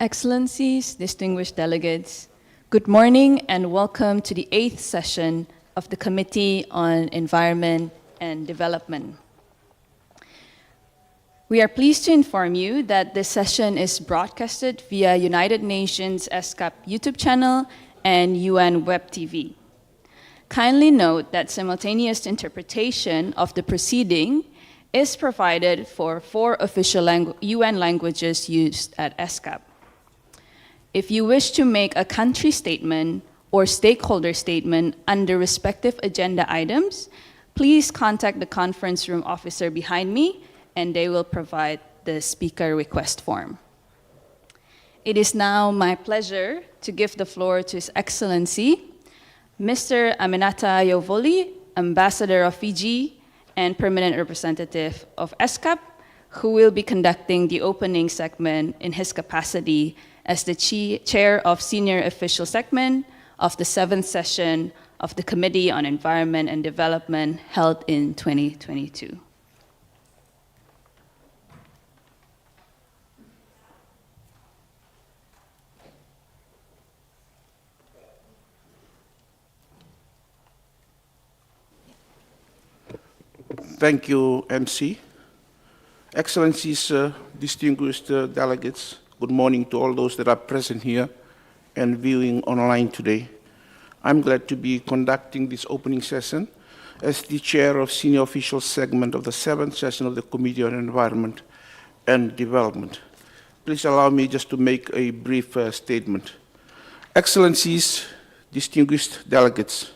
Excellencies, distinguished delegates, good morning and welcome to the 8th session of the Committee on Environment and Development. We are pleased to inform you that this session is broadcasted via United Nations ESCAP YouTube channel and UN Web TV. Kindly note that simultaneous interpretation of the proceeding is provided for 4 official UN languages used at ESCAP. If you wish to make a country statement or stakeholder statement under respective agenda items, please contact the conference room officer behind me and they will provide the speaker request form. It is now my pleasure to give the floor to His Excellency, Mr. Aminata Yovoli, Ambassador of Fiji and Permanent Representative of ESCAP, who will be conducting the opening segment in his capacity as the Chair of Senior Official Segment of the 7th session of the Committee on Environment and Development held in 2022. Thank you, MC. Excellencies, distinguished delegates, good morning to all those that are present here and viewing online today. I'm glad to be conducting this opening session as the Chair of Senior Official Segment of the 7th session of the Committee on Environment and Development. Please allow me just to make a brief statement. Excellencies, distinguished delegates,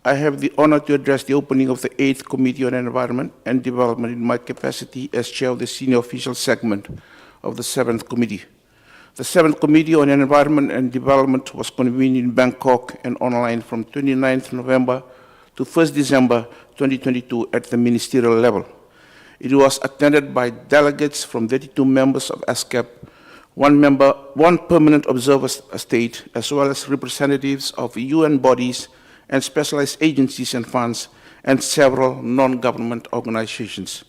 I have the honor to address the opening of the 8th Committee on Environment and Development in my capacity as Chair of the Senior Official Segment of the 7th Committee. The 7th Committee on Environment and Development was convened in Bangkok and online from 29th November to 1st December 2022 at the ministerial level. It was attended by delegates from 32 members of ESCAP, one permanent observer state, as well as representatives of UN bodies and specialized agencies and funds, and several non-government organizations.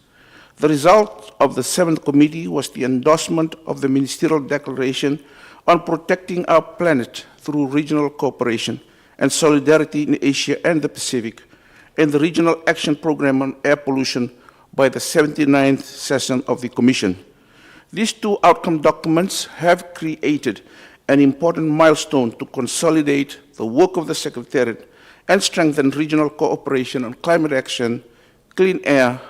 The result of the 7th Committee was the endorsement of the Ministerial Declaration on protecting our planet through regional cooperation and solidarity in Asia and the Pacific, and the Regional Action Program on Air Pollution by the 79th session of the Commission. These 2 outcome documents have created an important milestone to consolidate the work of the Secretariat and strengthen regional cooperation on climate action, clean air,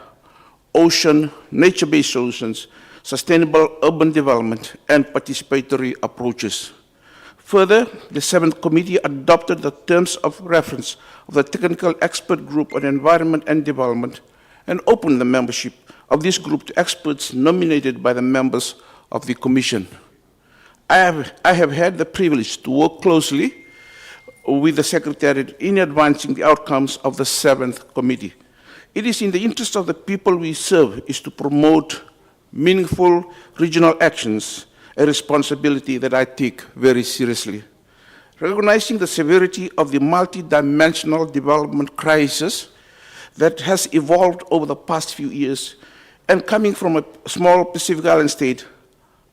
ocean, nature-based solutions, sustainable urban development, and participatory approaches. Further, the 7th Committee adopted the terms of reference of the Technical Expert Group on Environment and Development and opened the membership of this group to experts nominated by the members of the Commission. I have had the privilege to work closely with the Secretariat in advancing the outcomes of the 7th Committee. It is in the interest of the people we serve is to promote meaningful regional actions, a responsibility that I take very seriously. Recognizing the severity of the multidimensional development crisis that has evolved over the past few years, and coming from a small Pacific Island state,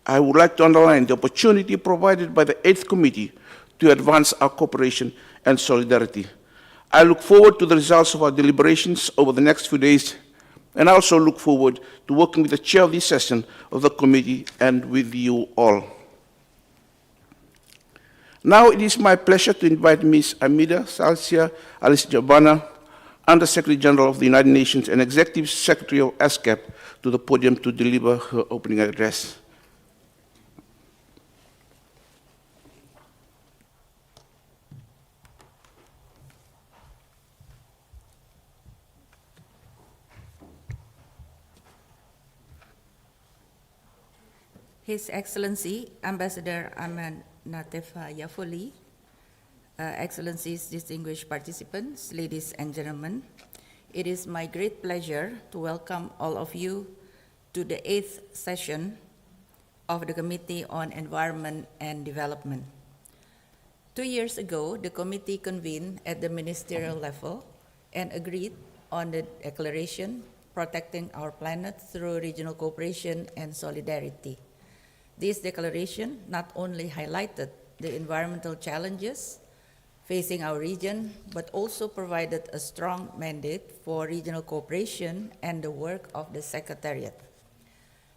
I would like to underline the opportunity provided by the 8th Committee to advance our cooperation and solidarity. I look forward to the results of our deliberations over the next few days, and I also look forward to working with the chair of this session of the committee and with you all. Now it is my pleasure to invite Ms. Amida Salcia Alice Jabana, Under Secretary General of the United Nations and Executive Secretary of ESCAP, to the podium to deliver her opening address. His Excellency, Ambassador Aminata Yovoli, Excellencies, distinguished participants, ladies and gentlemen, it is my great pleasure to welcome all of you to the 8th session of the Committee on Environment and Development. 2 years ago, the committee convened at the ministerial level and agreed on the declaration protecting our planet through regional cooperation and solidarity. This declaration not only highlighted the environmental challenges facing our region, but also provided a strong mandate for regional cooperation and the work of the Secretariat.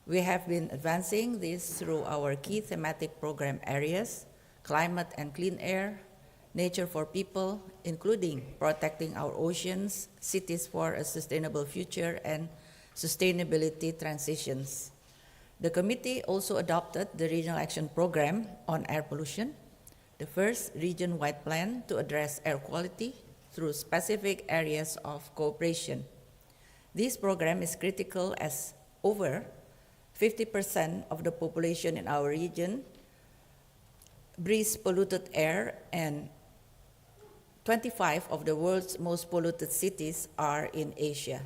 We have been advancing this through our key thematic program areas: climate and clean air, nature for people, including protecting our oceans, cities for a sustainable future, and sustainability transitions. The committee also adopted the Regional Action Program on Air Pollution, the first region-wide plan to address air quality through specific areas of cooperation. This program is critical as over 50% of the population in our region breathes polluted air, and 25 of the world's most polluted cities are in Asia.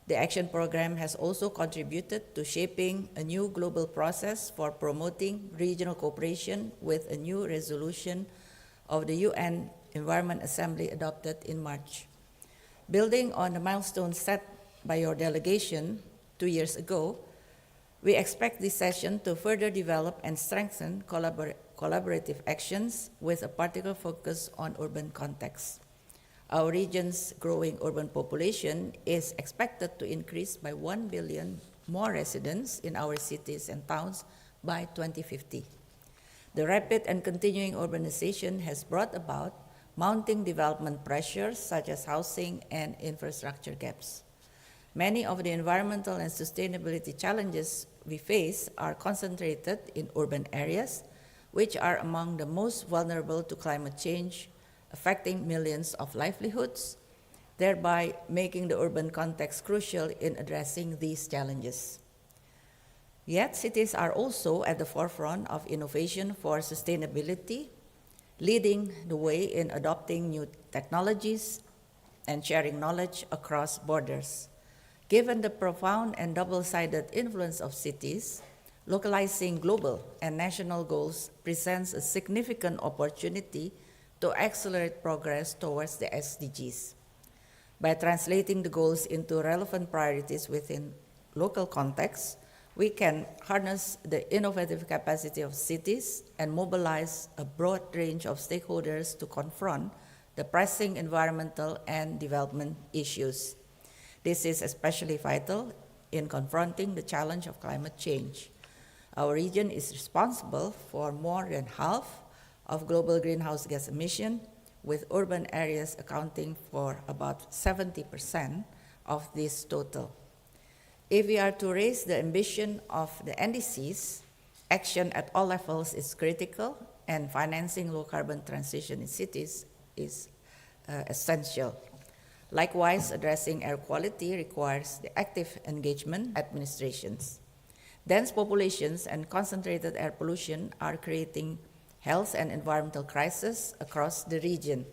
The action program has also contributed to shaping a new global process for promoting regional cooperation with a new resolution of the UN Environment Assembly adopted in March. Building on the milestones set by your delegation 2 years ago, we expect this session to further develop and strengthen collaborative actions with a particular focus on urban contexts. Our region's growing urban population is expected to increase by 1 billion more residents in our cities and towns by 2050. The rapid and continuing urbanization has brought about mounting development pressures such as housing and infrastructure gaps. Many of the environmental and sustainability challenges we face are concentrated in urban areas, which are among the most vulnerable to climate change, affecting millions of livelihoods, thereby making the urban context crucial in addressing these challenges. Yet, cities are also at the forefront of innovation for sustainability, leading the way in adopting new technologies and sharing knowledge across borders. Given the profound and double-sided influence of cities, localizing global and national goals presents a significant opportunity to accelerate progress towards the SDGs. By translating the goals into relevant priorities within local contexts, we can harness the innovative capacity of cities and mobilize a broad range of stakeholders to confront the pressing environmental and development issues. This is especially vital in confronting the challenge of climate change. Our region is responsible for more than half of global greenhouse gas emission, with urban areas accounting for about 70% of this total. If we are to raise the ambition of the NDCs, action at all levels is critical, and financing low carbon transition in cities is essential. Likewise, addressing air quality requires the active engagement of administrations. Dense populations and concentrated air pollution are creating health and environmental crises across the region.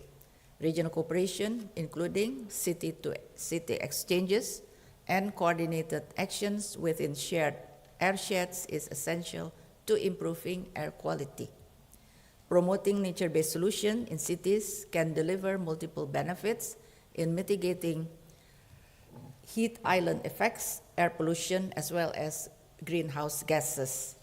Regional cooperation, including city-to-city exchanges and coordinated actions within shared airsheds, is essential to improving air quality. Promoting nature-based solutions in cities can deliver multiple benefits in mitigating heat island effects, air pollution, as well as greenhouse gases.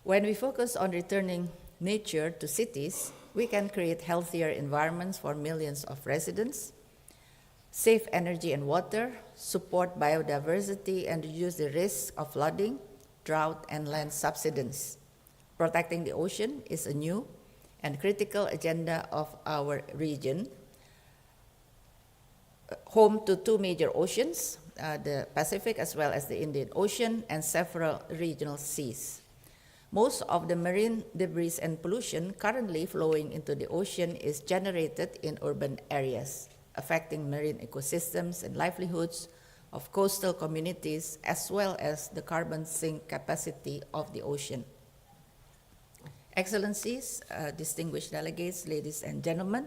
When we focus on returning nature to cities, we can create healthier environments for millions of residents, save energy and water, support biodiversity, and reduce the risk of flooding, drought, and land subsidence. Protecting the ocean is a new and critical agenda of our region. Home to two major oceans, the Pacific as well as the Indian Ocean, and several regional seas. Most of the marine debris and pollution currently flowing into the ocean is generated in urban areas, affecting marine ecosystems and livelihoods of coastal communities, as well as the carbon sink capacity of the ocean. Excellencies, distinguished delegates, ladies and gentlemen,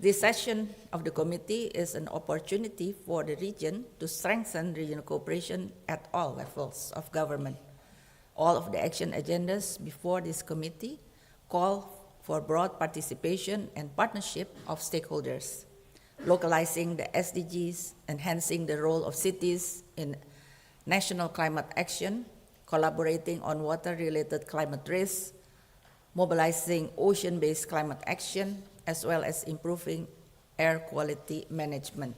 this session of the committee is an opportunity for the region to strengthen regional cooperation at all levels of government. All of the action agendas before this committee call for broad participation and partnership of stakeholders, localizing the SDGs, enhancing the role of cities in national climate action, collaborating on water-related climate risks, mobilizing ocean-based climate action, as well as improving air quality management.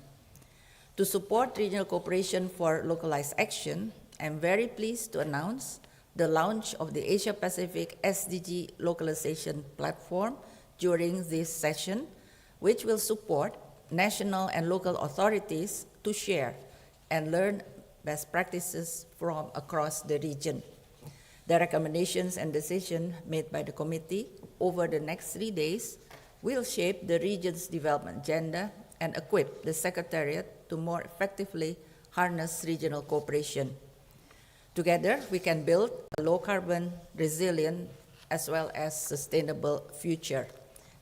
To support regional cooperation for localized action, I'm very pleased to announce the launch of the Asia-Pacific SDG Localization Platform during this session, which will support national and local authorities to share and learn best practices from across the region. The recommendations and decisions made by the committee over the next 3 days will shape the region's development agenda and equip the Secretariat to more effectively harness regional cooperation. Together, we can build a low-carbon, resilient, as well as sustainable future.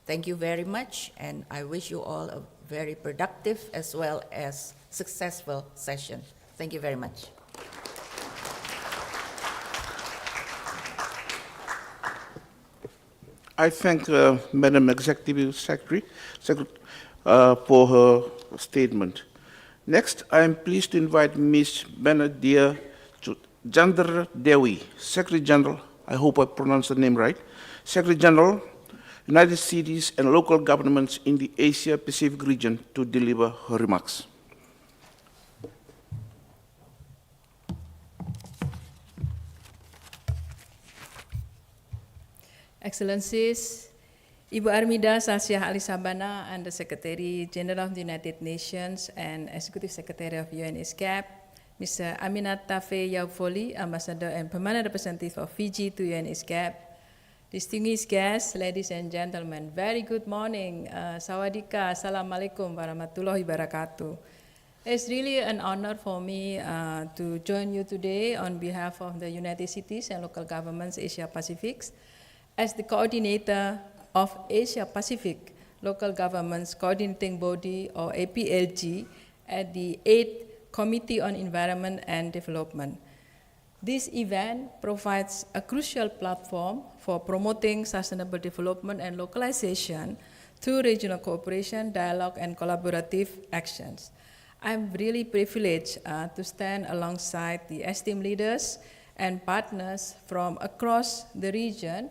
Thank you very much, and I wish you all a very productive as well as successful session. Thank you very much. I thank Madam Executive Secretary for her statement. Next, I am pleased to invite Ms. Benadia Chandra Dewi, Secretary General, I hope I pronounced the name right, Secretary General, United Cities and Local Governments in the Asia-Pacific region to deliver her remarks. Excellencies, Ibu Armida Sasya Ali Sabana, Under Secretary General of the United Nations and Executive Secretary of UN ESCAP, Mr. Aminata Faye Yaufoli, Ambassador and Permanent Representative of Fiji to UN ESCAP, distinguished guests, ladies and gentlemen, very good morning. Sawadika, Assalamualaikum warahmatullahi wabarakatuh. It's really an honor for me to join you today on behalf of the United Cities and Local Governments Asia Pacific as the coordinator of Asia Pacific Local Governments Coordinating Body or APLG at the 8th Committee on Environment and Development. This event provides a crucial platform for promoting sustainable development and localization through regional cooperation, dialogue, and collaborative actions. I'm really privileged to stand alongside the esteemed leaders and partners from across the region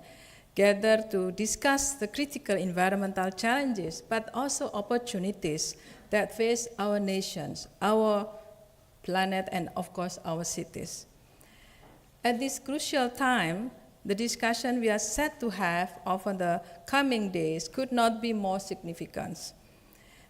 gathered to discuss the critical environmental challenges, but also opportunities that face our nations, our planet, and of course our cities. At this crucial time, the discussion we are set to have over the coming days could not be more significant.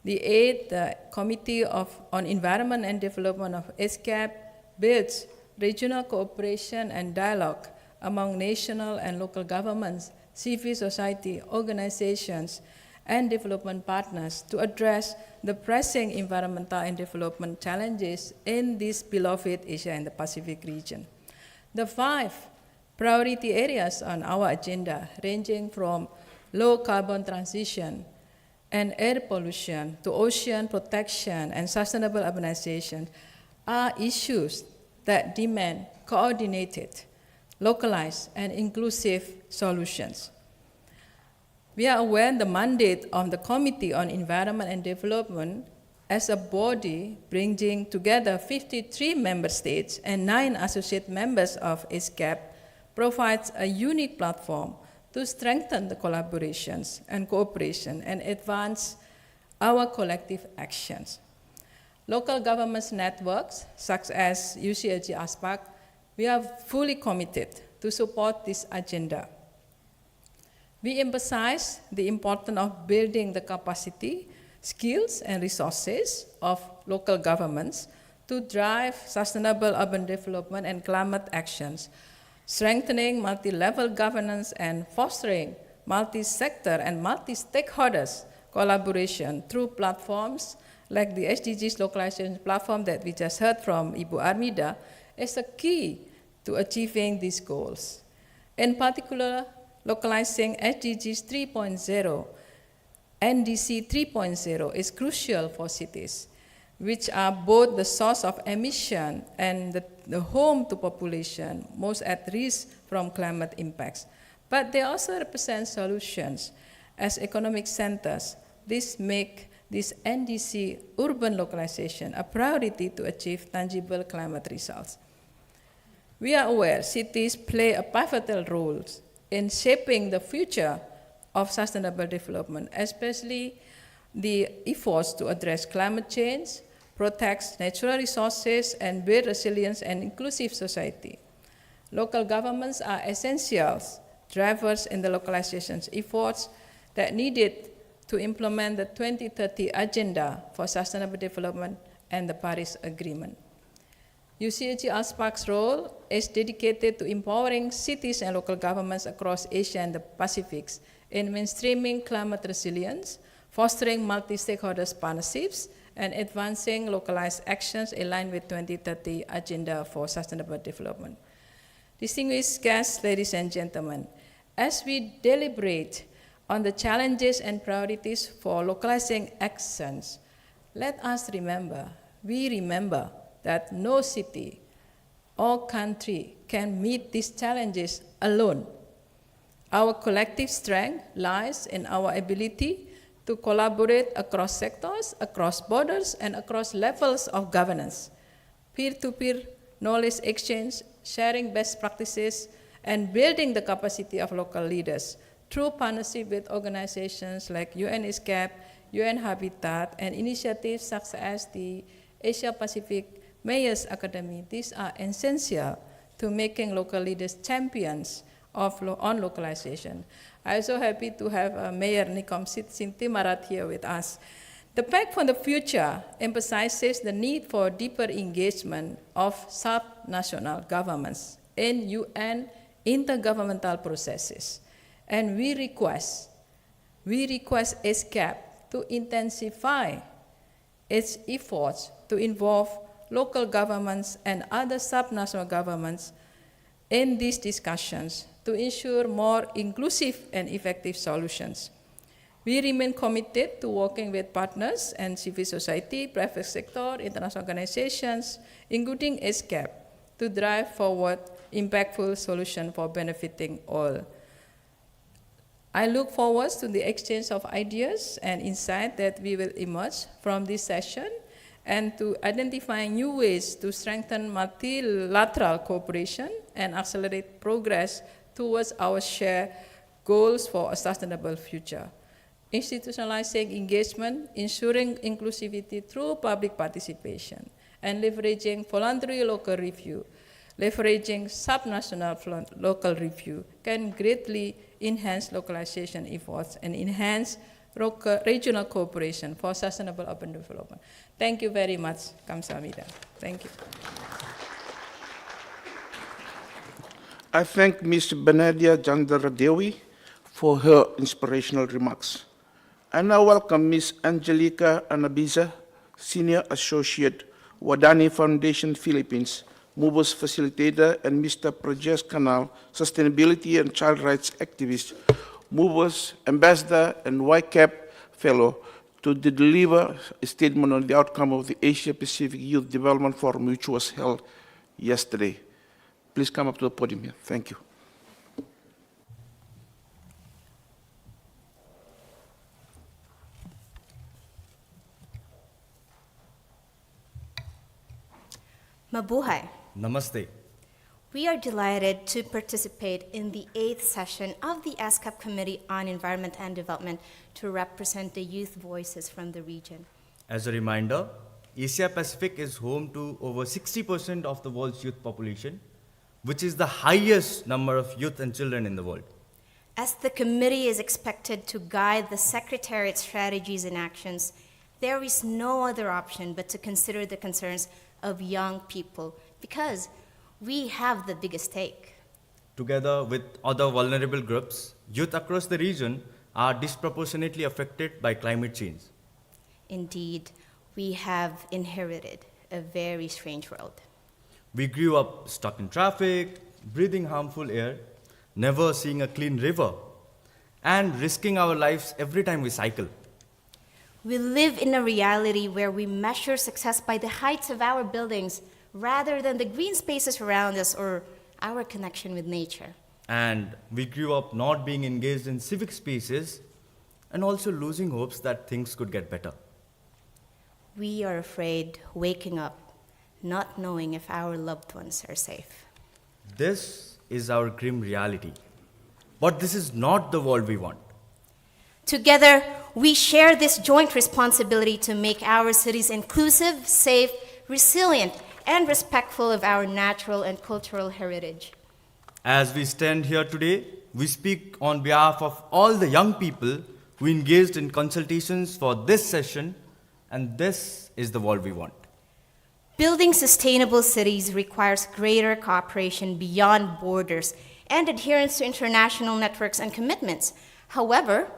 The 8th Committee on Environment and Development of ESCAP builds regional cooperation and dialogue among national and local governments, civil society organizations, and development partners to address the pressing environmental and development challenges in this beloved Asia and the Pacific region. The 5 priority areas on our agenda, ranging from low carbon transition and air pollution to ocean protection and sustainable urbanization, are issues that demand coordinated, localized, and inclusive solutions. We are aware the mandate of the Committee on Environment and Development as a body bringing together 53 member states and 9 associate members of ESCAP provides a unique platform to strengthen the collaborations and cooperation and advance our collective actions. Local governments networks, such as UCLG ASPAC, we are fully committed to support this agenda. We emphasize the importance of building the capacity, skills, and resources of local governments to drive sustainable urban development and climate actions, strengthening multi-level governance and fostering multi-sector and multi-stakeholders collaboration through platforms like the SDGs localization platform that we just heard from Ibu Armida is a key to achieving these goals. In particular, localizing SDGs 3.0, NDC 3.0 is crucial for cities, which are both the source of emission and the home to population most at risk from climate impacts. But they also represent solutions. As economic centers, this make this NDC urban localization a priority to achieve tangible climate results. We are aware cities play a pivotal role in shaping the future of sustainable development, especially the efforts to address climate change, protect natural resources, and build resilient and inclusive society. Local governments are essential drivers in the localization efforts that needed to implement the 2030 Agenda for Sustainable Development and the Paris Agreement. UCAG ASPAC's role is dedicated to empowering cities and local governments across Asia and the Pacific in mainstreaming climate resilience, fostering multi-stakeholders partnerships, and advancing localized actions aligned with 2030 Agenda for Sustainable Development. Distinguished guests, ladies and gentlemen, as we deliberate on the challenges and priorities for localizing actions, let us remember that no city or country can meet these challenges alone. Our collective strength lies in our ability to collaborate across sectors, across borders, and across levels of governance. Peer-to-peer knowledge exchange, sharing best practices, and building the capacity of local leaders through partnership with organizations like UN ESCAP, UN Habitat, and initiatives such as the Asia Pacific Mayors Academy. These are essential to making local leaders champions on localization. I'm so happy to have Mayor Nikom Sintimarat here with us. The Pact for the Future emphasizes the need for deeper engagement of sub-national governments in UN intergovernmental processes. And we request ESCAP to intensify its efforts to involve local governments and other sub-national governments in these discussions to ensure more inclusive and effective solutions. We remain committed to working with partners and civil society, private sector, international organizations, including ESCAP, to drive forward impactful solutions for benefiting all. I look forward to the exchange of ideas and insight that we will emerge from this session and to identify new ways to strengthen multilateral cooperation and accelerate progress towards our shared goals for a sustainable future. Institutionalizing engagement, ensuring inclusivity through public participation, and leveraging voluntary local review, leveraging subnational local review can greatly enhance localization efforts and enhance regional cooperation for sustainable urban development. Thank you very much. Kamsahamnida. Thank you. I thank Ms. Benadia Jandaradewi for her inspirational remarks. I now welcome Ms. Angelica Anabiza, Senior Associate, Wadani Foundation Philippines, Movers Facilitator, and Mr. Prajesh Kanal, Sustainability and Child Rights Activist, Movers Ambassador, and YCAP Fellow, to deliver a statement on the outcome of the Asia Pacific Youth Development Forum, which was held yesterday. Please come up to the podium here. Thank you. Mabuhay. Namaste. We are delighted to participate in the 8th session of the ESCAP Committee on Environment and Development to represent the youth voices from the region. As a reminder, Asia Pacific is home to over 60% of the world's youth population, which is the highest number of youth and children in the world. As the committee is expected to guide the Secretariat's strategies and actions, there is no other option but to consider the concerns of young people because we have the biggest stake. Together with other vulnerable groups, youth across the region are disproportionately affected by climate change. Indeed, we have inherited a very strange world. We grew up stuck in traffic, breathing harmful air, never seeing a clean river, and risking our lives every time we cycle. We live in a reality where we measure success by the heights of our buildings rather than the green spaces around us or our connection with nature. And we grew up not being engaged in civic spaces and also losing hopes that things could get better. We are afraid waking up, not knowing if our loved ones are safe. This is our grim reality. But this is not the world we want. Together, we share this joint responsibility to make our cities inclusive, safe, resilient, and respectful of our natural and cultural heritage. As we stand here today, we speak on behalf of all the young people who engaged in consultations for this session, and this is the world we want. Building sustainable cities requires greater cooperation beyond borders and adherence to international networks and commitments. However,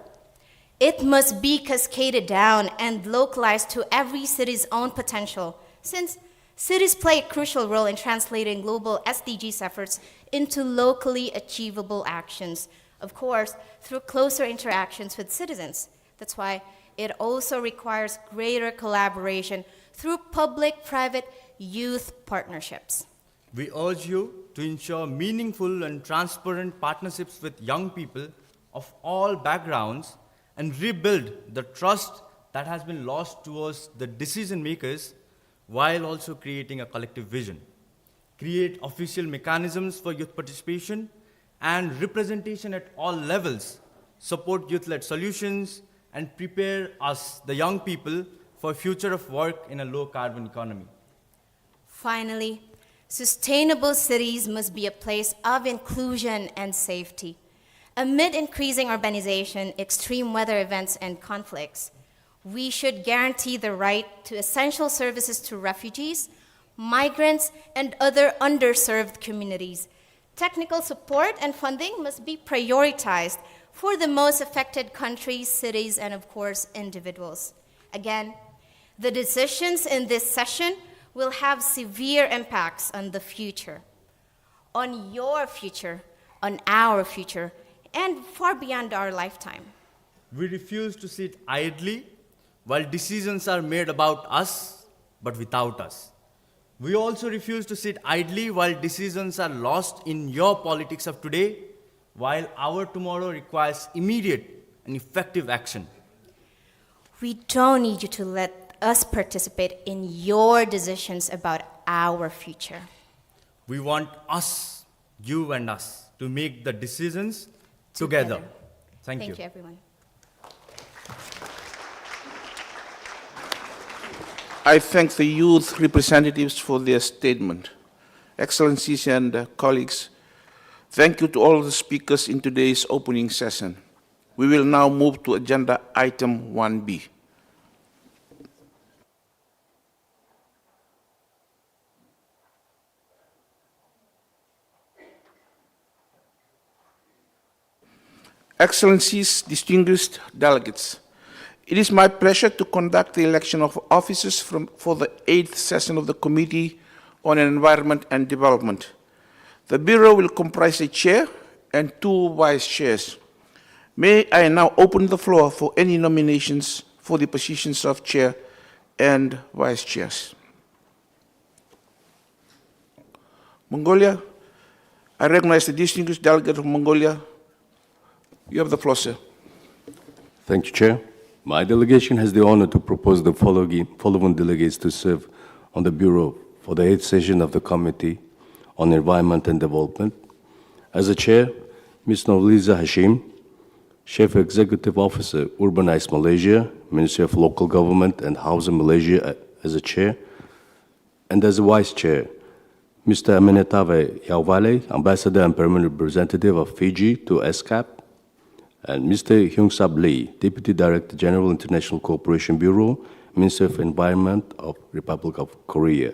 it must be cascaded down and localized to every city's own potential, since cities play a crucial role in translating global SDGs efforts into locally achievable actions, of course, through closer interactions with citizens. That's why it also requires greater collaboration through public-private youth partnerships. We urge you to ensure meaningful and transparent partnerships with young people of all backgrounds and rebuild the trust that has been lost towards the decision makers while also creating a collective vision. Create official mechanisms for youth participation and representation at all levels, support youth-led solutions, and prepare us, the young people, for a future of work in a low-carbon economy. Finally, sustainable cities must be a place of inclusion and safety. Amid increasing urbanization, extreme weather events, and conflicts, we should guarantee the right to essential services to refugees, migrants, and other underserved communities. Technical support and funding must be prioritized for the most affected countries, cities, and of course, individuals. Again, the decisions in this session will have severe impacts on the future, on your future, on our future, and far beyond our lifetime. We refuse to sit idly while decisions are made about us, but without us. We also refuse to sit idly while decisions are lost in your politics of today, while our tomorrow requires immediate and effective action. We don't need you to let us participate in your decisions about our future. We want us, you and us, to make the decisions together. Thank you. Thank you, everyone. I thank the youth representatives for their statement. Excellencies and colleagues, thank you to all the speakers in today's opening session. We will now move to agenda item 1B. Excellencies, distinguished delegates, it is my pleasure to conduct the election of officers for the 8th session of the Committee on Environment and Development. The Bureau will comprise a chair and 2 vice chairs. May I now open the floor for any nominations for the positions of chair and vice chairs. Mongolia, I recognize the distinguished delegate of Mongolia. You have the floor, sir. Thank you, Chair. My delegation has the honor to propose the following delegates to serve on the Bureau for the 8th session of the Committee on Environment and Development. As a chair, Ms. Nurliza Hashim, Chief Executive Officer, Urbanize Malaysia, Ministry of Local Government and Housing Malaysia as a chair, and as a vice chair, Mr. Amenetave Yauvale, Ambassador and Permanent Representative of Fiji to ESCAP, and Mr. Hyung-Sab Lee, Deputy Director General, International Cooperation Bureau, Minister of Environment of Republic of Korea.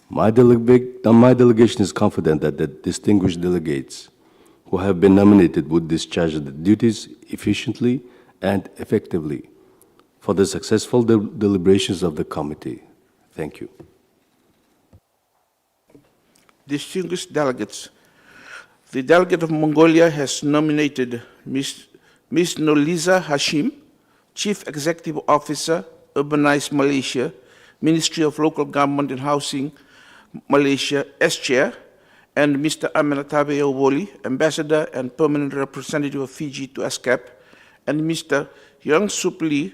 My delegation is confident that the distinguished delegates who have been nominated would discharge the duties efficiently and effectively for the successful deliberations of the committee. Thank you. Distinguished delegates, the delegate of Mongolia has nominated Ms. Nurliza Hashim, Chief Executive Officer, Urbanize Malaysia, Ministry of Local Government and Housing Malaysia as chair, and Mr. Amenetave Yauvale, Ambassador and Permanent Representative of Fiji to ESCAP, and Mr. Hyung-Sab Lee,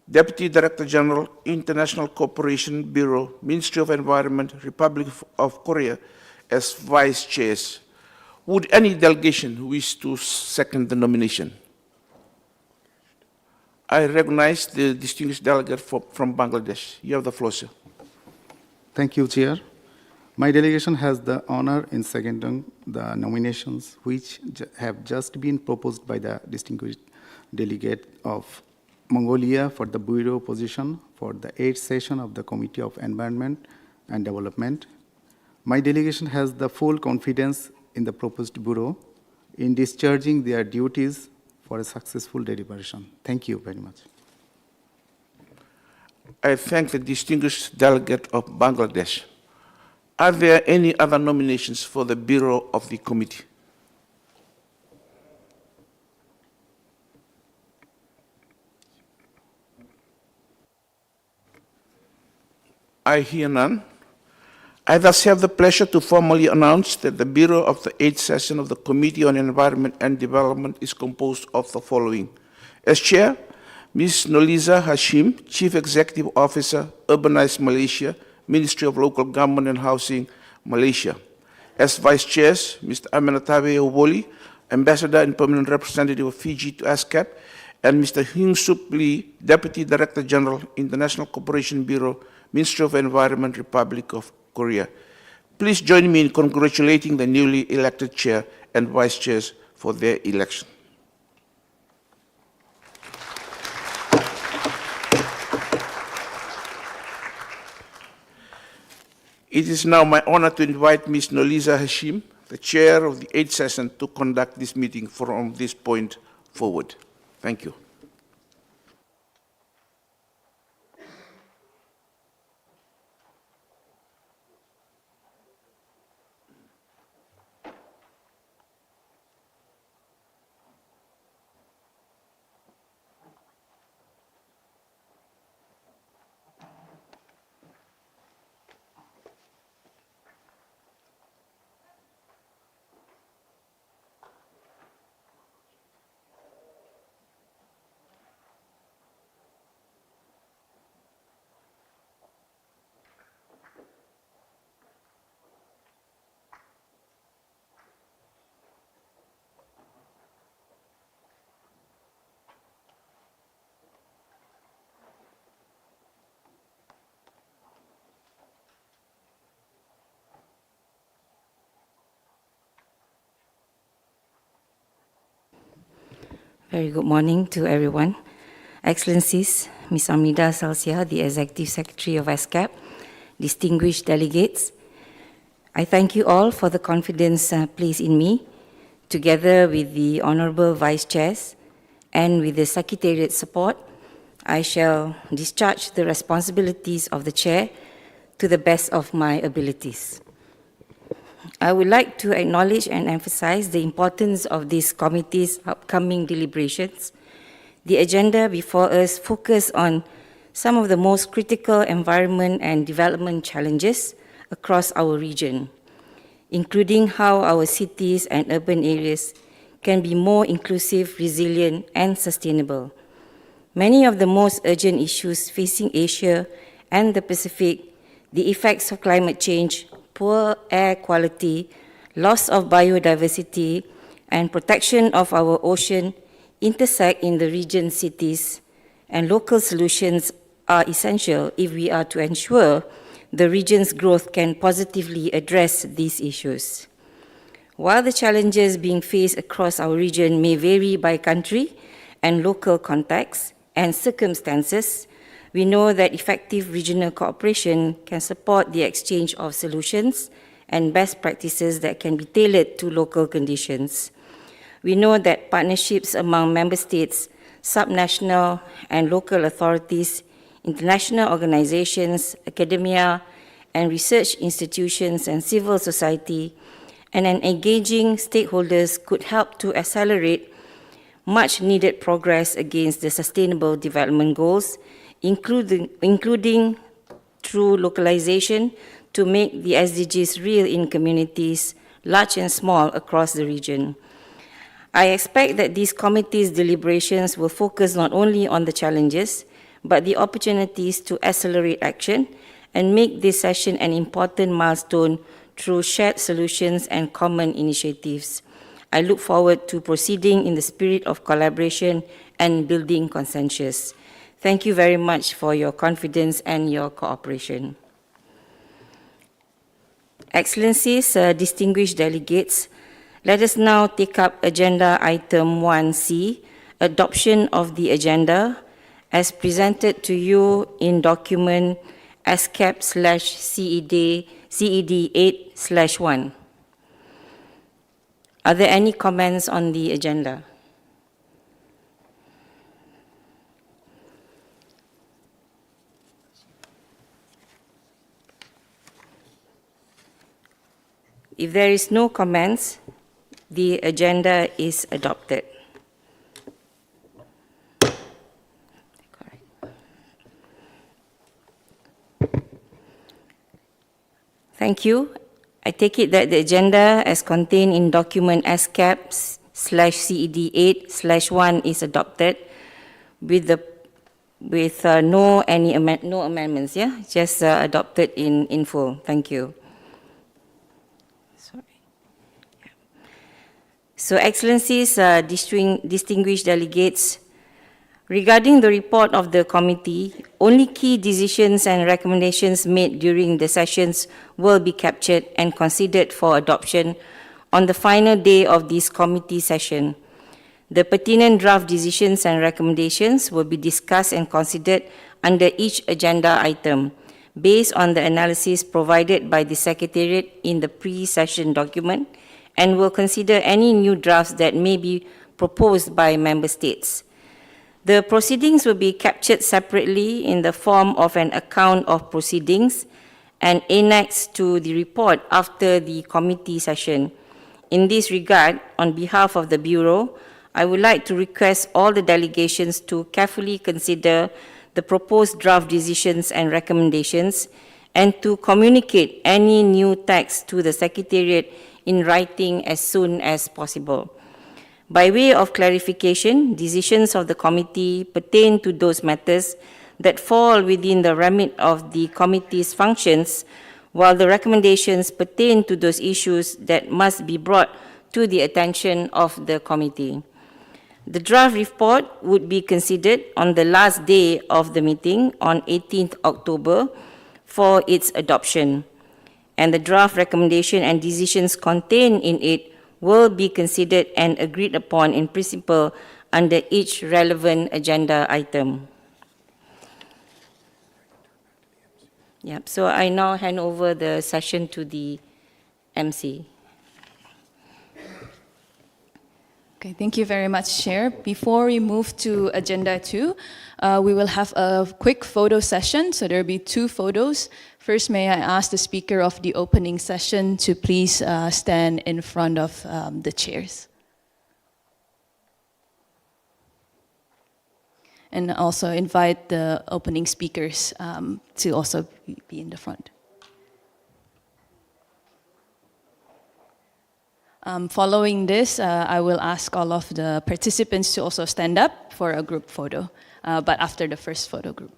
Deputy Director General, International Cooperation Bureau, Ministry of Environment, Republic of Korea, as vice chairs. Would any delegation wish to second the nomination? I recognize the distinguished delegate from Bangladesh. You have the floor, sir. Thank you, Chair. My delegation has the honor in seconding the nominations which have just been proposed by the distinguished delegate of Mongolia for the Bureau position for the 8th session of the Committee of Environment and Development. My delegation has the full confidence in the proposed Bureau in discharging their duties for a successful deliberation. Thank you very much. I thank the distinguished delegate of Bangladesh. Are there any other nominations for the Bureau of the Committee? I hear none. I thus have the pleasure to formally announce that the Bureau of the 8th session of the Committee on Environment and Development is composed of the following. As Chair, Ms. Noliza Hashim, Chief Executive Officer, Urbanized Malaysia, Ministry of Local Government and Housing, Malaysia. As Vice Chairs, Mr. Aminatawe Oboli, Ambassador and Permanent Representative of Fiji to ESCAP, and Mr. Hyung Sup Lee, Deputy Director General, International Cooperation Bureau, Ministry of Environment, Republic of Korea. Please join me in congratulating the newly elected Chair and Vice Chairs for their election. It is now my honor to invite Ms. Noliza Hashim, the Chair of the 8th session, to conduct this meeting from this point forward. Thank you. Very good morning to everyone. Excellencies, Ms. Amrita Salsia, the Executive Secretary of ESCAP, distinguished delegates, I thank you all for the confidence placed in me, together with the Honorable Vice Chairs and with the Secretariat's support. I shall discharge the responsibilities of the Chair to the best of my abilities. I would like to acknowledge and emphasize the importance of this committee's upcoming deliberations. The agenda before us focuses on some of the most critical environment and development challenges across our region, including how our cities and urban areas can be more inclusive, resilient, and sustainable. Many of the most urgent issues facing Asia and the Pacific, the effects of climate change, poor air quality, loss of biodiversity, and protection of our ocean intersect in the region's cities, and local solutions are essential if we are to ensure the region's growth can positively address these issues. While the challenges being faced across our region may vary by country and local contexts and circumstances, we know that effective regional cooperation can support the exchange of solutions and best practices that can be tailored to local conditions. We know that partnerships among member states, subnational and local authorities, international organizations, academia, and research institutions and civil society, and an engaging stakeholders could help to accelerate much needed progress against the Sustainable Development Goals, including through localization to make the SDGs real in communities, large and small, across the region. I expect that these committees' deliberations will focus not only on the challenges, but the opportunities to accelerate action and make this session an important milestone through shared solutions and common initiatives. I look forward to proceeding in the spirit of collaboration and building consensus. Thank you very much for your confidence and your cooperation. Excellencies, distinguished delegates, let us now take up agenda item 1C, adoption of the agenda, as presented to you in document ESCAP/CED 8/1. Are there any comments on the agenda? If there is no comments, the agenda is adopted. Thank you. I take it that the agenda as contained in document ESCAP/CED 8/1 is adopted with no amendments, yeah? Just adopted in full. Thank you. So, Excellencies, distinguished delegates, regarding the report of the committee, only key decisions and recommendations made during the sessions will be captured and considered for adoption on the final day of this committee session. The pertinent draft decisions and recommendations will be discussed and considered under each agenda item, based on the analysis provided by the Secretariat in the pre-session document, and will consider any new drafts that may be proposed by Member States. The proceedings will be captured separately in the form of an account of proceedings and annexed to the report after the committee session. In this regard, on behalf of the Bureau, I would like to request all the delegations to carefully consider the proposed draft decisions and recommendations and to communicate any new text to the Secretariat in writing as soon as possible. By way of clarification, decisions of the committee pertain to those matters that fall within the remit of the committee's functions, while the recommendations pertain to those issues that must be brought to the attention of the committee. The draft report would be considered on the last day of the meeting on 18th October for its adoption, and the draft recommendation and decisions contained in it will be considered and agreed upon in principle under each relevant agenda item. Yep, so I now hand over the session to the MC. Okay, thank you very much, Chair. Before we move to Agenda 2, we will have a quick photo session, so there will be 2 photos. First, may I ask the speaker of the opening session to please stand in front of the chairs. And also invite the opening speakers to also be in the front. Following this, I will ask all of the participants to also stand up for a group photo, but after the first photo group.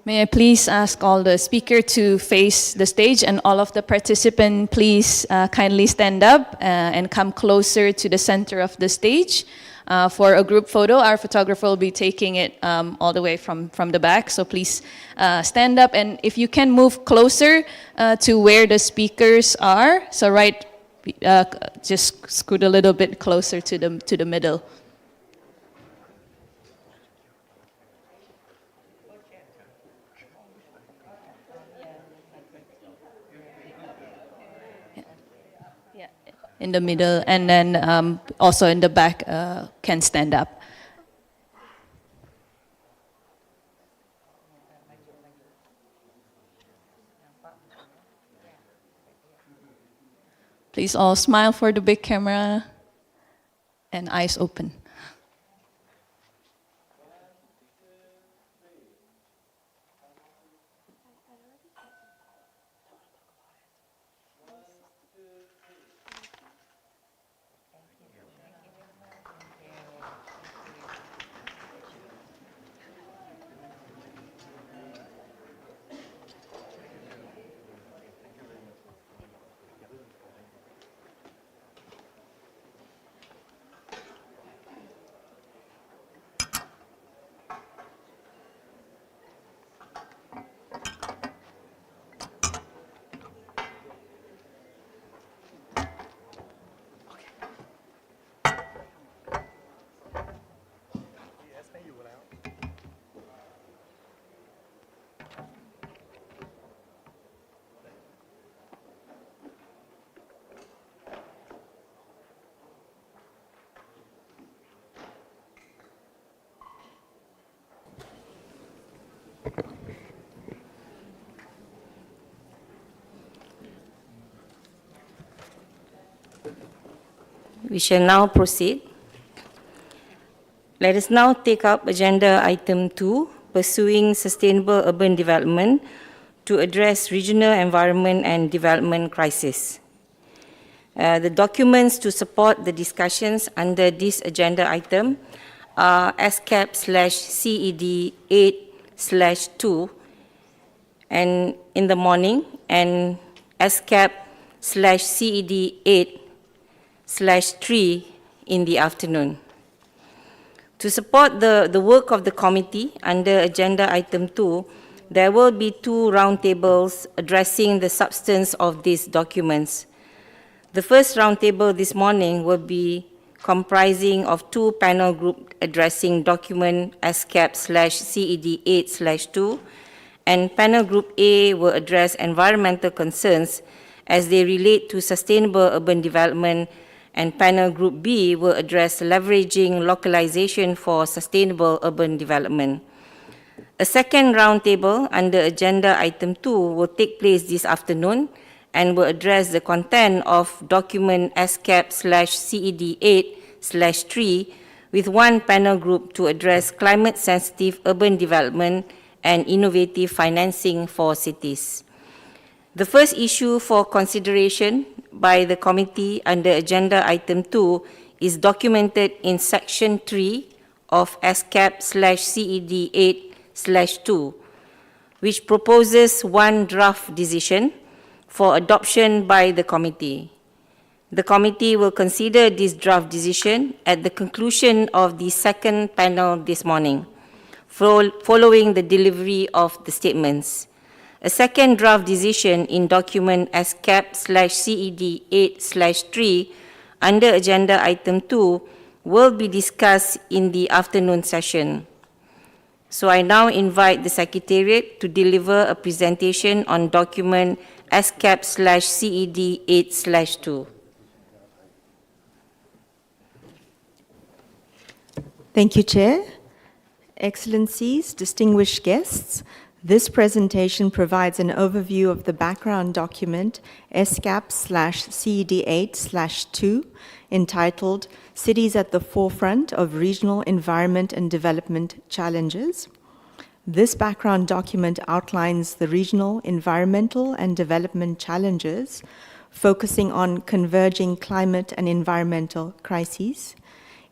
May I please ask all the speakers to face the stage, and all of the participants please kindly stand up and come closer to the center of the stage. For a group photo, our photographer will be taking it all the way from the back, so please stand up, and if you can move closer to where the speakers are, so just scoot a little bit closer to the middle. In the middle, and then also in the back can stand up. Please all smile for the big camera and eyes open. We shall now proceed. Let us now take up agenda item 2, pursuing sustainable urban development to address regional environment and development crisis. The documents to support the discussions under this agenda item are ESCAP/CED 8/2 and in the morning, and ESCAP/CED 8/3 in the afternoon. To support the work of the committee under agenda item 2, there will be 2 roundtables addressing the substance of these documents. The first roundtable this morning will be comprising of 2 panel groups addressing document ESCAP/CED 8/2, and panel group A will address environmental concerns as they relate to sustainable urban development, and panel group B will address leveraging localization for sustainable urban development. A second roundtable under agenda item 2 will take place this afternoon and will address the content of document ESCAP/CED 8/3 with 1 panel group to address climate-sensitive urban development and innovative financing for cities. The first issue for consideration by the committee under agenda item 2 is documented in section 3 of ESCAP/CED 8/2, which proposes 1 draft decision for adoption by the committee. The committee will consider this draft decision at the conclusion of the second panel this morning, following the delivery of the statements. A second draft decision in document ESCAP/CED 8/3 under agenda item 2 will be discussed in the afternoon session. So I now invite the Secretariat to deliver a presentation on document ESCAP/CED 8/2. Thank you, Chair. Excellencies, distinguished guests, this presentation provides an overview of the background document ESCAP/CED 8/2 entitled Cities at the Forefront of Regional Environment and Development Challenges. This background document outlines the regional environmental and development challenges, focusing on converging climate and environmental crises.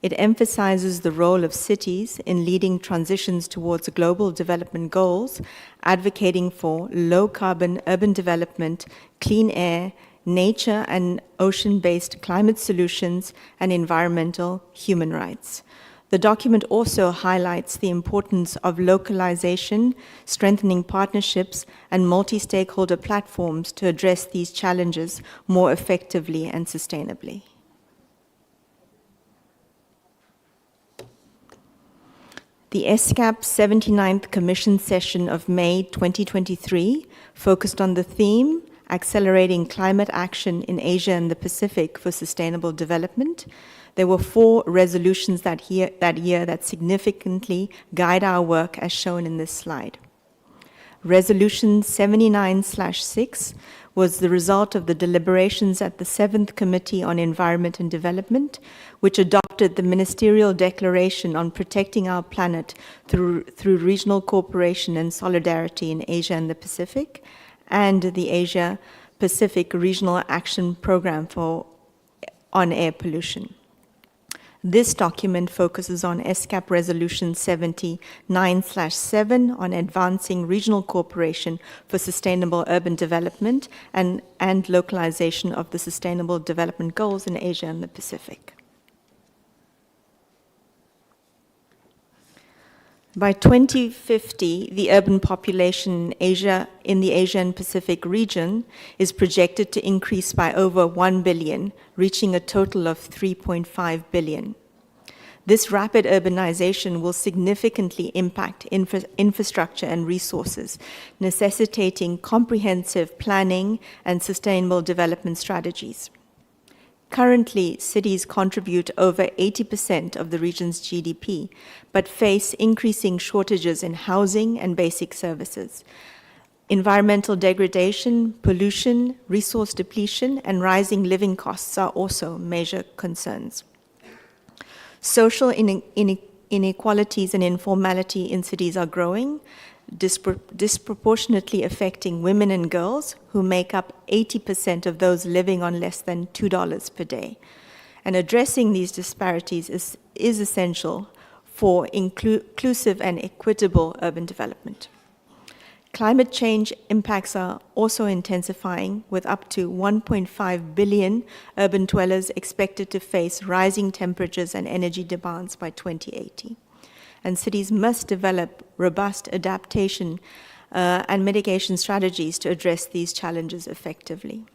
It emphasizes the role of cities in leading transitions towards global development goals, advocating for low-carbon urban development, clean air, nature and ocean-based climate solutions, and environmental human rights. The document also highlights the importance of localization, strengthening partnerships, and multi-stakeholder platforms to address these challenges more effectively and sustainably. The ESCAP 79th Commission session of May 2023 focused on the theme, Accelerating Climate Action in Asia and the Pacific for Sustainable Development. There were 4 resolutions that year that significantly guide our work as shown in this slide. Resolution 79/6 was the result of the deliberations at the 7th Committee on Environment and Development, which adopted the Ministerial Declaration on Protecting Our Planet through regional cooperation and solidarity in Asia and the Pacific, and the Asia-Pacific Regional Action Program on Air Pollution. This document focuses on ESCAP Resolution 79/7 on advancing regional cooperation for sustainable urban development and localization of the Sustainable Development Goals in Asia and the Pacific. By 2050, the urban population in the Asia and Pacific region is projected to increase by over 1 billion, reaching a total of 3.5 billion. This rapid urbanization will significantly impact infrastructure and resources, necessitating comprehensive planning and sustainable development strategies. Currently, cities contribute over 80% of the region's GDP, but face increasing shortages in housing and basic services. Environmental degradation, pollution, resource depletion, and rising living costs are also major concerns. Social inequalities and informality in cities are growing, disproportionately affecting women and girls, who make up 80% of those living on less than $2 per day. And addressing these disparities is essential for inclusive and equitable urban development. Climate change impacts are also intensifying, with up to 1.5 billion urban dwellers expected to face rising temperatures and energy demands by 2080. And cities must develop robust adaptation and mitigation strategies to address these challenges effectively.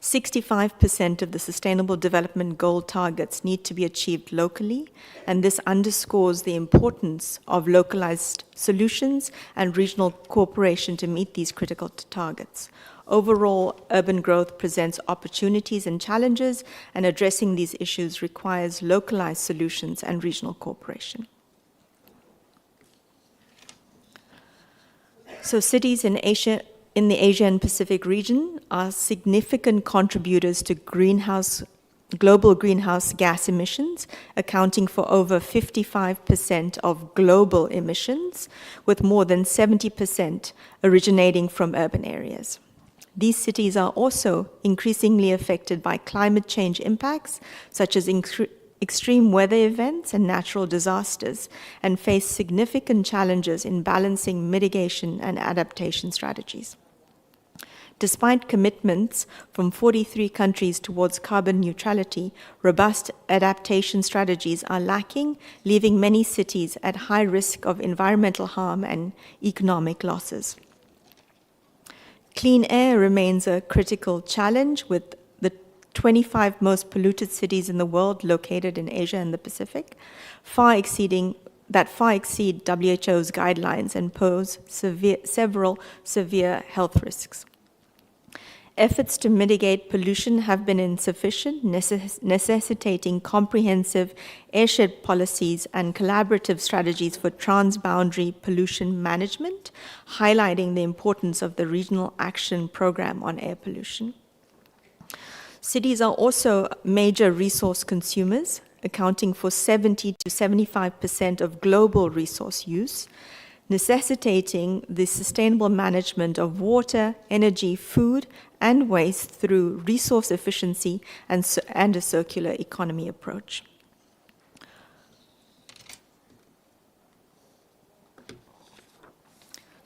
65% of the Sustainable Development Goal targets need to be achieved locally, and this underscores the importance of localized solutions and regional cooperation to meet these critical targets. Overall, urban growth presents opportunities and challenges, and addressing these issues requires localized solutions and regional cooperation. So cities in the Asia and Pacific region are significant contributors to global greenhouse gas emissions, accounting for over 55% of global emissions, with more than 70% originating from urban areas. These cities are also increasingly affected by climate change impacts, such as extreme weather events and natural disasters, and face significant challenges in balancing mitigation and adaptation strategies. Despite commitments from 43 countries towards carbon neutrality, robust adaptation strategies are lacking, leaving many cities at high risk of environmental harm and economic losses. Clean air remains a critical challenge, with the 25 most polluted cities in the world located in Asia and the Pacific, far exceed WHO's guidelines and pose several severe health risks. Efforts to mitigate pollution have been insufficient, necessitating comprehensive airshed policies and collaborative strategies for transboundary pollution management, highlighting the importance of the Regional Action Program on Air Pollution. Cities are also major resource consumers, accounting for 70 to 75% of global resource use, necessitating the sustainable management of water, energy, food, and waste through resource efficiency and a circular economy approach.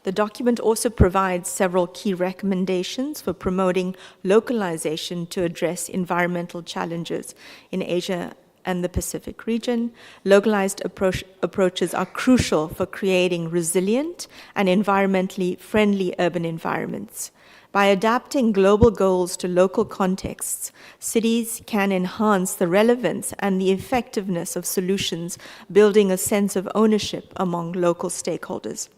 The document also provides several key recommendations for promoting localization to address environmental challenges in Asia and the Pacific region. Localized approaches are crucial for creating resilient and environmentally friendly urban environments. By adapting global goals to local contexts, cities can enhance the relevance and the effectiveness of solutions, building a sense of ownership among local stakeholders.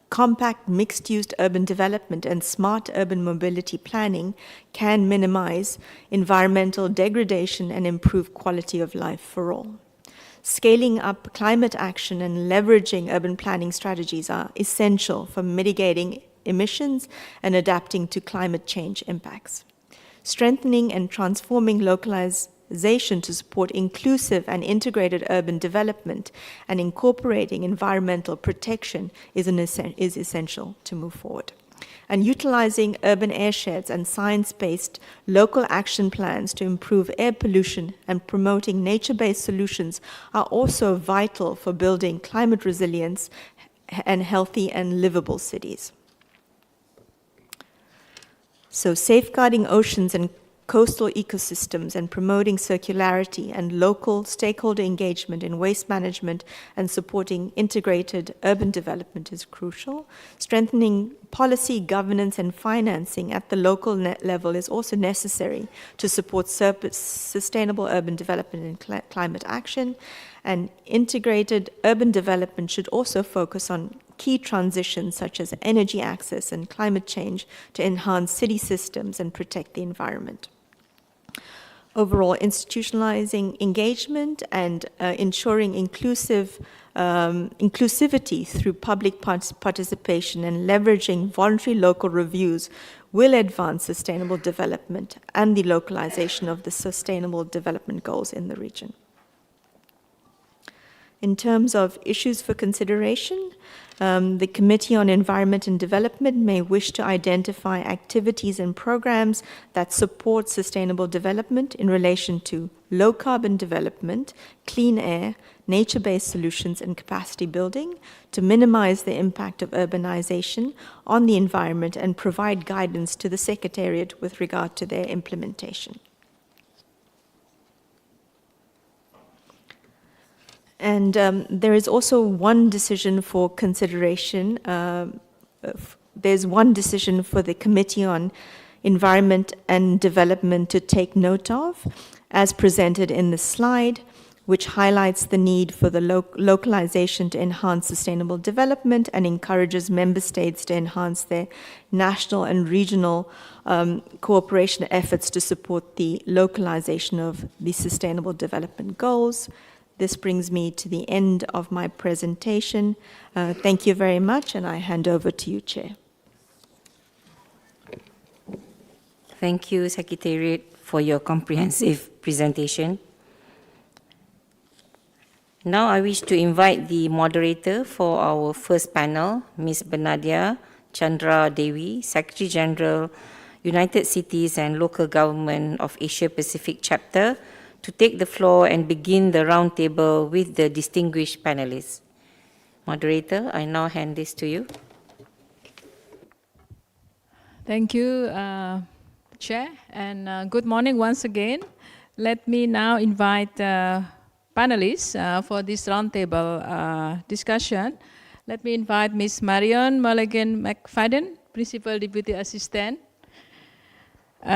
Compact mixed-use urban development and smart urban mobility planning can minimize environmental degradation and improve quality of life for all. Scaling up climate action and leveraging urban planning strategies are essential for mitigating emissions and adapting to climate change impacts. Strengthening and transforming localization to support inclusive and integrated urban development and incorporating environmental protection is essential to move forward. And utilizing urban airsheds and science-based local action plans to improve air pollution and promoting nature-based solutions are also vital for building climate resilience and healthy and livable cities. So safeguarding oceans and coastal ecosystems and promoting circularity and local stakeholder engagement in waste management and supporting integrated urban development is crucial. Strengthening policy, governance, and financing at the local level is also necessary to support sustainable urban development and climate action. And integrated urban development should also focus on key transitions such as energy access and climate change to enhance city systems and protect the environment. Overall, institutionalizing engagement and ensuring inclusivity through public participation and leveraging voluntary local reviews will advance sustainable development and the localization of the sustainable development goals in the region. In terms of issues for consideration, the Committee on Environment and Development may wish to identify activities and programs that support sustainable development in relation to low carbon development, clean air, nature-based solutions, and capacity building to minimize the impact of urbanization on the environment and provide guidance to the Secretariat with regard to their implementation. And there is also one decision for consideration. There's one decision for the Committee on Environment and Development to take note of, as presented in the slide, which highlights the need for the localization to enhance sustainable development and encourages member states to enhance their national and regional cooperation efforts to support the localization of the Sustainable Development Goals. This brings me to the end of my presentation. Thank you very much, and I hand over to you, Chair. Thank you, Secretariat, for your comprehensive presentation. Now I wish to invite the moderator for our first panel, Ms. Bernadia Chandra Dewi, Secretary General, United Cities and Local Government of Asia Pacific Chapter, to take the floor and begin the roundtable with the distinguished panelists. Moderator, I now hand this to you. Thank you, Chair, and good morning once again. Let me now invite panelists for this roundtable discussion. Let me invite Ms. Marion Mulligan McFadden, Principal Deputy Assistant,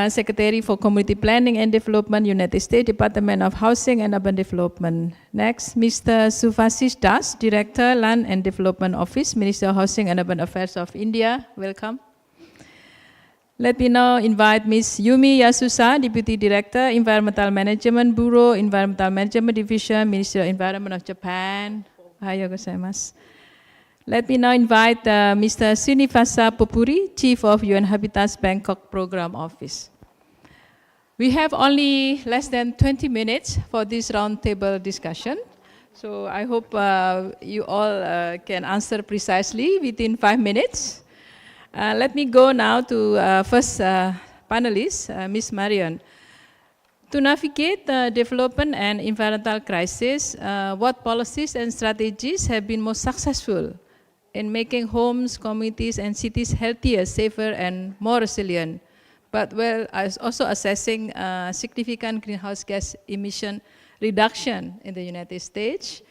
Secretary for Community Planning and Development, United States Department of Housing and Urban Development. Next, Mr. Suvasish Das, Director, Land and Development Office, Minister of Housing and Urban Affairs of India. Welcome. Let me now invite Ms. Yumi Yasusa, Deputy Director, Environmental Management Bureau, Environmental Management Division, Ministry of Environment of Japan. Ohayou gozaimasu. Let me now invite Mr. Srinivasa Popuri, Chief of UN Habitat's Bangkok Program Office. We have only less than 20 minutes for this roundtable discussion. So I hope you all can answer precisely within 5 minutes. Let me go now to first panelist, Ms. Marion. To navigate the development and environmental crisis, what policies and strategies have been most successful in making homes, communities, and cities healthier, safer, and more resilient, but well as also assessing significant greenhouse gas emission reduction in the United States.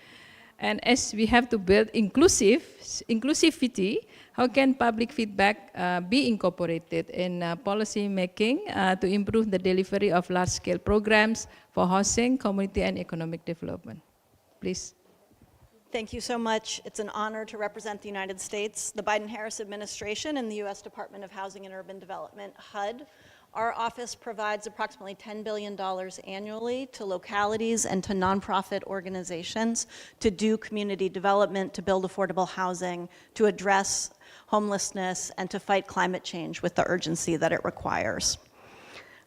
And as we have to build inclusivity, how can public feedback be incorporated in policy making to improve the delivery of large-scale programs for housing, community, and economic development? Please. Thank you so much. It's an honor to represent the United States, the Biden-Harris administration, and the U.S. Department of Housing and Urban Development, HUD. Our office provides approximately $10 billion annually to localities and to nonprofit organizations to do community development, to build affordable housing, to address homelessness, and to fight climate change with the urgency that it requires.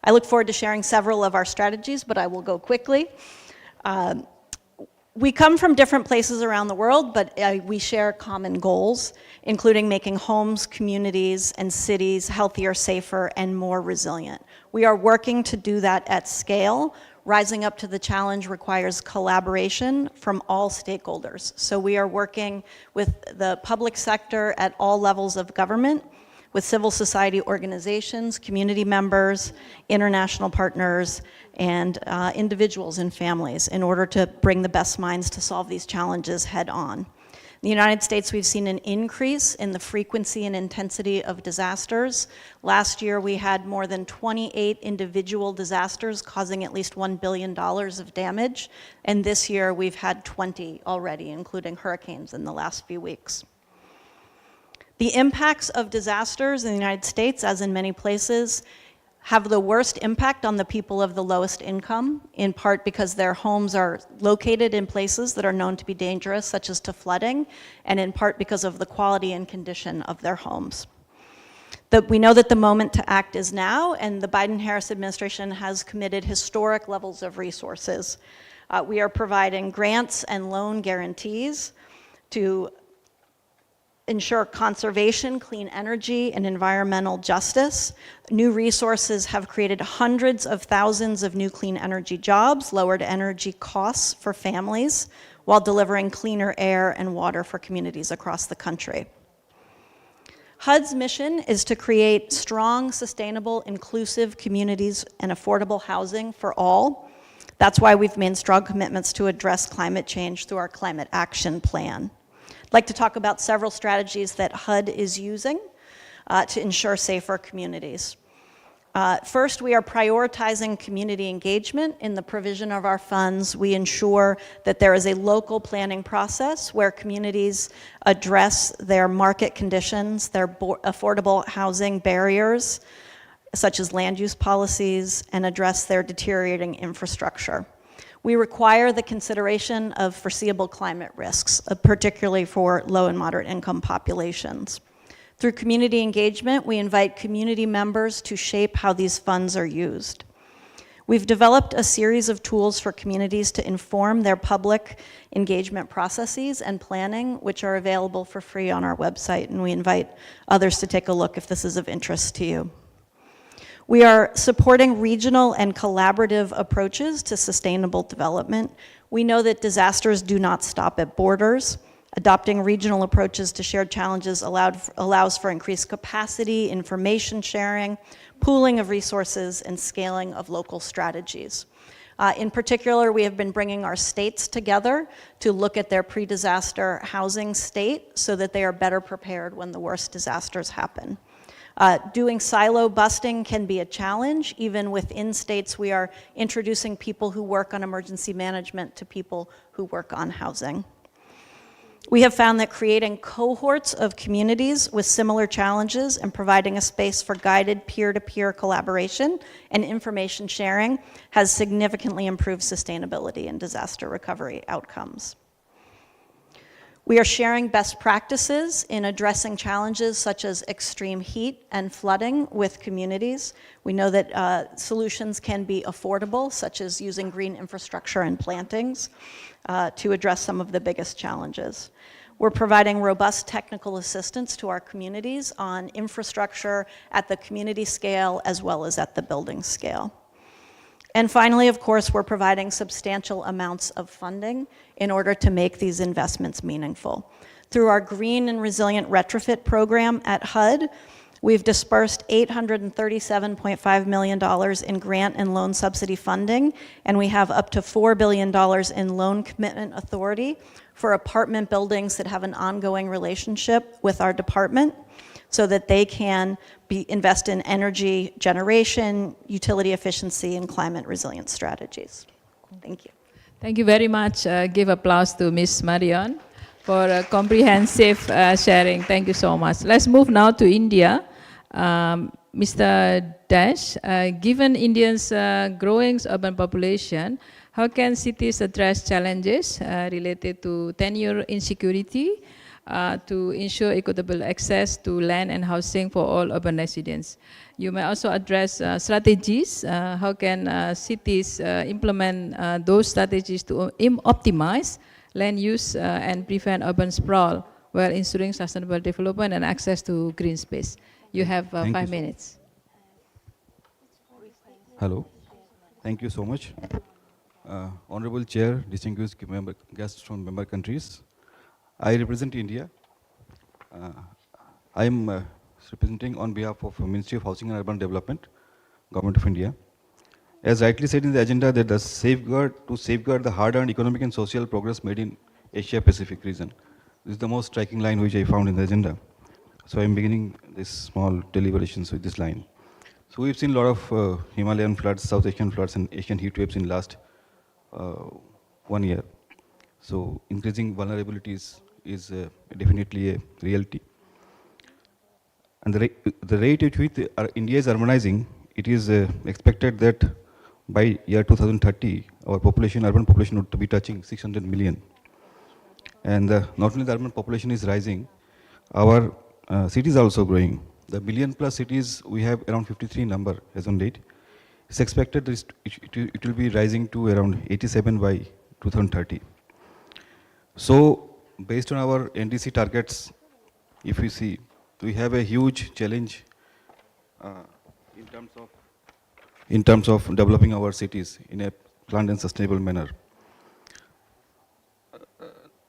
I look forward to sharing several of our strategies, but I will go quickly. We come from different places around the world, but we share common goals, including making homes, communities, and cities healthier, safer, and more resilient. We are working to do that at scale. Rising up to the challenge requires collaboration from all stakeholders. So we are working with the public sector at all levels of government, with civil society organizations, community members, international partners, and individuals and families in order to bring the best minds to solve these challenges head on. In the United States, we've seen an increase in the frequency and intensity of disasters. Last year, we had more than 28 individual disasters causing at least $1 billion of damage. And this year, we've had 20 already, including hurricanes in the last few weeks. The impacts of disasters in the United States, as in many places, have the worst impact on the people of the lowest income, in part because their homes are located in places that are known to be dangerous, such as to flooding, and in part because of the quality and condition of their homes. We know that the moment to act is now, and the Biden-Harris administration has committed historic levels of resources. We are providing grants and loan guarantees to ensure conservation, clean energy, and environmental justice. New resources have created hundreds of thousands of new clean energy jobs, lowered energy costs for families, while delivering cleaner air and water for communities across the country. HUD's mission is to create strong, sustainable, inclusive communities and affordable housing for all. That's why we've made strong commitments to address climate change through our Climate Action Plan. I'd like to talk about several strategies that HUD is using to ensure safer communities. First, we are prioritizing community engagement in the provision of our funds. We ensure that there is a local planning process where communities address their market conditions, their affordable housing barriers, such as land use policies, and address their deteriorating infrastructure. We require the consideration of foreseeable climate risks, particularly for low and moderate income populations. Through community engagement, we invite community members to shape how these funds are used. We've developed a series of tools for communities to inform their public engagement processes and planning, which are available for free on our website, and we invite others to take a look if this is of interest to you. We are supporting regional and collaborative approaches to sustainable development. We know that disasters do not stop at borders. Adopting regional approaches to shared challenges allows for increased capacity, information sharing, pooling of resources, and scaling of local strategies. In particular, we have been bringing our states together to look at their pre-disaster housing state so that they are better prepared when the worst disasters happen. Doing silo busting can be a challenge. Even within states, we are introducing people who work on emergency management to people who work on housing. We have found that creating cohorts of communities with similar challenges and providing a space for guided peer-to-peer collaboration and information sharing has significantly improved sustainability and disaster recovery outcomes. We are sharing best practices in addressing challenges such as extreme heat and flooding with communities. We know that solutions can be affordable, such as using green infrastructure and plantings to address some of the biggest challenges. We're providing robust technical assistance to our communities on infrastructure at the community scale as well as at the building scale. And finally, of course, we're providing substantial amounts of funding in order to make these investments meaningful. Through our Green and Resilient Retrofit program at HUD, we've dispersed $837.5 million in grant and loan subsidy funding, and we have up to $4 billion in loan commitment authority for apartment buildings that have an ongoing relationship with our department so that they can invest in energy generation, utility efficiency, and climate resilience strategies. Thank you. Thank you very much. Give applause to Ms. Marion for a comprehensive sharing. Thank you so much. Let's move now to India. Mr. Dash, given India's growing urban population, how can cities address challenges related to tenure insecurity to ensure equitable access to land and housing for all urban residents? You may also address strategies. How can cities implement those strategies to optimize land use and prevent urban sprawl while ensuring sustainable development and access to green space? You have 5 minutes. Hello. Thank you so much. Honorable Chair, distinguished guests from member countries. I represent India. I am representing on behalf of Ministry of Housing and Urban Development, Government of India. As rightly said in the agenda, that to safeguard the hard-earned economic and social progress made in Asia Pacific region. This is the most striking line which I found in the agenda. So I'm beginning this small deliberations with this line. So we've seen a lot of Himalayan floods, South Asian floods, and Asian heat waves in last 1 year. So increasing vulnerabilities is definitely a reality. And the rate at which India is urbanizing, it is expected that by year 2030, our population, urban population would be touching 600 million. And not only the urban population is rising, our cities are also growing. The billion plus cities, we have around 53 number as on date. It's expected that it will be rising to around 87 by 2030. So based on our NDC targets, if we see, we have a huge challenge in terms of developing our cities in a planned and sustainable manner.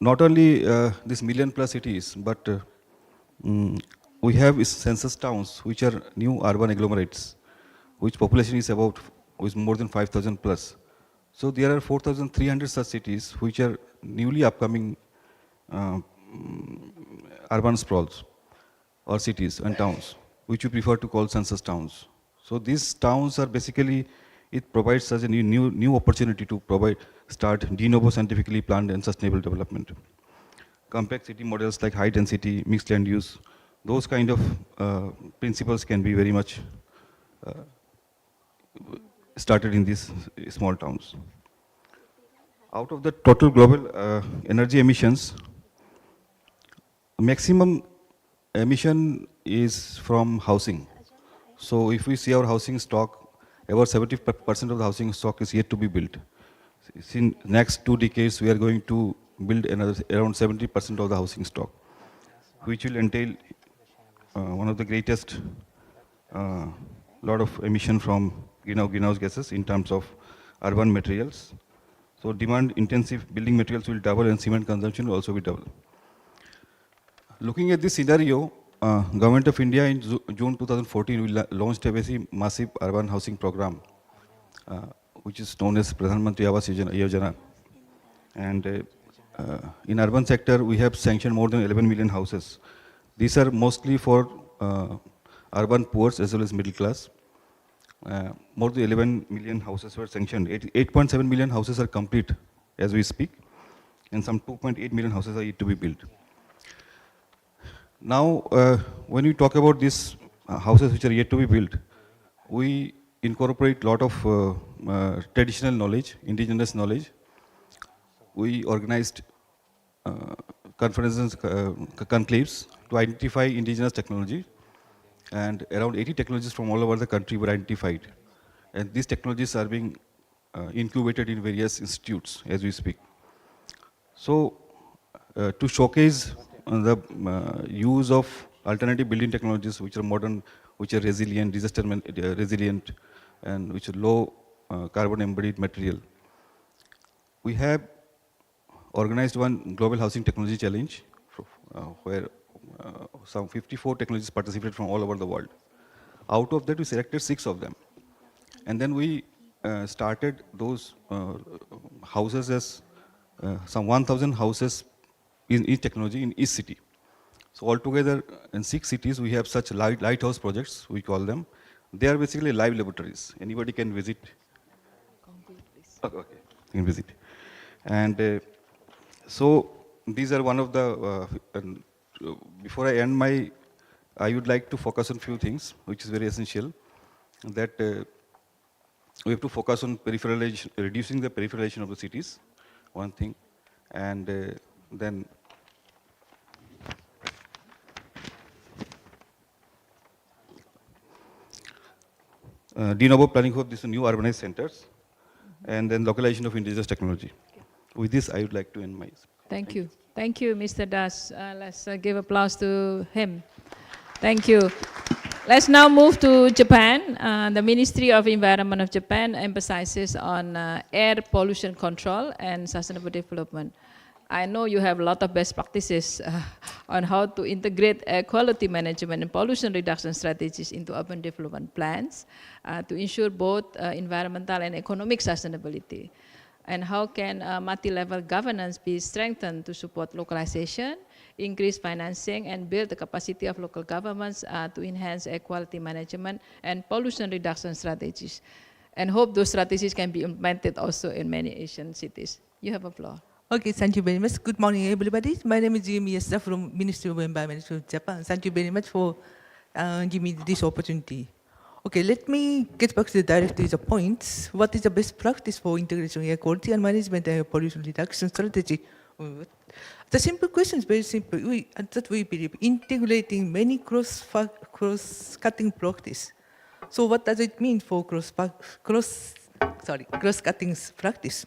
Not only this million plus cities, but we have census towns, which are new urban agglomerates, which population is more than 5,000 plus. So there are 4,300 such cities which are newly upcoming urban sprawls or cities and towns, which we prefer to call census towns. So these towns are basically, it provides such a new opportunity to start de novo scientifically planned and sustainable development. Complex city models like high density, mixed land use, those kind of principles can be very much started in these small towns. Out of the total global energy emissions, maximum emission is from housing. So if we see our housing stock, about 70% of the housing stock is yet to be built. In next 2 decades, we are going to build another around 70% of the housing stock, which will entail one of the greatest lot of emission from greenhouse gases in terms of urban materials. So demand intensive building materials will double and cement consumption will also be double. Looking at this scenario, Government of India in June 2014 we launched a very massive urban housing program, which is known as Pradhan Mantri Awas Yojana. And in urban sector, we have sanctioned more than 11 million houses. These are mostly for urban poor as well as middle class. More than 11 million houses were sanctioned. 8.7 million houses are complete as we speak, and some 2.8 million houses are yet to be built. Now, when we talk about these houses which are yet to be built, we incorporate a lot of traditional knowledge, indigenous knowledge. We organized conferences, conclaves to identify indigenous technology, and around 80 technologies from all over the country were identified. And these technologies are being incubated in various institutes as we speak. So, to showcase the use of alternative building technologies which are modern, which are resilient, disaster resilient, and which are low carbon embodied material, we have organized one global housing technology challenge where some 54 technologists participated from all over the world. Out of that, we selected 6 of them. And then we started those houses as some 1,000 houses in each technology in each city. So altogether, in 6 cities, we have such lighthouse projects, we call them. They are basically live laboratories. Anybody can visit. Okay, you can visit. And so these are one of the, before I end I would like to focus on few things, which is very essential, that we have to focus on peripheralization, reducing the peripheralization of the cities, one thing, and then de novo planning for these new urbanized centers, and then localization of indigenous technology. With this, I would like to end my speech. Thank you. Thank you, Mr. Das. Let's give applause to him. Thank you. Let's now move to Japan. The Ministry of Environment of Japan emphasizes on air pollution control and sustainable development. I know you have a lot of best practices on how to integrate air quality management and pollution reduction strategies into urban development plans to ensure both environmental and economic sustainability. And how can multi-level governance be strengthened to support localization, increase financing, and build the capacity of local governments to enhance air quality management and pollution reduction strategies. And hope those strategies can be implemented also in many Asian cities. You have a floor. Okay, thank you very much. Good morning, everybody. My name is Jimmy Yasuda from Ministry of Environment of Japan. Thank you very much for giving me this opportunity. Okay, let me get back to the points. What is the best practice for integration air quality and management and pollution reduction strategy? The simple question is very simple. We believe integrating many cross-cutting practice. So what does it mean for cross-cutting practice?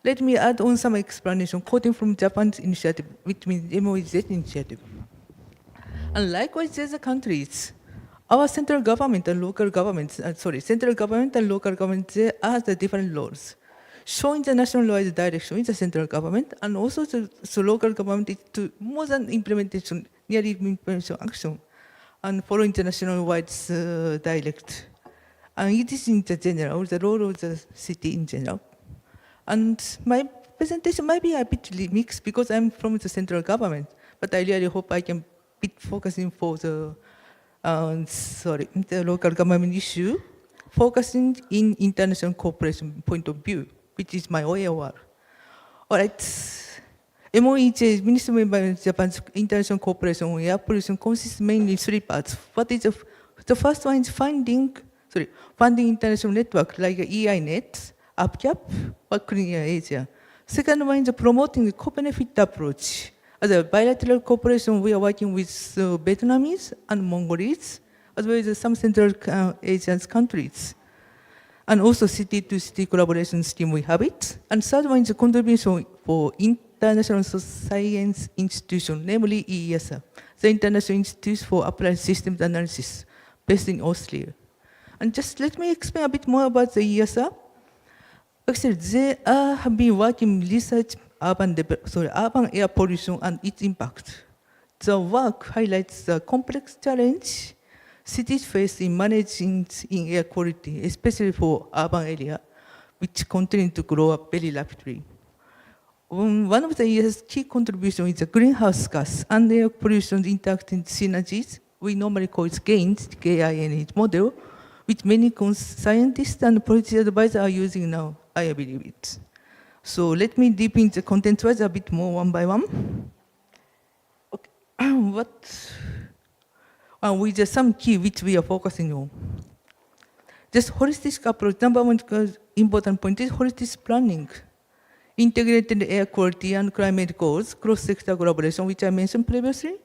Let me add on some explanation quoting from Japan's initiative, which means MOEZ initiative. And likewise, other countries, our central government and local governments, central government and local governments, they have the different laws, showing the national-wide direction in the central government, and also the local government is to more than implementation, nearly implementation action, and following the national-wide direct. And it is in the general, the role of the city in general. And my presentation might be a bit mixed because I'm from the central government, but I really hope I can be focusing for the local government issue, focusing in international cooperation point of view, which is my OAR. All right. MOEJ, Ministry of Environment, Japan's international cooperation on air pollution consists mainly of 3 parts. What is the first one is funding international network like EINet, ESCAP, or Clean Air Asia. Second one is promoting the co-benefit approach. As a bilateral cooperation, we are working with Vietnamese and Mongolians, as well as some Central Asian countries. And also city-to-city collaboration scheme, we have it. And third one is a contribution for international science institution, namely ESCAP, the International Institute for Applied Systems Analysis, based in Austria. And just let me explain a bit more about the ESCAP. Actually, they have been working research urban air pollution and its impact. The work highlights the complex challenge cities face in managing in air quality, especially for urban area, which continue to grow up very rapidly. One of the year's key contributions is the greenhouse gas and air pollution interacting synergies. We normally call it GAINS, GAINS model, which many scientists and policy advisors are using now. I believe it. So let me deep into the content-wise a bit more one by one. Okay. With just some key which we are focusing on. Just holistic approach. Number one important point is holistic planning. Integrated air quality and climate goals, cross-sector collaboration, which I mentioned previously.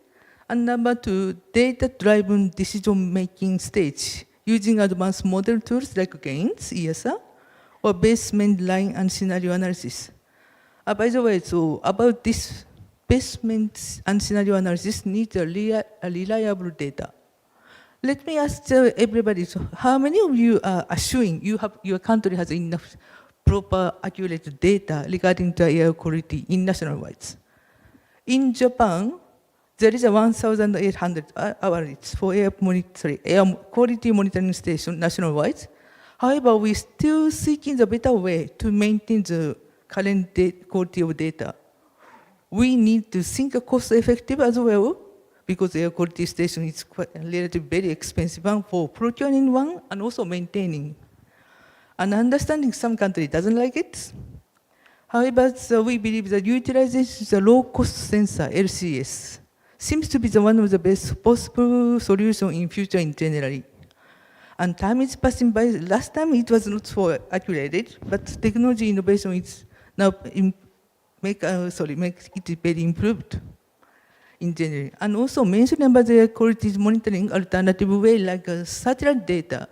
And number 2, data-driven decision-making stage, using advanced model tools like GAINS, ESA, or basement line and scenario analysis. By the way, so about this basement and scenario analysis needs a reliable data. Let me ask everybody, so how many of you are assuring your country has enough proper, accurate data regarding the air quality in national-wide? In Japan, there is a 1,800 average for air quality monitoring station nationwide. However, we still seeking the better way to maintain the current quality of data. We need to think cost effective as well, because air quality station is quite relatively very expensive one for procuring one and also maintaining. And understanding some country doesn't like it. However, so we believe that utilization of the low-cost sensor, LCS, seems to be the one of the best possible solution in future in generally. And time is passing by. Last time it was not so accurate, but technology innovation is now make it very improved in general. And also mentioning about the quality monitoring alternative way like satellite data,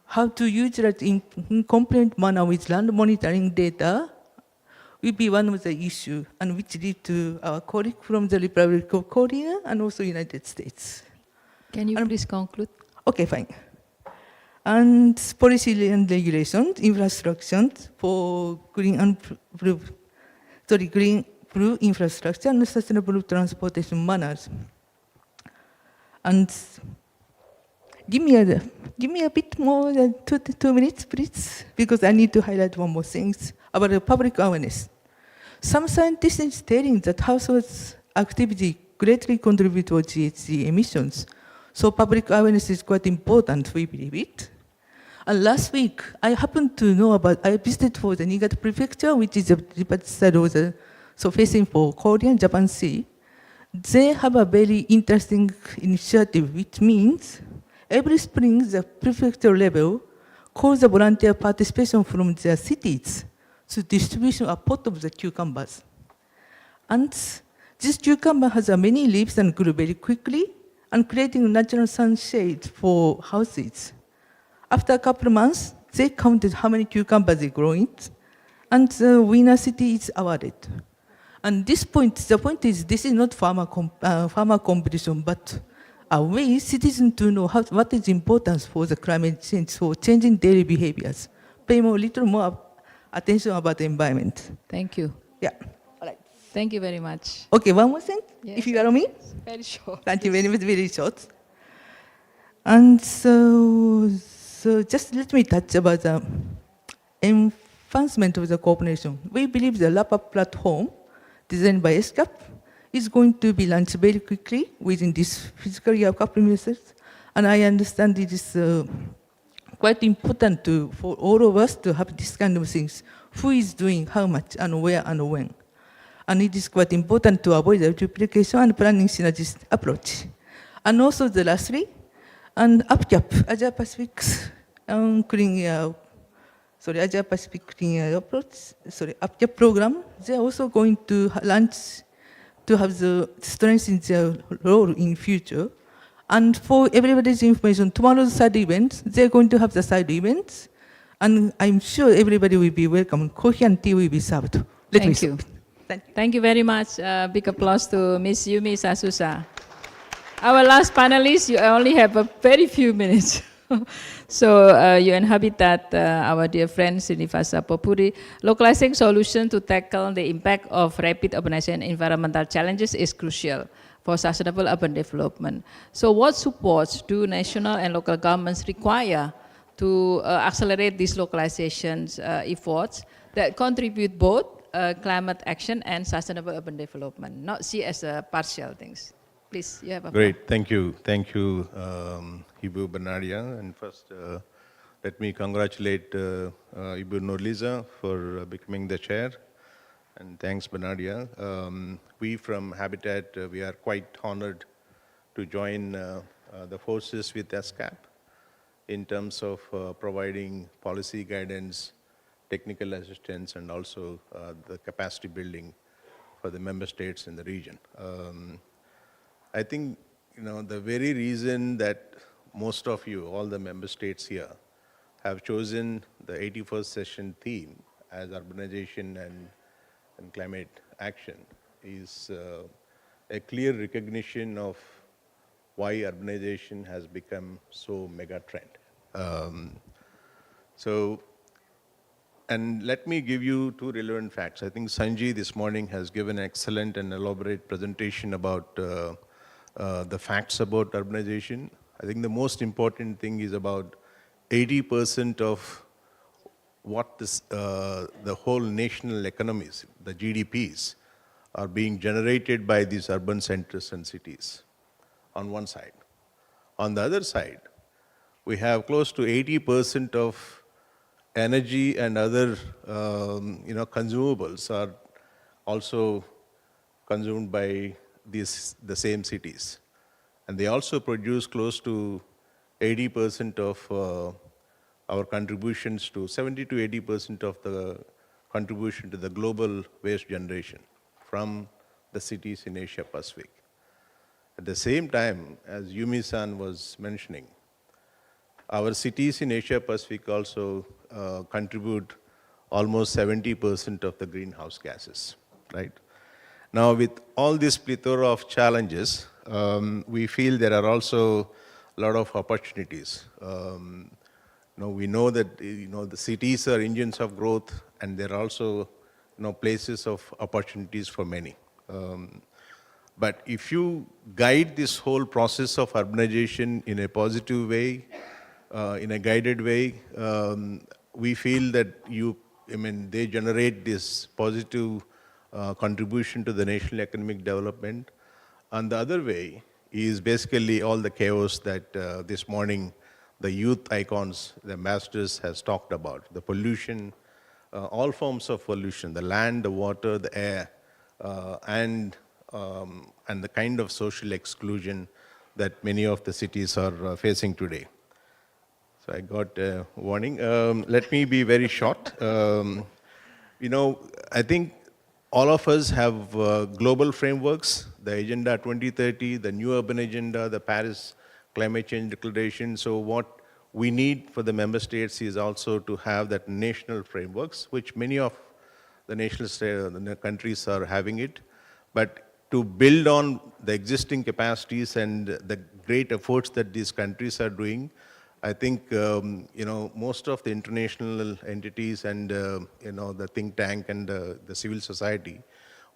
how to utilize in compliant manner with land monitoring data will be one of the issues, and which lead to our colleague from the Republic of Korea and also United States. Can you please conclude? Okay, fine. And policy and regulations, infrastructure for green blue infrastructure and sustainable transportation manners. And give me a bit more than 2 minutes, please, because I need to highlight one more thing about the public awareness. Some scientists are stating that household activity greatly contribute to GHG emissions. So public awareness is quite important, we believe it. And last week, I happened to know I visited for the Niigata Prefecture, which is the side of the, so facing for Korea and Japan Sea. They have a very interesting initiative, which means every spring, the prefecture level calls the volunteer participation from their cities to distribution a pot of the cucumbers. And this cucumber has many leaves and grew very quickly, and creating natural sunshade for houses. After a couple of months, they counted how many cucumbers they growing, and the winner city is awarded. And the point is, this is not farmer competition, but a way citizens to know what is important for the climate change, for changing daily behaviors. Pay more, little more attention about the environment. Thank you. Yeah. All right. Thank you very much. Okay, one more thing, Yes, if you allow me. Very short. Thank you very much, very short. And so just let me touch about the advancement of the cooperation. We believe the LAPA platform, designed by ESCAP, is going to be launched very quickly within this fiscal year, couple of years. And I understand it is quite important for all of us to have this kind of things. Who is doing how much and where and when. And it is quite important to avoid the duplication and planning synergist approach. And also the lastly, and APCAP, Asia Pacific Clean Air, Asia Pacific Clean Air approach, APCAP program, they're also going to launch to have the strength in their role in future. And for everybody's information, tomorrow's side events, they're going to have the side events, and I'm sure everybody will be welcome. Coffee and tea will be served. Thank you. Thank you. Thank you very much. Big applause to Ms. Yumi Sasusa. Our last panelist, you only have a very few minutes. So UN Habitat, our dear friend Srinivasa Popuri, localizing solution to tackle the impact of rapid urbanization and environmental challenges is crucial for sustainable urban development. So what supports do national and local governments require to accelerate these localizations efforts that contribute both climate action and sustainable urban development, not see as partial things? Please, you have a Great, thank you. Thank you, Ibu Bernardia. And first, let me congratulate Ibu Nurliza for becoming the chair. And thanks, Bernardia. We from Habitat, we are quite honored to join the forces with ESCAP in terms of providing policy guidance, technical assistance, and also the capacity building for the member states in the region. I think, the very reason that most of you, all the member states here, have chosen the 81st session theme as urbanization and climate action is a clear recognition of why urbanization has become so mega trend. So And let me give you two relevant facts. I think Sanjay this morning has given an excellent and elaborate presentation about the facts about urbanization. I think the most important thing is about 80% of what the whole national economies, the GDPs, are being generated by these urban centers and cities on one side. On the other side, we have close to 80% of energy and other consumables are also consumed by the same cities. And they also produce close to 80% of our contributions to 70 to 80% of the contribution to the global waste generation from the cities in Asia Pacific. At the same time, as Yumi-san was mentioning, our cities in Asia Pacific also contribute almost 70% of the greenhouse gases, right? Now, with all this plethora of challenges, we feel there are also a lot of opportunities. We know that the cities are engines of growth, and there are also places of opportunities for many. But if you guide this whole process of urbanization in a positive way, in a guided way, we feel that they generate this positive contribution to the national economic development. And the other way is basically all the chaos that this morning the youth icons, the ambassadors has talked about, the pollution, all forms of pollution, the land, the water, the air, and the kind of social exclusion that many of the cities are facing today. So I got a warning. Let me be very short. I think all of us have global frameworks, the Agenda 2030, the New Urban Agenda, the Paris Climate Change Declaration. So what we need for the member states is also to have that national frameworks, which many of the the countries are having it. But to build on the existing capacities and the great efforts that these countries are doing, I think most of the international entities and the think tank and the civil society,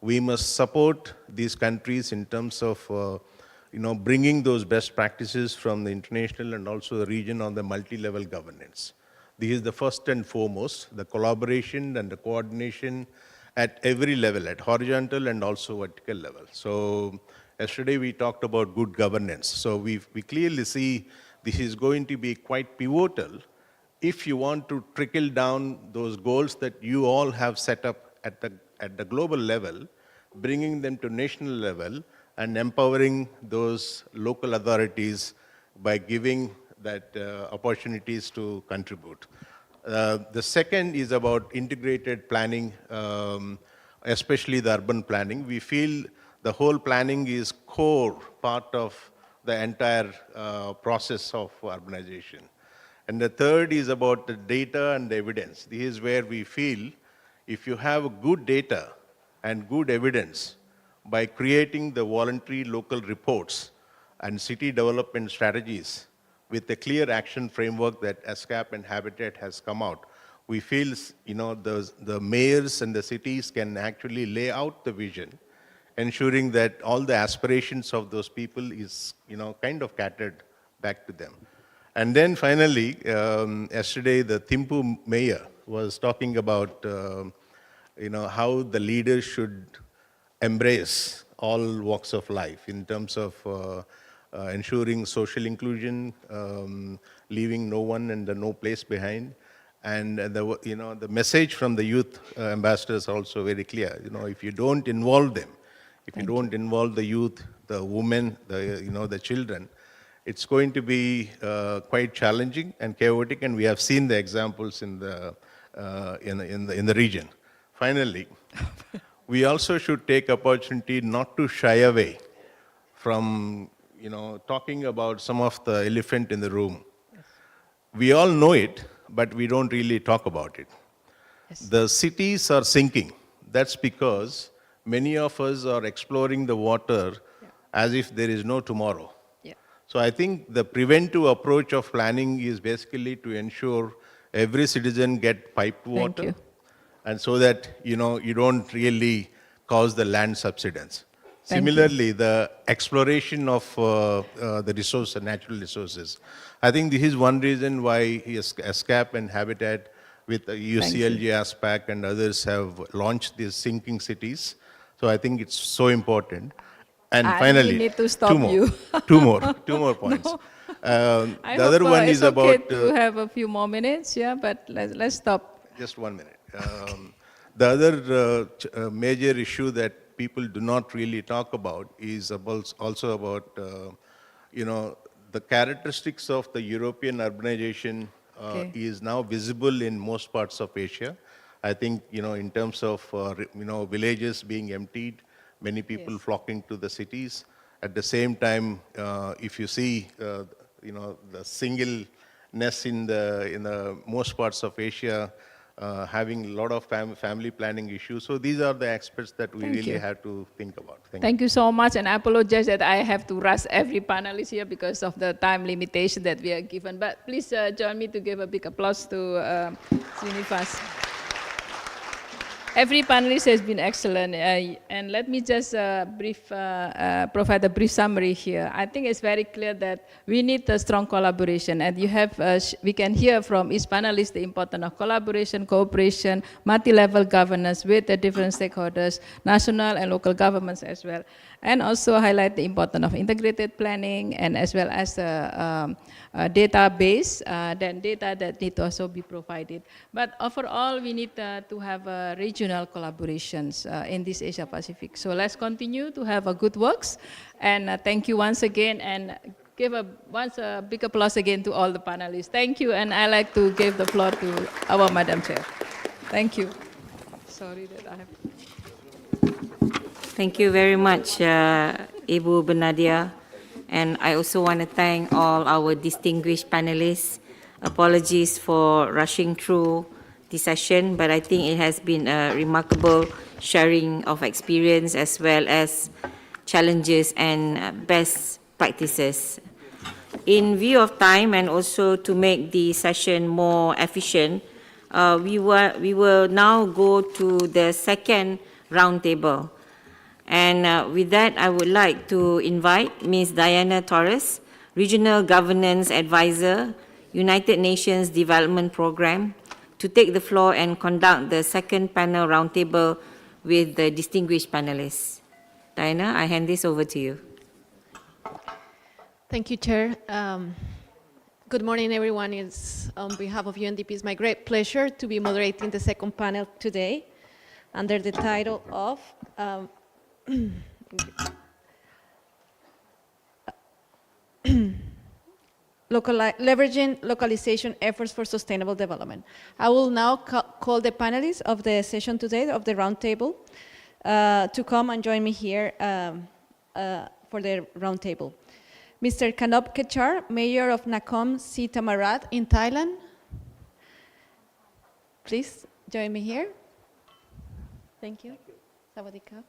we must support these countries in terms of bringing those best practices from the international and also the region on the multi-level governance. This is the first and foremost, the collaboration and the coordination at every level, at horizontal and also vertical level. So yesterday we talked about good governance. So we clearly see this is going to be quite pivotal if you want to trickle down those goals that you all have set up at the global level, bringing them to national level and empowering those local authorities by giving that opportunities to contribute. The second is about integrated planning, especially the urban planning. We feel the whole planning is core part of the entire process of urbanization. And the third is about the data and the evidence. This is where we feel if you have good data and good evidence by creating the voluntary local reports and city development strategies with a clear action framework that ESCAP and Habitat has come out, we feel the mayors and the cities can actually lay out the vision, ensuring that all the aspirations of those people is kind of catered back to them. And then finally, yesterday the Thimphu mayor was talking about how the leaders should embrace all walks of life in terms of ensuring social inclusion, leaving no one and no place behind. And the message from the youth ambassadors also very clear. If you don't involve them, if you don't involve the youth, the women, the children, it's going to be quite challenging and chaotic. And we have seen the examples in the region. Finally, we also should take opportunity not to shy away from talking about some of the elephant in the room. Yes. We all know it, but we don't really talk about it. Yes. The cities are sinking. That's because many of us are exploring the water as if there is no tomorrow. Yeah. So I think the preventive approach of planning is basically to ensure every citizen get piped water. you. And so that, you don't really cause the land subsidence. Thank you. Similarly, the exploration of the natural resources. I think this is one reason why ESCAP and Habitat with UCLG, ASPAC and others have launched these sinking cities. So I think it's so important. And I finally, really need to stop you. two more points. I The other hope, one it's is okay about... to have a few more minutes, yeah, but let's stop. Just 1 minute. The other major issue that people do not really talk about is also about, the characteristics of the European urbanization is now visible in most parts of Asia. I think, in terms of, villages being emptied, many people flocking to the cities. At the same time, if you see, the singleness in the most parts of Asia, having a lot of family planning issues. So these are the aspects that we really have to think about. Thank you so much, and I apologize that I have to rush every panelist here because of the time limitation that we are given. But please join me to give a big applause to Srinivas. Every panelist has been excellent, and let me just provide a brief summary here. I think it's very clear that we need a strong collaboration, and we can hear from each panelist the importance of collaboration, cooperation, multi-level governance with the different stakeholders, national and local governments as well, and also highlight the importance of integrated planning and as well as a database, then data that need to also be provided. But overall, we need to have regional collaborations in this Asia Pacific. So let's continue to have a good works, and thank you once again, and give a big applause again to all the panelists. Thank you, and I like to give the floor to our Madam Chair. Thank you. Sorry that I have... Thank you very much, Ibu Benadia. And I also want to thank all our distinguished panelists. Apologies for rushing through the session, but I think it has been a remarkable sharing of experience as well as challenges and best practices. In view of time and also to make the session more efficient, we will now go to the second roundtable. And with that, I would like to invite Ms. Diana Torres, Regional Governance Advisor, United Nations Development Programme, to take the floor and conduct the second panel roundtable with the distinguished panelists. Diana, I hand this over to you. Thank you, Chair. Good morning, everyone. It's, on behalf of UNDP, it's my great pleasure to be moderating the second panel today under the title of Leveraging Localization Efforts for Sustainable Development. I will now call the panelists of the session today, of the roundtable, to come and join me here for the roundtable. Mr. Kanop Kechar, Mayor of Nakhon Si Thammarat in Thailand. Please join me here. Thank you. Sawadee-ka.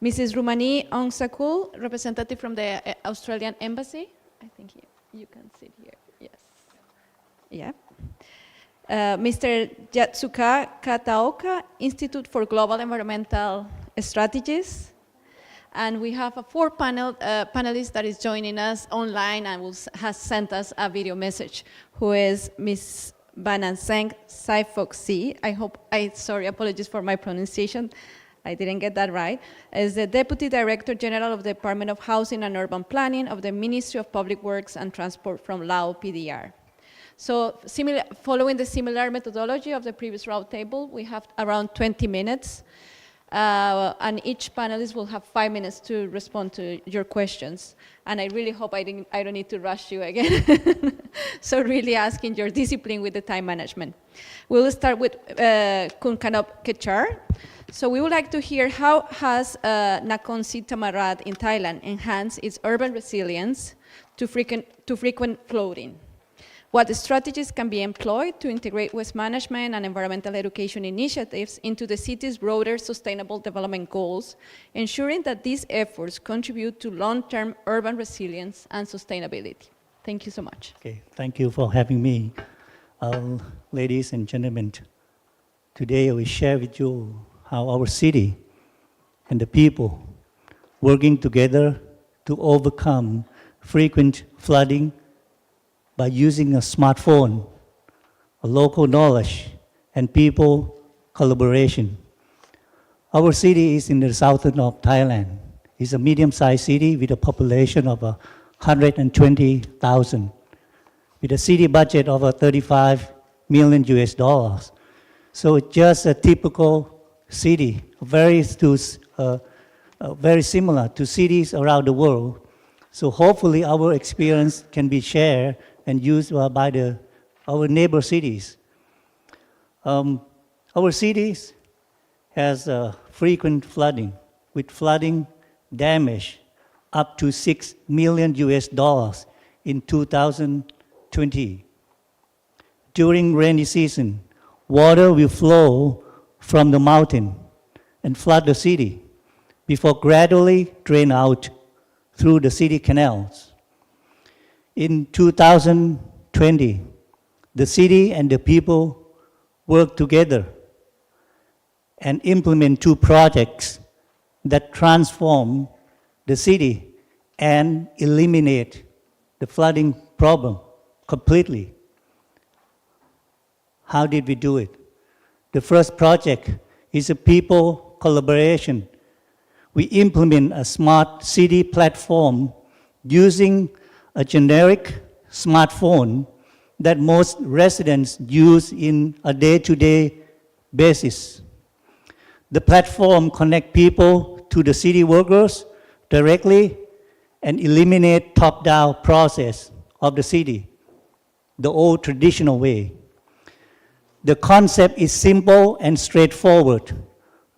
Mrs. Rumani Aungsakul, representative from the Australian Embassy. I think you can sit here, yes. Yeah. Mr. Yatsuka Kataoka, Institute for Global Environmental Strategies. And we have a fourth panelist that is joining us online and has sent us a video message, who is Ms. Bananseng Saifoksi. Sorry, apologies for my pronunciation. I didn't get that right, is the Deputy Director General of the Department of Housing and Urban Planning of the Ministry of Public Works and Transport from Lao PDR. So following the similar methodology of the previous roundtable, we have around 20 minutes, and each panelist will have 5 minutes to respond to your questions. And I really hope I don't need to rush you again. So really asking your discipline with the time management. We'll start with Kun Kanop Kechar. So we would like to hear how has Nakhon Si Thammarat in Thailand enhanced its urban resilience to frequent flooding? What strategies can be employed to integrate waste management and environmental education initiatives into the city's broader sustainable development goals, ensuring that these efforts contribute to long-term urban resilience and sustainability? Thank you so much. Okay, thank you for having me. Ladies and gentlemen, today I will share with you how our city and the people working together to overcome frequent flooding by using a smartphone, a local knowledge, and people collaboration. Our city is in the southern of Thailand. It's a medium-sized city with a population of 120,000, with a city budget of 35 million US dollars. So it's just a typical city, very similar to cities around the world. So hopefully our experience can be shared and used by our neighbor cities. Our cities has frequent flooding, with flooding damage up to 6 million US dollars in 2020. During rainy season, water will flow from the mountain and flood the city before gradually drain out through the city canals. In 2020, the city and the people worked together and implement 2 projects that transform the city and eliminate the flooding problem completely. How did we do it? The first project is a people collaboration. We implement a smart city platform using a generic smartphone that most residents use in a day-to-day basis. The platform connects people to the city workers directly and eliminate top-down process of the city, the old traditional way. The concept is simple and straightforward,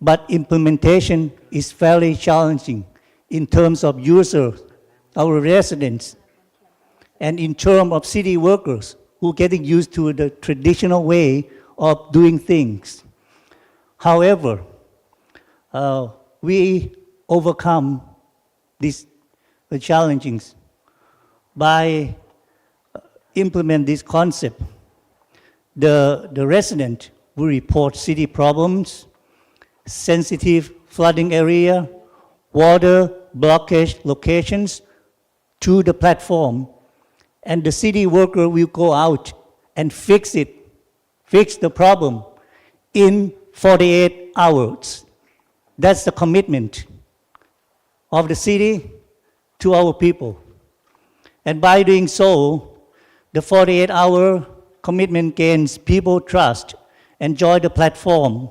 but implementation is fairly challenging in terms of users, our residents, and in terms of city workers who are getting used to the traditional way of doing things. However, we overcome these challenges by implement this concept. The resident will report city problems, sensitive flooding area, water blockage locations to the platform, and the city worker will go out and fix the problem in 48 hours. That's the commitment of the city to our people. And by doing so, the 48-hour commitment gains people trust and join the platform.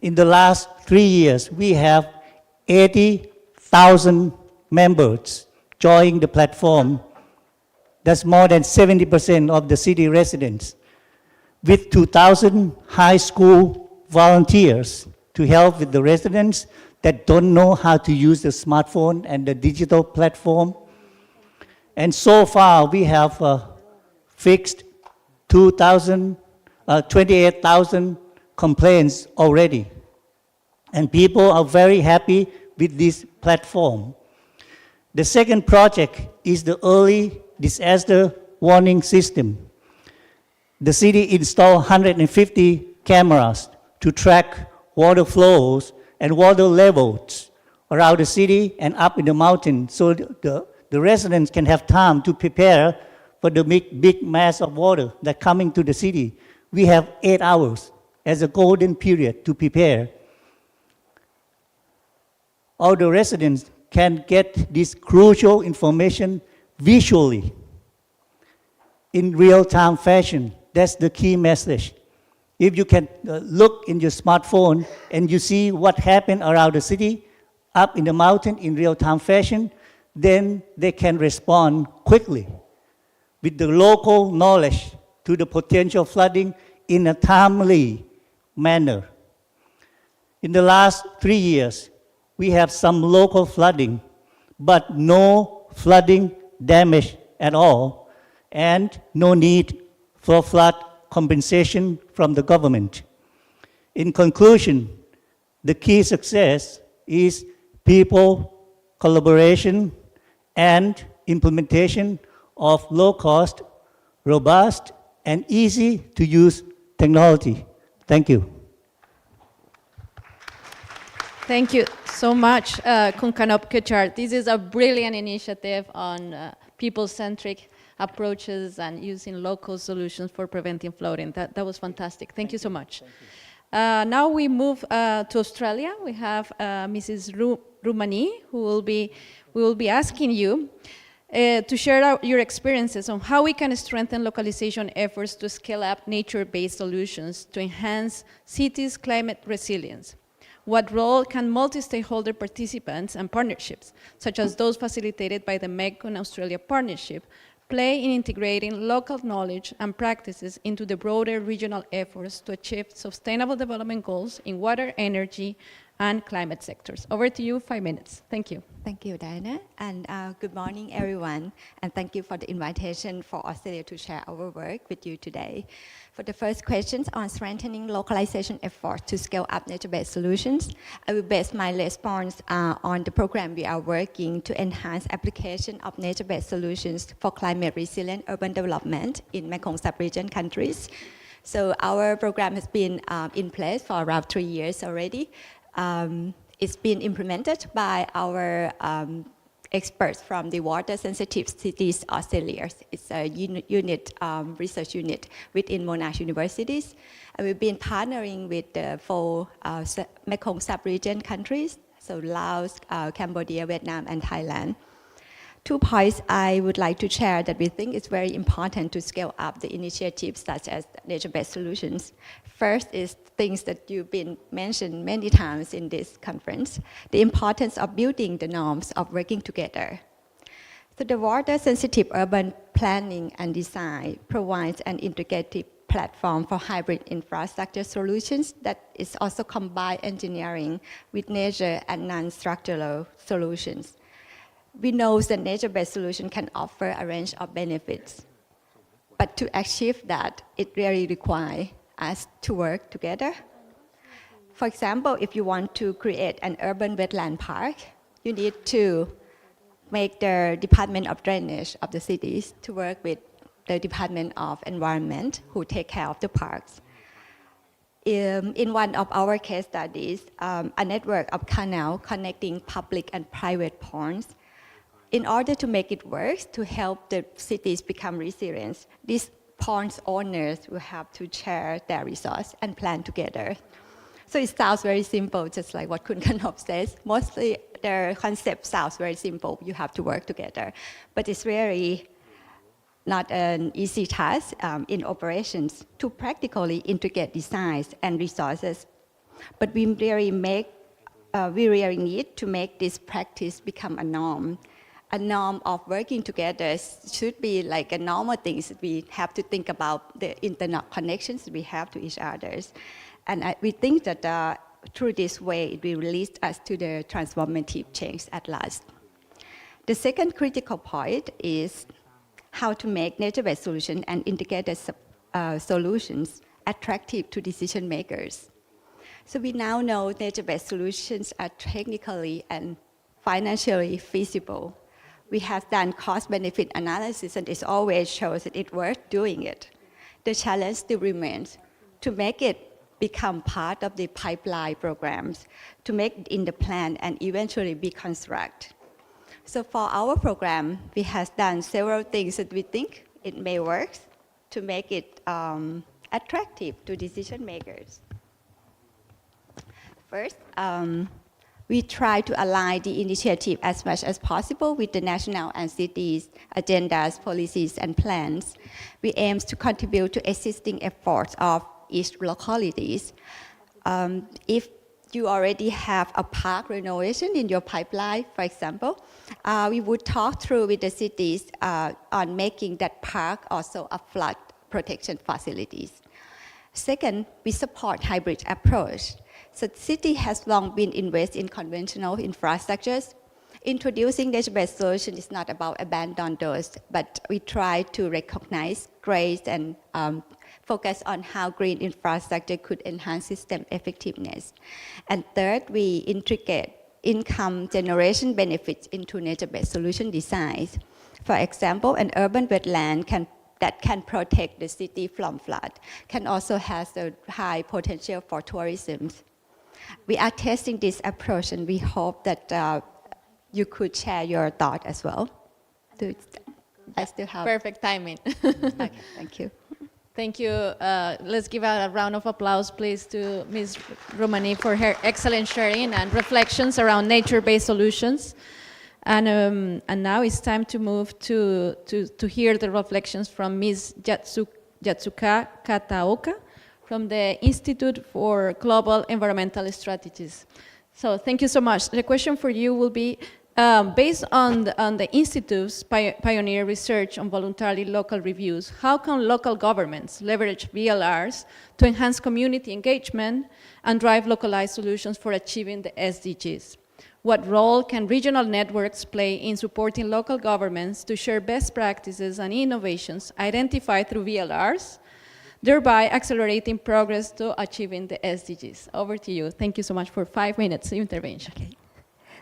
In the last 3 years, we have 80,000 members joining the platform. That's more than 70% of the city residents, with 2,000 high school volunteers to help with the residents that don't know how to use the smartphone and the digital platform. And so far, we have fixed 28,000 complaints already. And people are very happy with this platform. The second project is the early disaster warning system. The city installed 150 cameras to track water flows and water levels around the city and up in the mountain, so the residents can have time to prepare for the big mass of water that coming to the city. We have 8 hours as a golden period to prepare. All the residents can get this crucial information visually in real-time fashion. That's the key message. If you can look in your smartphone and you see what happened around the city, up in the mountain in real-time fashion, then they can respond quickly with the local knowledge to the potential flooding in a timely manner. In the last 3 years, we have some local flooding, but no flooding damage at all, and no need for flood compensation from the government. In conclusion, the key success is people collaboration and implementation of low-cost, robust, and easy to use technology. Thank you. Thank you so much, Kunkanop Kechar. This is a brilliant initiative on people-centric approaches and using local solutions for preventing flooding. That was fantastic. Thank you so much. Now we move to Australia. We have Mrs. Rumani, who we will be asking you to share your experiences on how we can strengthen localization efforts to scale up nature-based solutions to enhance cities' climate resilience. What role can multi-stakeholder participants and partnerships, such as those facilitated by the Mekong Australia Partnership, play in integrating local knowledge and practices into the broader regional efforts to achieve sustainable development goals in water, energy, and climate sectors? Over to you, 5 minutes. Thank you. Thank you, Diana, and good morning, everyone, and thank you for the invitation for Australia to share our work with you today. For the first questions on strengthening localization efforts to scale up nature-based solutions, I will base my response on the program we are working to enhance application of nature-based solutions for climate-resilient urban development in Mekong sub-region countries. So our program has been in place for around 3 years already. It's been implemented by our experts from the Water Sensitive Cities Australia. It's a research unit within Monash Universities. And we've been partnering with the 4 Mekong sub-region countries, so Laos, Cambodia, Vietnam, and Thailand. 2 points I would like to share that we think is very important to scale up the initiatives such as nature-based solutions. First is things that you've been mentioned many times in this conference, the importance of building the norms of working together. So the water-sensitive urban planning and design provides an integrated platform for hybrid infrastructure solutions that is also combine engineering with nature and non-structural solutions. We know that nature-based solution can offer a range of benefits, but to achieve that, it really requires us to work together. For example, if you want to create an urban wetland park, you need to make the Department of Drainage of the cities to work with the Department of Environment who take care of the parks. In one of our case studies, a network of canals connecting public and private ponds. In order to make it work, to help the cities become resilient, these ponds owners will have to share their resource and plan together. So it sounds very simple, just like what Kun Kanop says. Mostly the concept sounds very simple. You have to work together. But it's really not an easy task in operations to practically integrate designs and resources. But we really need to make this practice become a norm. A norm of working together should be like a normal thing. We have to think about the internet connections we have to each other. And we think that through this way, it will lead us to the transformative change at last. The second critical point is how to make nature-based solutions and integrated solutions attractive to decision makers. So we now know nature-based solutions are technically and financially feasible. We have done cost-benefit analysis, and it always shows that it's worth doing it. The challenge still remains to make it become part of the pipeline programs, to make it in the plan and eventually be constructed. So for our program, we have done several things that we think it may work to make it attractive to decision makers. First, we try to align the initiative as much as possible with the national and cities' agendas, policies, and plans. We aim to contribute to existing efforts of each localities. If you already have a park renovation in your pipeline, for example, we would talk through with the cities on making that park also a flood protection facilities. Second, we support hybrid approach. So the city has long been invested in conventional infrastructures. Introducing nature-based solutions is not about abandon those, but we try to recognize, grace, and focus on how green infrastructure could enhance system effectiveness. And third, we integrate income generation benefits into nature-based solution designs. For example, an urban wetland can that can protect the city from flood, can also have a high potential for tourism. We are testing this approach, and we hope that you could share your thought as well. I still have Perfect timing. Okay, thank you. Thank you. Let's give a round of applause, please, to Ms. Romani for her excellent sharing and reflections around nature-based solutions. And now it's time to move to hear the reflections from Ms. Yatsuka Kataoka from the Institute for Global Environmental Strategies. So thank you so much. The question for you will be, based on the Institute's pioneer research on voluntary local reviews, how can local governments leverage VLRs to enhance community engagement and drive localized solutions for achieving the SDGs? What role can regional networks play in supporting local governments to share best practices and innovations identified through VLRs, thereby accelerating progress to achieving the SDGs? Over to you. Thank you so much for 5 minutes intervention. Okay.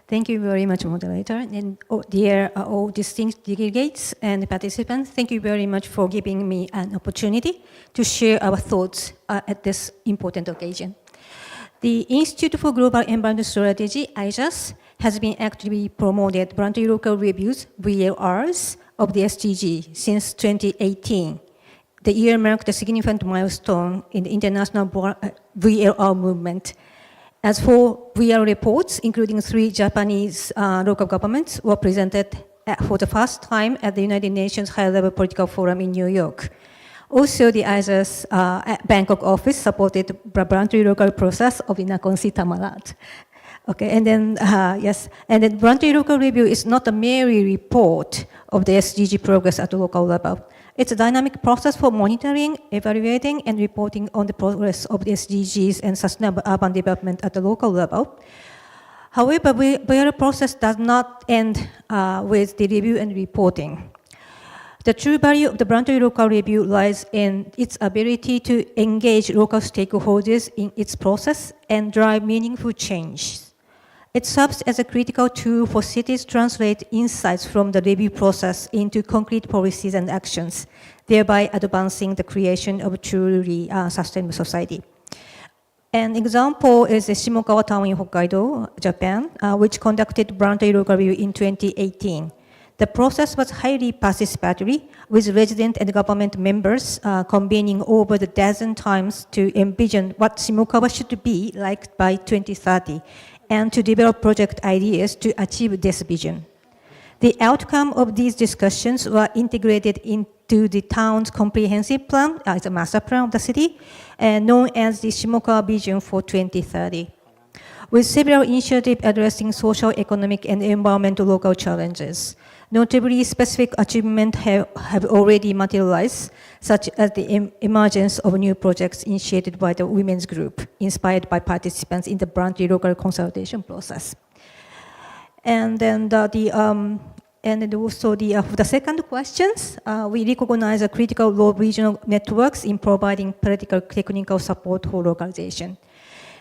Thank you very much, moderator. And dear all distinct delegates and participants, thank you very much for giving me an opportunity to share our thoughts at this important occasion. The Institute for Global Environment Strategy, IJAS, has been actively promoted voluntary local reviews, VLRs, of the SDG since 2018. The year marked a significant milestone in the international VLR movement. As for VLR reports, including 3 Japanese local governments, were presented for the first time at the United Nations High-Level Political Forum in New York. Also, the IJAS Bangkok office supported the voluntary local process of Inakonsi Tamarat. Okay, and then, yes, and then voluntary local review is not a mere report of the SDG progress at the local level. It's a dynamic process for monitoring, evaluating, and reporting on the progress of the SDGs and sustainable urban development at the local level. However, the process does not end with the review and reporting. The true value of the voluntary local review lies in its ability to engage local stakeholders in its process and drive meaningful change. It serves as a critical tool for cities to translate insights from the review process into concrete policies and actions, thereby advancing the creation of a truly sustainable society. An example is the Shimokawa town in Hokkaido, Japan, which conducted voluntary local review in 2018. The process was highly participatory, with resident and government members convening over a dozen times to envision what Shimokawa should be like by 2030, and to develop project ideas to achieve this vision. The outcome of these discussions were integrated into the town's comprehensive plan, it's a master plan of the city, known as the Shimokawa Vision for 2030, with several initiatives addressing social, economic, and environmental local challenges. Notably, specific achievements have already materialized, such as the emergence of new projects initiated by the women's group, inspired by participants in the voluntary local consultation process. And then for the second questions, we recognize the critical role of regional networks in providing political technical support for localization.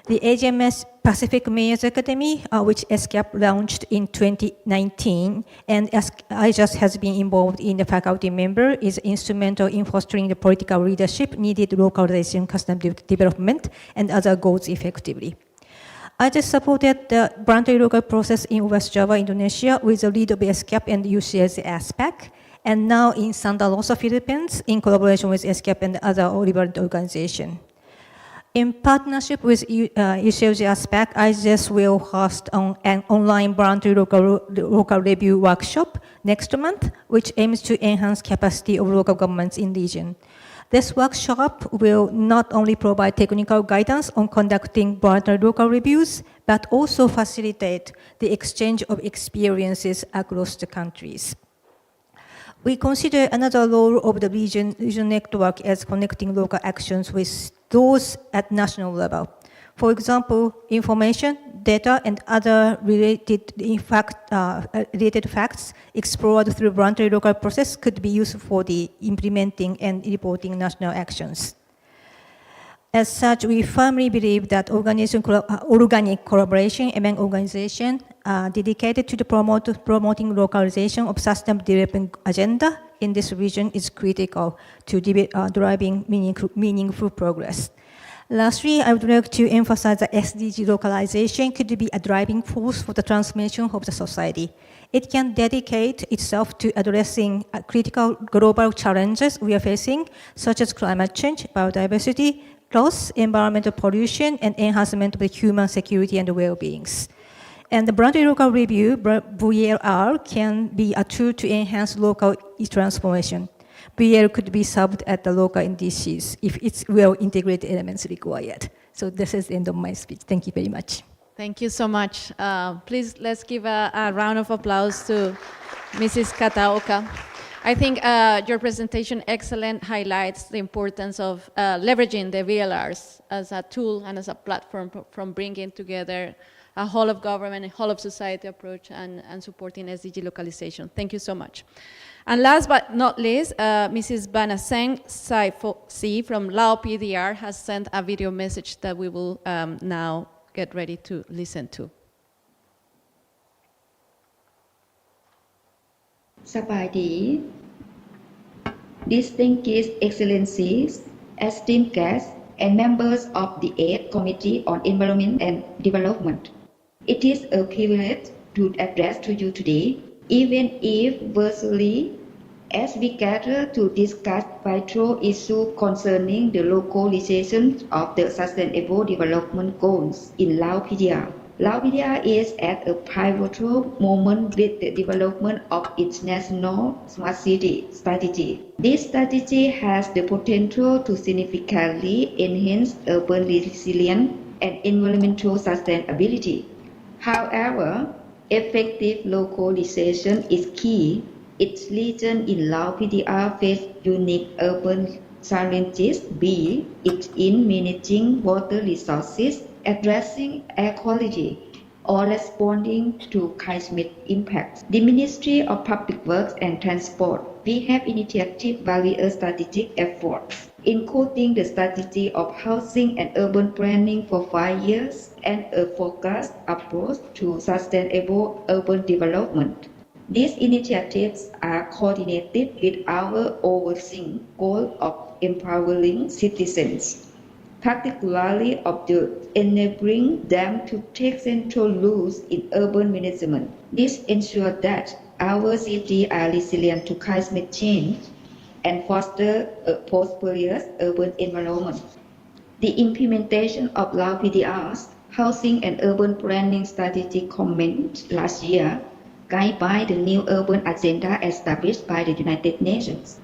The AGMS Pacific Mayors Academy, which ESCAP launched in 2019, and IJAS has been involved in the faculty member, is instrumental in fostering the political leadership needed localization, custom development, and other goals effectively. IJAS supported the voluntary local process in West Java, Indonesia, with the lead of ESCAP and UCL's ASPAC, and now in Santa Rosa, Philippines, in collaboration with ESCAP and other relevant organizations. In partnership with UCLG ASPAC, IJAS will host an online voluntary local review workshop next month, which aims to enhance capacity of local governments in the region. This workshop will not only provide technical guidance on conducting voluntary local reviews, but also facilitate the exchange of experiences across the countries. We consider another role of the region network as connecting local actions with those at national level. For example, information, data, and other related facts explored through voluntary local process could be used for the implementing and reporting national actions. As such, we firmly believe that organic collaboration among organizations dedicated to the promoting localization of sustainable development agenda in this region is critical to driving meaningful progress. Lastly, I would like to emphasize that SDG localization could be a driving force for the transformation of the society. It can dedicate itself to addressing critical global challenges we are facing, such as climate change, biodiversity, loss, environmental pollution, and enhancement of the human security and well-being. And the Voluntary Local Review, VLR, can be a tool to enhance local transformation. VL could be served at the local NDCs if it's well-integrated elements required. So this is the end of my speech. Thank you very much. Thank you so much. Please, let's give a round of applause to Mrs. Kataoka. I think your presentation excellent highlights the importance of leveraging the VLRs as a tool and as a platform from bringing together a whole of government, a whole of society approach and supporting SDG localization. Thank you so much. And last but not least, Mrs. Banaseng Saifo from Lao PDR has sent a video message that we will now get ready to listen to. สบายดี Distinguished Excellencies, esteemed guests, and members of the 8th Committee on Environment and Development. It is a privilege to address to you today, even if virtually, as we gather to discuss vital issues concerning the localization of the Sustainable Development Goals in Lao PDR. Lao PDR is at a pivotal moment with the development of its national smart city strategy. This strategy has the potential to significantly enhance urban resilience and environmental sustainability. However, effective localization is key. Its region in Lao PDR face unique urban challenges, be it in managing water resources, addressing air quality, or responding to climate impacts. The Ministry of Public Works and Transport, we have initiated various strategic efforts, including the strategy of housing and urban planning for 5 years and a focused approach to sustainable urban development. These initiatives are coordinated with our overseeing goal of empowering citizens, particularly of enabling them to take central roles in urban management. This ensures that our cities are resilient to climate change and foster a prosperous urban environment. The implementation of Lao PDR's Housing and Urban Planning Strategy commenced last year, guided by the new urban agenda established by the United Nations.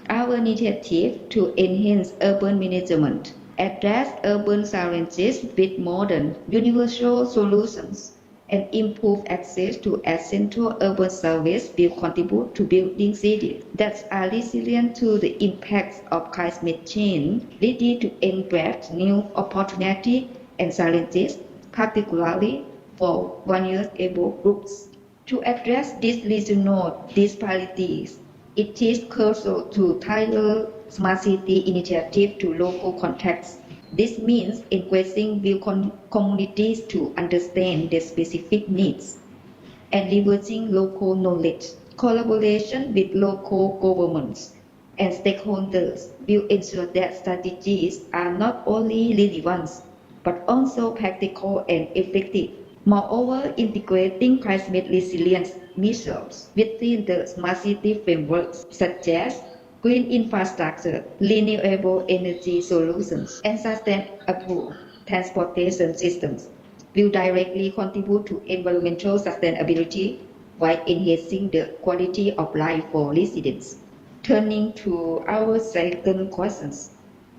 Our initiative to enhance urban management, address urban challenges with modern, universal solutions, and improve access to essential urban service will contribute to building cities that are resilient to the impacts of climate change, ready to embrace new opportunities and challenges, particularly for vulnerable groups. To address these regional disparities, it is crucial to tailor smart city initiative to local contexts. This means engaging with communities to understand their specific needs and leveraging local knowledge. Collaboration with local governments and stakeholders will ensure that strategies are not only relevant but also practical and effective. Moreover, integrating climate resilience measures within the smart city frameworks, such as green infrastructure, renewable energy solutions, and sustainable transportation systems, will directly contribute to environmental sustainability while enhancing the quality of life for residents. Turning to our second question,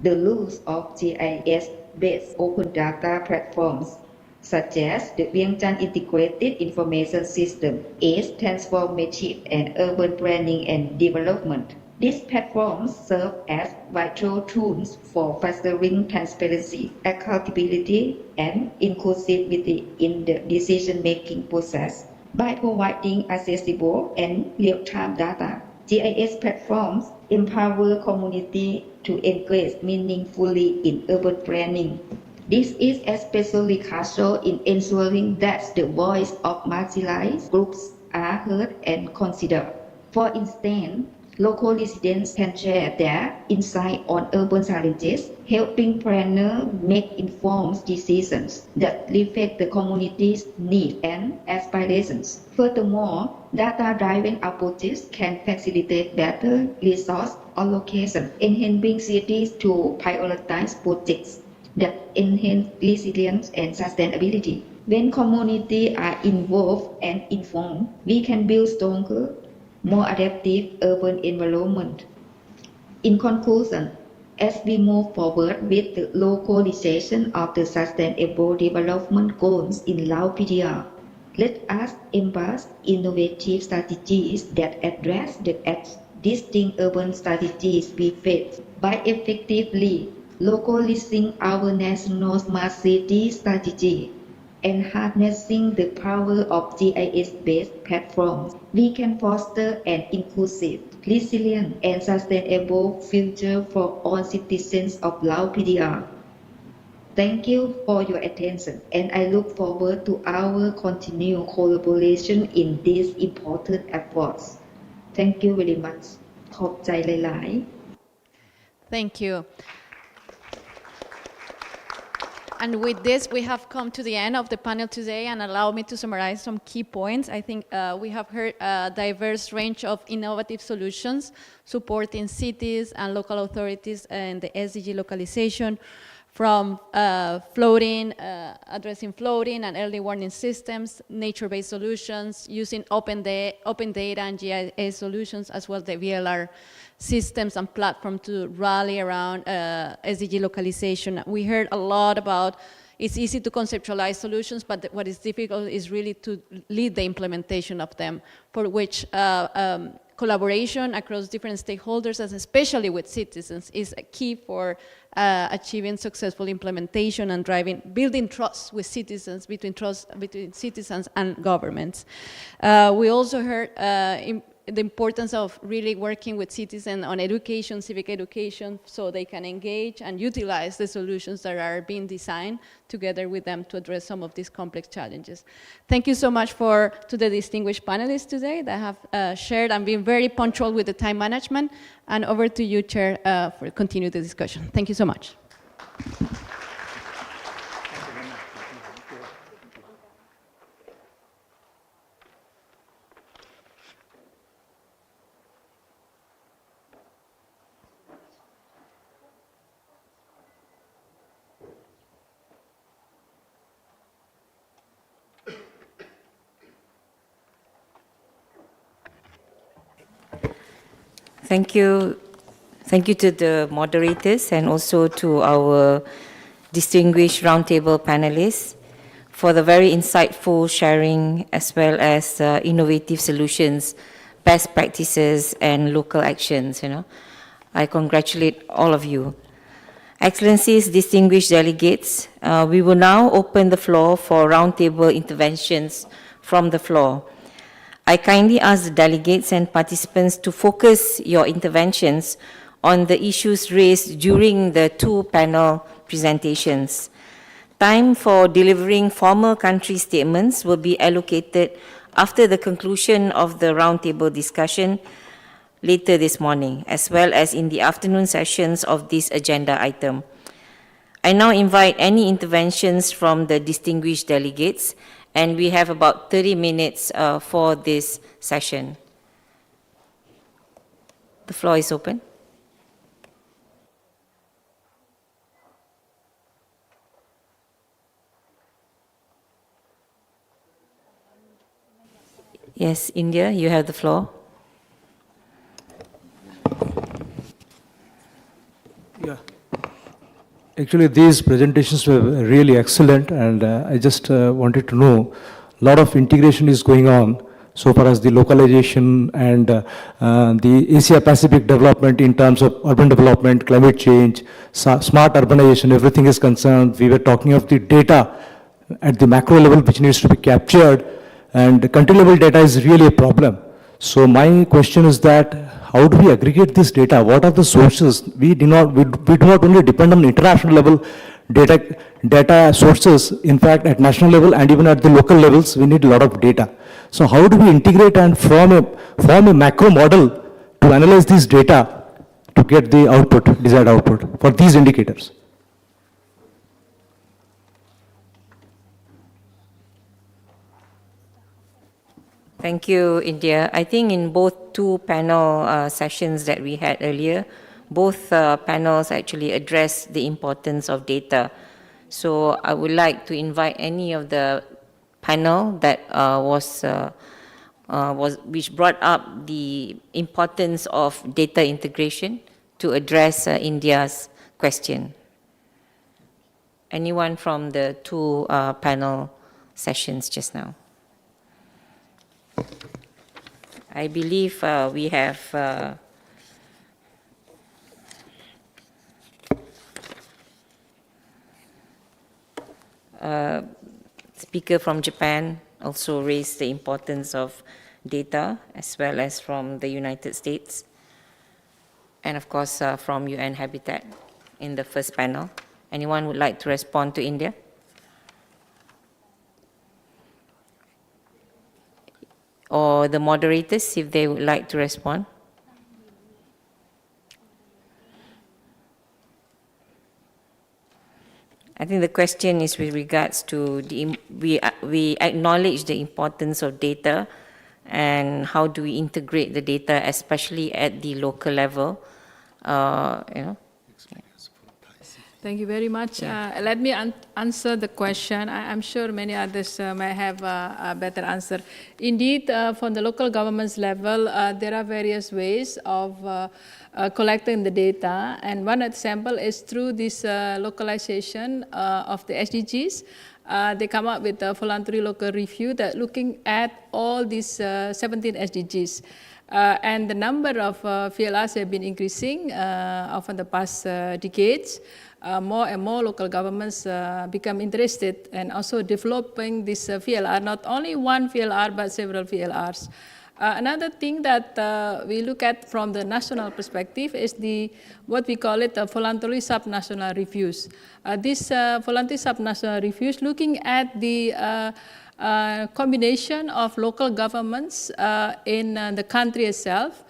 the use of GIS-based open data platforms such as the Vientiane Integrated Information System is transformative in urban planning and development. These platforms serve as vital tools for fostering transparency, accountability, and inclusivity in the decision-making process. By providing accessible and real-time data, GIS platforms empower community to engage meaningfully in urban planning. This is especially crucial in ensuring that the voice of marginalized groups are heard and considered. For instance, Local residents can share their insight on urban challenges, helping planners make informed decisions that reflect the community's needs and aspirations. Furthermore, data-driven approaches can facilitate better resource allocation, enabling cities to prioritize projects that enhance resilience and sustainability. When communities are involved and informed, we can build stronger, more adaptive urban environment. In conclusion, as we move forward with the localization of the Sustainable Development Goals in Lao PDR, let us embrace innovative strategies that address the distinct urban strategies we face by effectively localizing our national smart city strategy and harnessing the power of GIS-based platforms. We can foster an inclusive, resilient, and sustainable future for all citizens of Lao PDR. Thank you for your attention, and I look forward to our continued collaboration in these important efforts. Thank you very much. ขอบใจหลายๆ Thank you. And with this, we have come to the end of the panel today, and allow me to summarize some key points. I think we have heard a diverse range of innovative solutions supporting cities and local authorities and the SDG localization, from flooding, addressing flooding and early warning systems, nature-based solutions, using open data and GIS solutions, as well as the VLR systems and platform to rally around SDG localization. We heard a lot about it's easy to conceptualize solutions, but what is difficult is really to lead the implementation of them, for which collaboration across different stakeholders, and especially with citizens, is a key for achieving successful implementation and building trust with citizens, between citizens and governments. We also heard the importance of really working with citizens on education, civic education, so they can engage and utilize the solutions that are being designed together with them to address some of these complex challenges. Thank you so much to the distinguished panelists today that have shared and been very punctual with the time management. And over to you, Chair, for continue the discussion. Thank you so much. Thank you. Thank you to the moderators and also to our distinguished roundtable panelists for the very insightful sharing, as well as innovative solutions, best practices, and local actions. I congratulate all of you. Excellencies, distinguished delegates, we will now open the floor for roundtable interventions from the floor. I kindly ask the delegates and participants to focus your interventions on the issues raised during the two panel presentations. Time for delivering formal country statements will be allocated after the conclusion of the roundtable discussion later this morning, as well as in the afternoon sessions of this agenda item. I now invite any interventions from the distinguished delegates, and we have about 30 minutes for this session. The floor is open. Yes, India, you have the floor. Yeah. Actually, these presentations were really excellent, and I just wanted to know, a lot of integration is going on so far as the localization and the Asia-Pacific development in terms of urban development, climate change, smart urbanization, everything is concerned. We were talking of the data at the macro level which needs to be captured, and country level data is really a problem. So my question is that, how do we aggregate this data? What are the sources? We do not only depend on international level data sources. In fact, at national level and even at the local levels, we need a lot of data. So how do we integrate and form a macro model to analyze this data to get the output, desired output for these indicators? Thank you, India. I think in both two panel sessions that we had earlier, both panels actually addressed the importance of data. So I would like to invite any of the panel that which brought up the importance of data integration to address India's question. Anyone from the two panel sessions just now? I believe we have speaker from Japan also raised the importance of data, as well as from the United States, and of course from UN Habitat in the first panel. Anyone would like to respond to India? Or the moderators, if they would like to respond. I think the question is with regards to we acknowledge the importance of data and how do we integrate the data, especially at the local level, Thank you very much. Let me answer the question. I'm sure many others may have a better answer. Indeed, from the local government's level, there are various ways of collecting the data. And one example is through this localization of the SDGs. They come up with a voluntary local review that looking at all these 17 SDGs. And the number of VLRs have been increasing over the past decades. More and more local governments become interested and also developing this VLR, not only one VLR, but several VLRs. Another thing that we look at from the national perspective is what we call it voluntary subnational reviews. These voluntary subnational reviews looking at the combination of local governments in the country itself,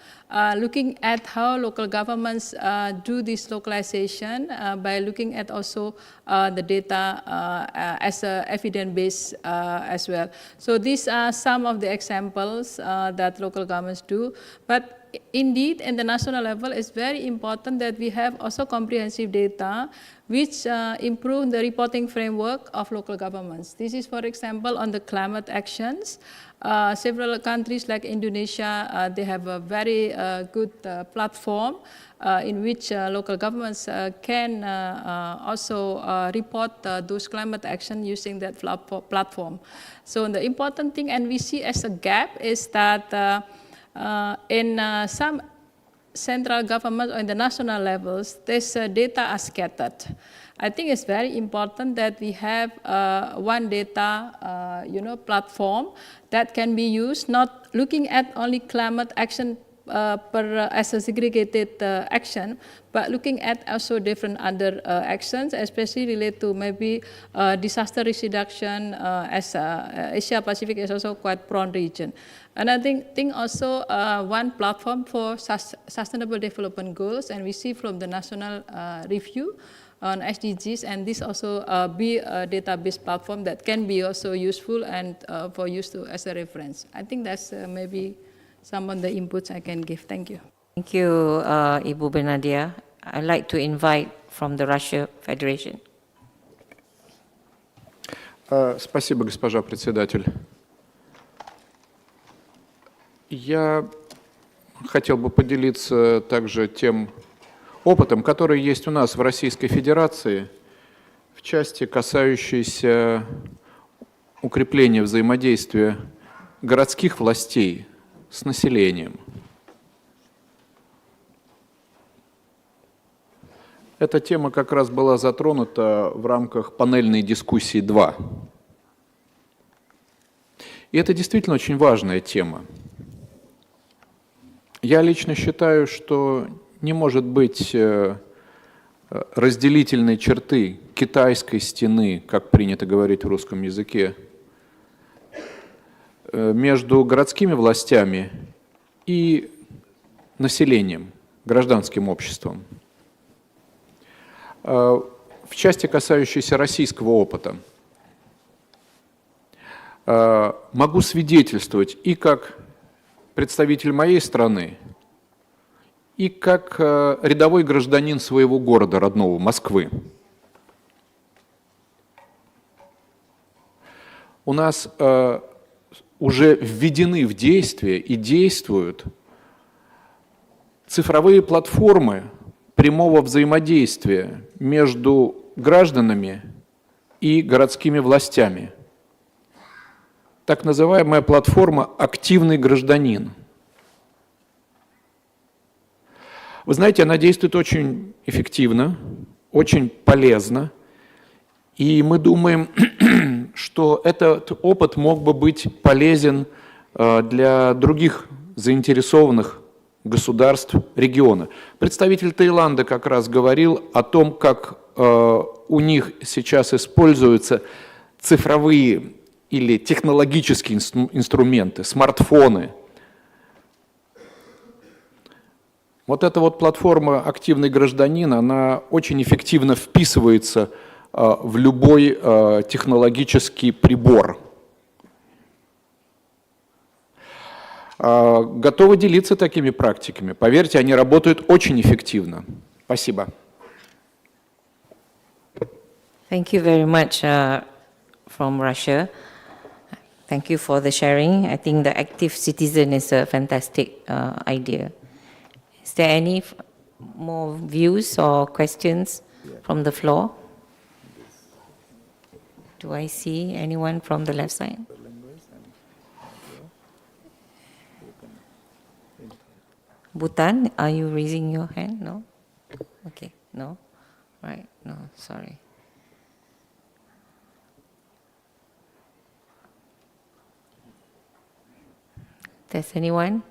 looking at how local governments do this localization by looking at also the data as evidence-based as well. So these are some of the examples that local governments do. But indeed, in the national level, it's very important that we have also comprehensive data which improve the reporting framework of local governments. This is, for example, on the climate actions. Several countries like Indonesia, they have a very good platform in which local governments can also report those climate action using that platform. So the important thing, and we see as a gap, is that in some central government or in the national levels, this data are scattered. I think it's very important that we have one data platform that can be used, not looking at only climate action as a segregated action, but looking at also different other actions, especially related to maybe disaster risk reduction, as Asia Pacific is also quite prone region. And I think also one platform for sustainable development goals, and we see from the national review on SDGs, and this also be a database platform that can be also useful and for use to as a reference. I think that's maybe some of the inputs I can give. Thank you. Thank you, Ibu Benadia. I'd like to invite from the Russia Federation. Спасибо, госпожа председатель. Я хотел бы поделиться также тем опытом, который есть у нас в Российской Федерации в части, касающейся укрепления взаимодействия городских властей с населением. Эта тема как раз была затронута в рамках панельной дискуссии 2. И это действительно очень важная тема. Я лично считаю, что не может быть разделительной черты китайской стены, как принято говорить в русском языке, между городскими властями и населением, гражданским обществом. В части, касающейся российского опыта, могу свидетельствовать и как представитель моей страны, и как рядовой гражданин своего города, родного, Москвы. У нас уже введены в действие и действуют цифровые платформы прямого взаимодействия между гражданами и городскими властями. Так называемая платформа «Активный гражданин». Вы знаете, она действует очень эффективно, очень полезно, и мы думаем, что этот опыт мог бы быть полезен для других заинтересованных государств региона. Представитель Таиланда как раз говорил о том, как у них сейчас используются цифровые или технологические инструменты, смартфоны. Вот эта вот платформа «Активный гражданин», она очень эффективно вписывается в любой технологический прибор. Готовы делиться такими практиками. Поверьте, они работают очень эффективно. Спасибо. Thank you very much from Russia. Thank you for the sharing. I think the active citizen is a fantastic idea. Is there any more views or questions from the floor? Do I see anyone from the left side? Bhutan, are you raising your hand? No? Okay, no? Right, no, sorry. Does anyone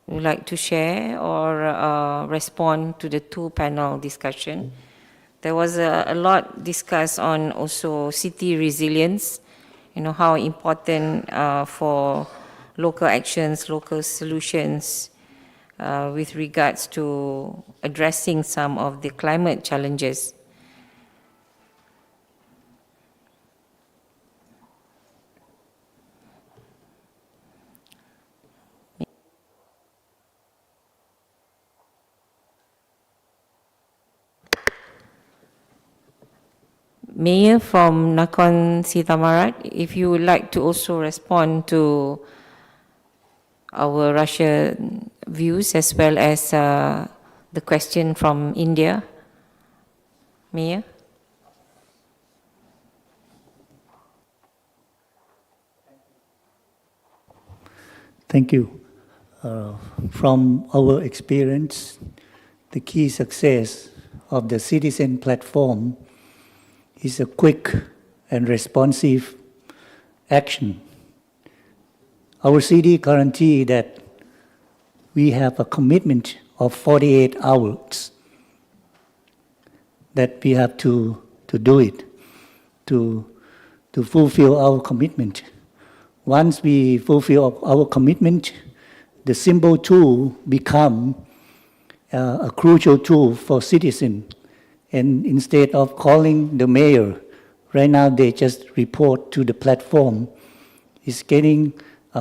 would like to share or respond to the two-panel discussion? There was a lot discussed on also city resilience, how important for local actions, local solutions with regards to addressing some of the climate challenges. Mayor from Nakhon Si Thammarat, if you would like to also respond to our Russia views as well as the question from India. Mayor? Thank you. From our experience, the key success of the citizen platform is a quick and responsive action. Our city guarantee that we have a commitment of 48 hours that we have to do it, to fulfill our commitment. Once we fulfill our commitment, the symbol tool become a crucial tool for citizens. And instead of calling the mayor, right now they just report to the platform. It's getting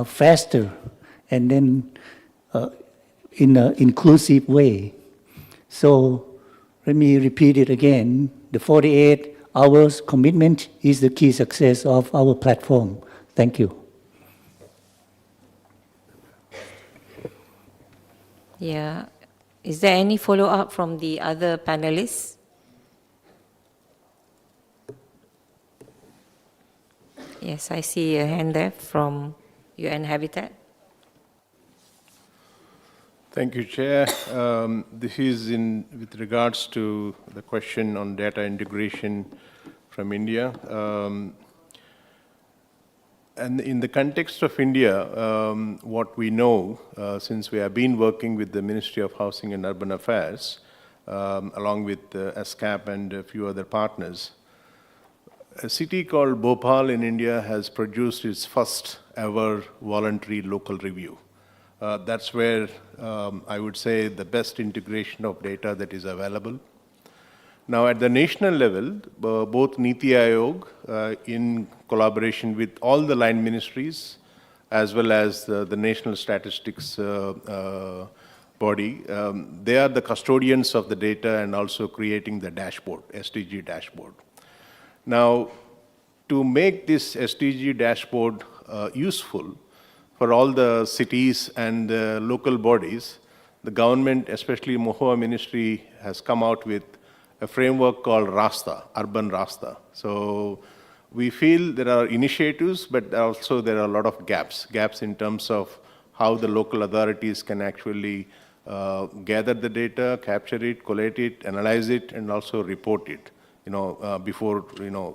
faster and then in an inclusive way. So let me repeat it again. The 48 hours commitment is the key success of our platform. Thank you. Yeah. Is there any follow-up from the other panelists? Yes, I see a hand there from UN Habitat. Thank you, Chair. This is with regards to the question on data integration from India. And in the context of India, what we know, since we have been working with the Ministry of Housing and Urban Affairs, along with ESCAP and a few other partners, a city called Bhopal in India has produced its first ever voluntary local review. That's where I would say the best integration of data that is available. Now, at the national level, both Niti Aayog, in collaboration with all the line ministries, as well as the National Statistics body, they are the custodians of the data and also creating the dashboard, SDG dashboard. Now, to make this SDG dashboard useful for all the cities and local bodies, the government, especially Mohua Ministry, has come out with a framework called Rasta, Urban Rasta. So we feel there are initiatives, but also there are a lot of gaps in terms of how the local authorities can actually gather the data, capture it, collate it, analyze it, and also report it, before,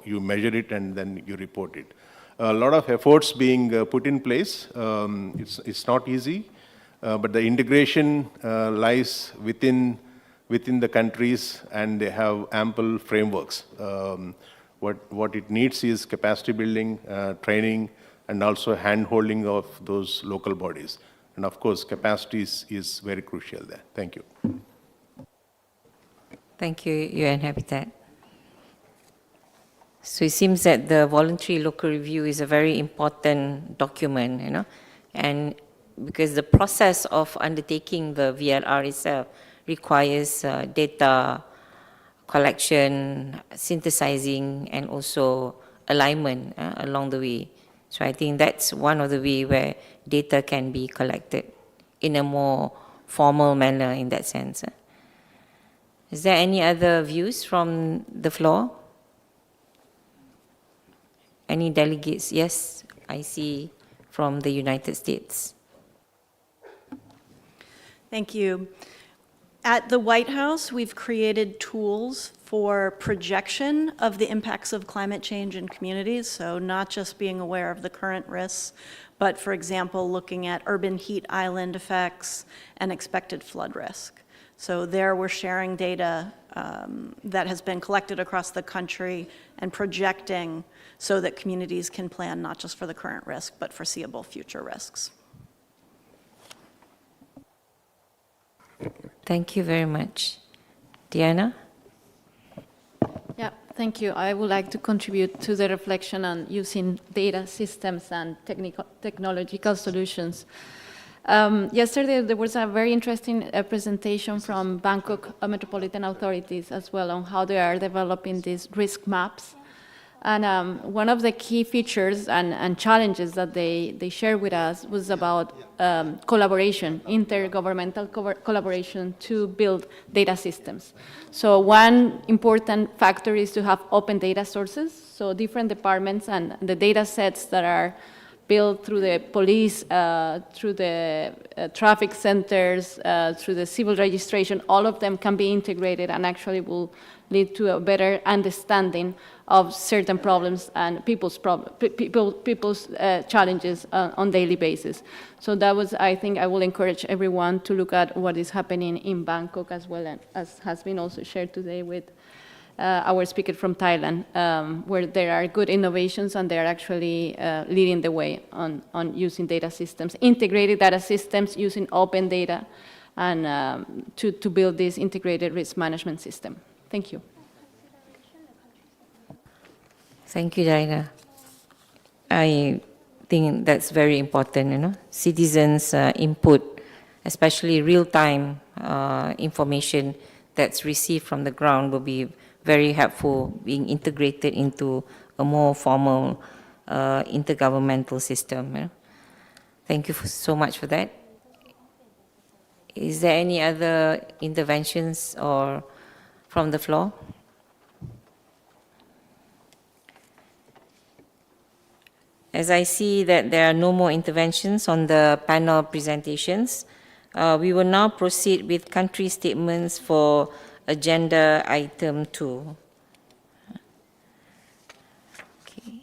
you measure it and then you report it. A lot of efforts being put in place. It's not easy, but the integration lies within the countries, and they have ample frameworks. What it needs is capacity building, training, and also hand-holding of those local bodies. And of course, capacity is very crucial there. Thank you. Thank you, UN Habitat. So it seems that the voluntary local review is a very important document, and because the process of undertaking the VLR itself requires data collection, synthesizing, and also alignment along the way. So I think that's one of the ways where data can be collected in a more formal manner in that sense. Is there any other views from the floor? Any delegates? Yes, I see from the United States. Thank you. At the White House, we've created tools for projection of the impacts of climate change in communities, so not just being aware of the current risks, but for example, looking at urban heat island effects and expected flood risk. So there we're sharing data that has been collected across the country and projecting so that communities can plan not just for the current risk, but foreseeable future risks. Thank you very much. Diana? Yeah, thank you. I would like to contribute to the reflection on using data systems and technological solutions. Yesterday, there was a very interesting presentation from Bangkok Metropolitan Authorities as well on how they are developing these risk maps. And one of the key features and challenges that they shared with us was about collaboration, intergovernmental collaboration to build data systems. So one important factor is to have open data sources, so different departments and the data sets that are built through the police, through the traffic centers, through the civil registration, all of them can be integrated and actually will lead to a better understanding of certain problems and people's challenges on daily basis. So that was, I think, I will encourage everyone to look at what is happening in Bangkok as well, and as has been also shared today with our speaker from Thailand, where there are good innovations and they are actually leading the way on using data systems, integrated data systems using open data, and to build this integrated risk management system. Thank you. Thank you, Diana. I think that's very important, Citizens' input, especially real-time information that's received from the ground will be very helpful, being integrated into a more formal intergovernmental system. Thank you so much for that. Is there any other interventions or from the floor? As I see that there are no more interventions on the panel presentations, we will now proceed with country statements for agenda item 2. Okay.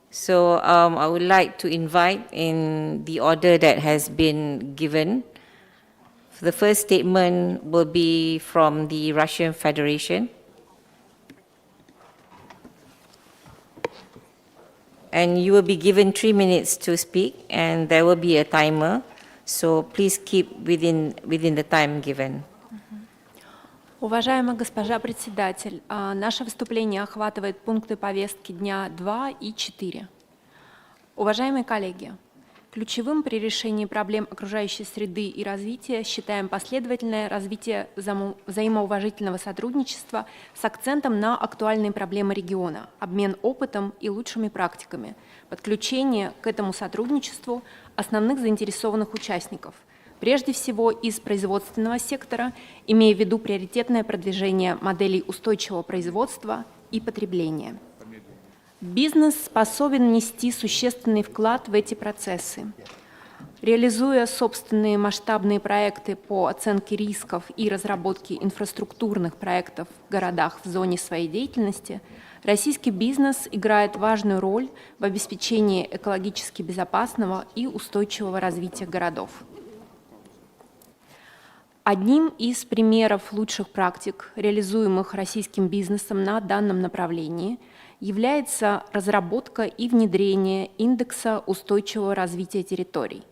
So I would like to invite in the order that has been given. The first statement will be from the Russian Federation. and you will be given 3 minutes to speak, and there will be a timer. So please keep within the time given. Уважаемая госпожа председатель, наше выступление охватывает пункты повестки дня 2 и 4. Уважаемые коллеги, ключевым при решении проблем окружающей среды и развития считаем последовательное развитие взаимоуважительного сотрудничества с акцентом на актуальные проблемы региона, обмен опытом и лучшими практиками, подключение к этому сотрудничеству основных заинтересованных участников, прежде всего из производственного сектора, имея в виду приоритетное продвижение моделей устойчивого производства и потребления. Бизнес способен нести существенный вклад в эти процессы. Реализуя собственные масштабные проекты по оценке рисков и разработке инфраструктурных проектов в городах в зоне своей деятельности, российский бизнес играет важную роль в обеспечении экологически безопасного и устойчивого развития городов. Одним из примеров лучших практик, реализуемых российским бизнесом на данном направлении, является разработка и внедрение индекса устойчивого развития территорий.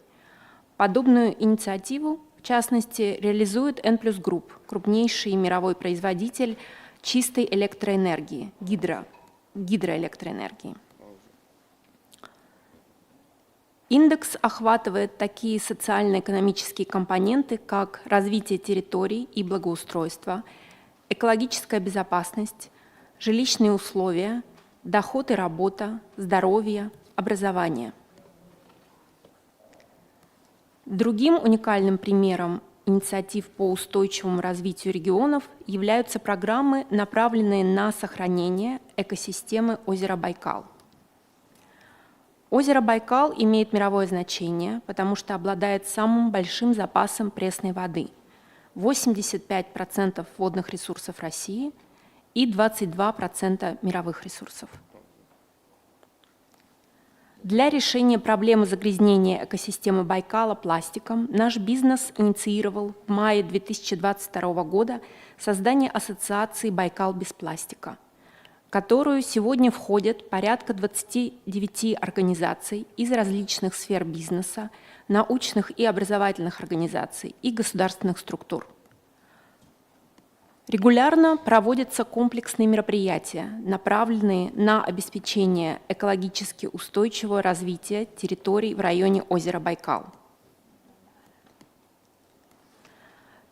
Подобную инициативу, в частности, реализует N+ Group, крупнейший мировой производитель чистой электроэнергии, гидроэлектроэнергии. Индекс охватывает такие социально-экономические компоненты, как развитие территорий и благоустройство, экологическая безопасность, жилищные условия, доход и работа, здоровье, образование. Другим уникальным примером инициатив по устойчивому развитию регионов являются программы, направленные на сохранение экосистемы озера Байкал. Озеро Байкал имеет мировое значение, потому что обладает самым большим запасом пресной воды – 85% водных ресурсов России и 22% мировых ресурсов. Для решения проблемы загрязнения экосистемы Байкала пластиком наш бизнес инициировал в мае 2022 года создание ассоциации «Байкал без пластика», в которую сегодня входят порядка 29 организаций из различных сфер бизнеса, научных и образовательных организаций и государственных структур. Регулярно проводятся комплексные мероприятия, направленные на обеспечение экологически устойчивого развития территорий в районе озера Байкал.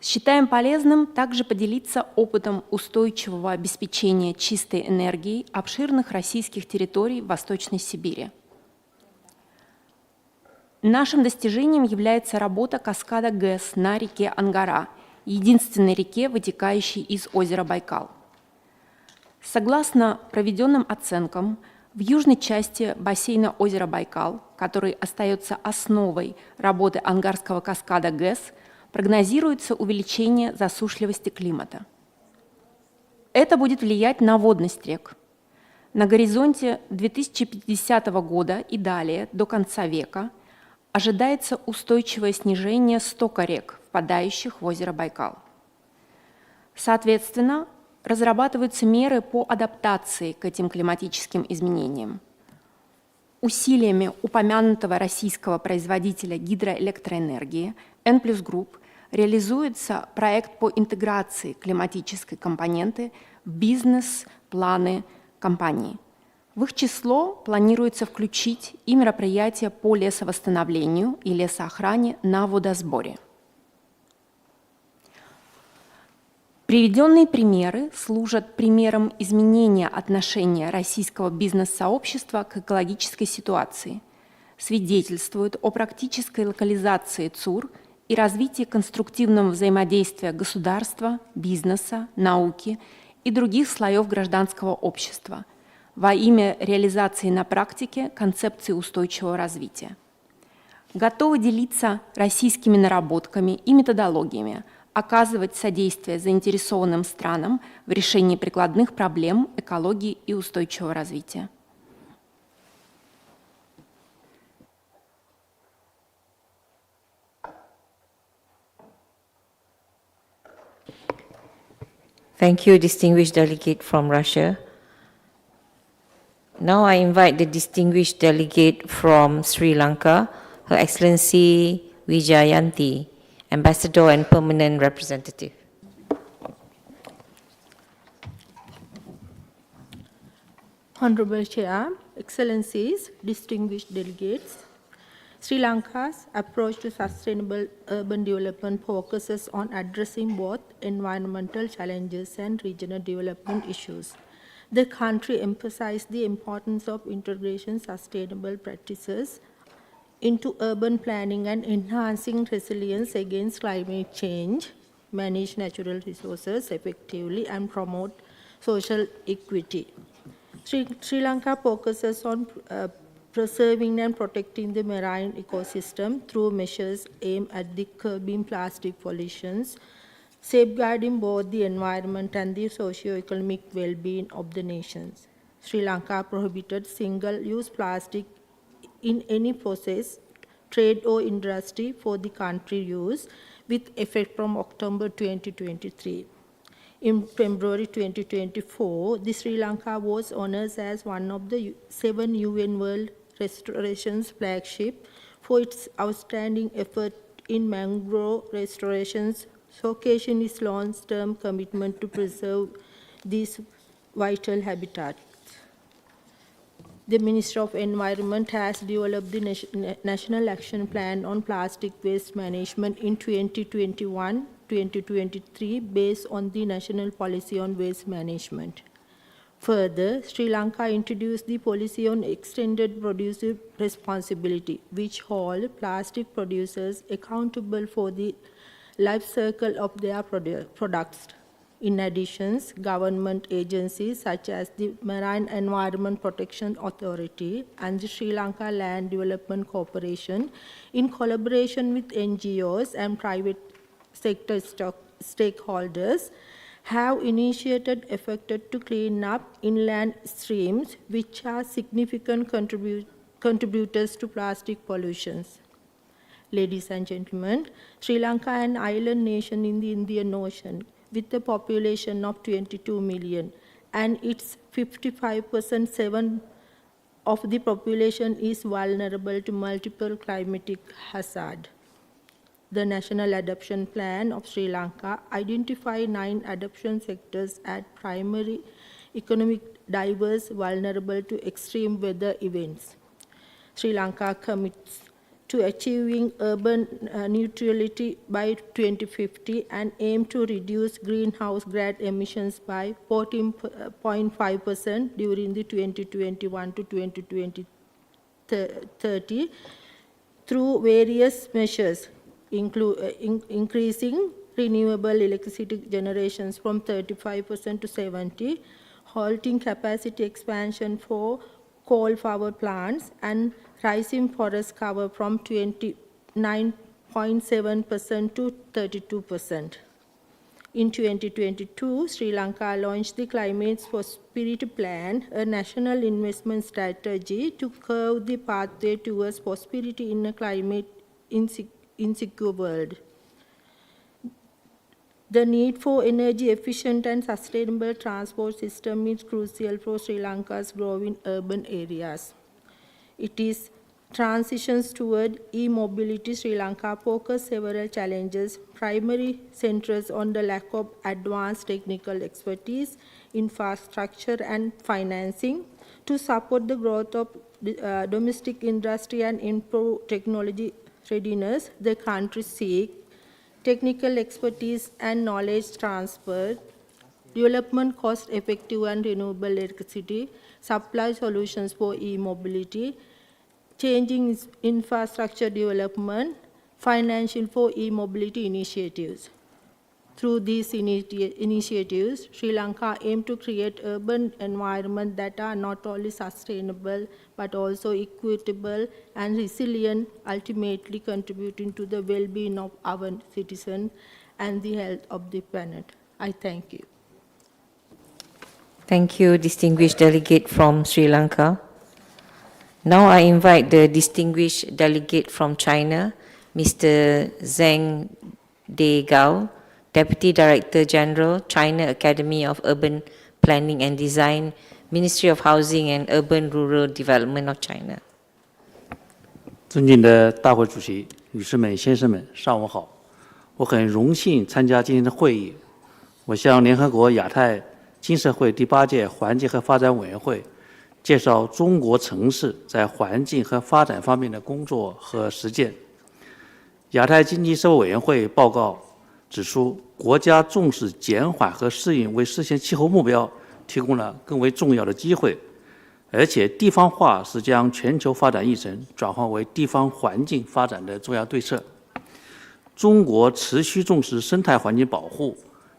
Считаем полезным также поделиться опытом устойчивого обеспечения чистой энергией обширных российских территорий в Восточной Сибири. Нашим достижением является работа каскада ГЭС на реке Ангара, единственной реке, вытекающей из озера Байкал. Согласно проведенным оценкам, в южной части бассейна озера Байкал, который остается основой работы Ангарского каскада ГЭС, прогнозируется увеличение засушливости климата. Это будет влиять на водность рек. На горизонте 2050 года и далее, до конца века, ожидается устойчивое снижение стока рек, впадающих в озеро Байкал. Соответственно, разрабатываются меры по адаптации к этим климатическим изменениям. Усилиями упомянутого российского производителя гидроэлектроэнергии N+ Group реализуется проект по интеграции климатической компоненты в бизнес-планы компании. В их число планируется включить и мероприятия по лесовосстановлению и лесоохране на водосборе. Приведенные примеры служат примером изменения отношения российского бизнес-сообщества к экологической ситуации, свидетельствуют о практической локализации ЦУР и развитии конструктивного взаимодействия государства, бизнеса, науки и других слоев гражданского общества во имя реализации на практике концепции устойчивого развития. Готовы делиться российскими наработками и методологиями, оказывать содействие заинтересованным странам в решении прикладных проблем экологии и устойчивого развития. Thank you, distinguished delegate from Russia. Now I invite the distinguished delegate from Sri Lanka, Her Excellency Wijayanti, Ambassador and Permanent Representative. Honorable Chair, Excellencies, distinguished delegates, Sri Lanka's approach to sustainable urban development focuses on addressing both environmental challenges and regional development issues. The country emphasized the importance of integrating sustainable practices into urban planning and enhancing resilience against climate change, manage natural resources effectively, and promote social equity. Sri Lanka focuses on preserving and protecting the marine ecosystem through measures aimed at the curbing plastic pollutions, safeguarding both the environment and the socio-economic well-being of the nations. Sri Lanka prohibited single-use plastic in any process, trade or industry for the country use with effect from October 2023. In February 2024, the Sri Lanka was honored as one of the 7 UN World Restoration's flagship for its outstanding effort in mangrove restorations, showcasing its long-term commitment to preserve these vital habitats. The Ministry of Environment has developed the National Action Plan on Plastic Waste Management in 2021-2023 based on the National Policy on Waste Management. Further, Sri Lanka introduced the policy on extended producer responsibility, which holds plastic producers accountable for the life cycle of their products. In addition, government agencies such as the Marine Environment Protection Authority and the Sri Lanka Land Development Corporation, in collaboration with NGOs and private sector stakeholders, have initiated efforts to clean up inland streams, which are significant contributors to plastic pollutions. Ladies and gentlemen, Sri Lanka, an island nation in the Indian Ocean, with a population of 22 million, and its 55% of the population is vulnerable to multiple climatic hazards. The National Adaptation Plan of Sri Lanka identifies 9 adaptation sectors as primary economic diverse vulnerable to extreme weather events. Sri Lanka commits to achieving urban neutrality by 2050 and aim to reduce greenhouse gas emissions by 14.5% during the 2021 to 2030 through various measures, increasing renewable electricity generations from 35% to 70%, halting capacity expansion for coal power plants, and rising forest cover from 29.7% to 32%. In 2022, Sri Lanka launched the Climate Prosperity Plan, a national investment strategy to curve the pathway towards prosperity in a climate insecure world. The need for energy efficient and sustainable transport system is crucial for Sri Lanka's growing urban areas. It is transitions toward e-mobility. Sri Lanka faces several challenges, primary centers on the lack of advanced technical expertise, infrastructure, and financing. To support the growth of domestic industry and improve technology readiness, the country seeks technical expertise and knowledge transfer, development cost-effective and renewable electricity, supply solutions for e-mobility, changing infrastructure development, financial for e-mobility initiatives. Through these initiatives, Sri Lanka aims to create urban environments that are not only sustainable but also equitable and resilient, ultimately contributing to the well-being of our citizens and the health of the planet. I thank you. Thank you, distinguished delegate from Sri Lanka. Now I invite the distinguished delegate from China, Mr. Zheng Degao, Deputy Director General, China Academy of Urban Planning. Planning and Design, Ministry of Housing and Urban Rural Development of China. 尊敬的大会主席、女士们、先生们，上午好！我很荣幸参加今天的会议。我向联合国亚太经社会第8届环境和发展委员会介绍中国城市在环境和发展方面的工作和实践。亚太经济社会委员会报告指出，国家重视减缓和适应，为实现气候目标提供了更为重要的机会。而且地方化是将全球发展议程转化为地方环境发展的重要对策。中国持续重视生态环境保护，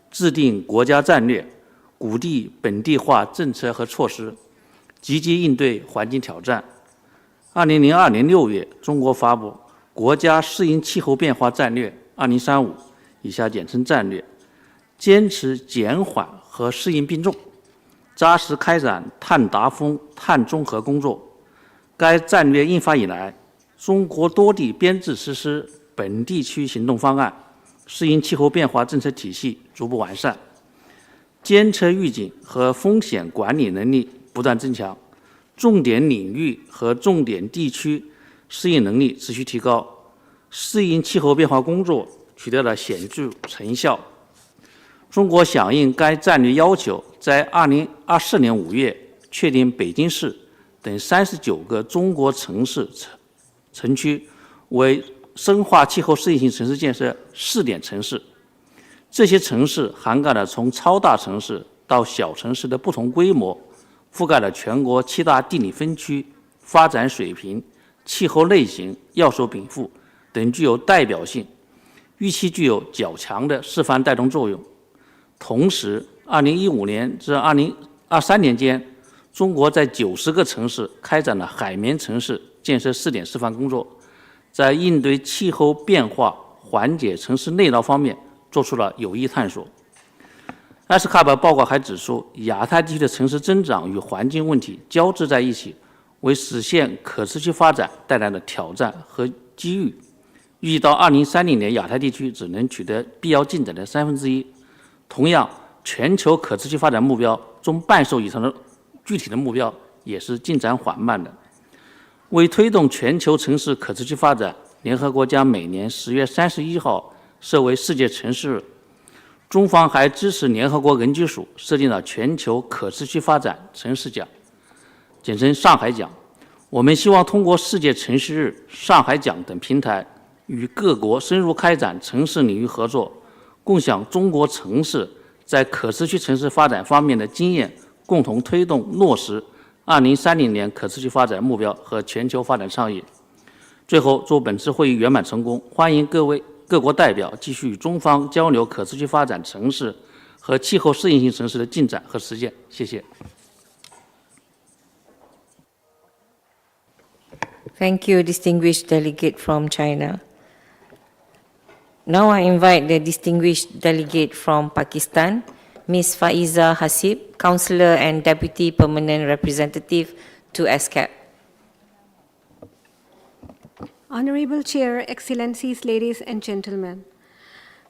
制定国家战略，鼓励本地化政策和措施，积极应对环境挑战。2002年6月，中国发布《国家适应气候变化战略2035》，以下简称战略，坚持减缓和适应并重，扎实开展碳达峰、碳中和工作。该战略印发以来，中国多地编制实施本地区行动方案，适应气候变化政策体系逐步完善，监测预警和风险管理能力不断增强，重点领域和重点地区适应能力持续提高，适应气候变化工作取得了显著成效。中国响应该战略要求，在2024年5月确定北京市等39个中国城市城区为深化气候适应性城市建设试点城市。这些城市涵盖了从超大城市到小城市的不同规模，覆盖了全国7大地理分区、发展水平、气候类型、要素禀赋等具有代表性，预期具有较强的示范带动作用。同时，2015年至2023年间，中国在90个城市开展了海绵城市建设试点示范工作，在应对气候变化、缓解城市内涝方面做出了有益探索。ESCAP 报告还指出，亚太地区的城市增长与环境问题交织在一起，为实现可持续发展带来了挑战和机遇。预计到2030年，亚太地区只能取得必要进展的1/3。同样，全球可持续发展目标中半数以上的具体的目标也是进展缓慢的。为推动全球城市可持续发展，联合国将每年10月31号设为世界城市日。中方还支持联合国人居署设定了全球可持续发展城市奖，简称上海奖。我们希望通过世界城市日、上海奖等平台，与各国深入开展城市领域合作，共享中国城市在可持续城市发展方面的经验，共同推动落实2030年可持续发展目标和全球发展倡议。最后，祝本次会议圆满成功，欢迎各国代表继续与中方交流可持续发展城市和气候适应性城市的进展和实践。谢谢。Thank you, distinguished delegate from China. Now I invite the distinguished delegate from Pakistan, Ms. Faiza Hasib, Councillor and Deputy Permanent Representative to ESCAP. Honorable Chair, Excellencies, ladies and gentlemen,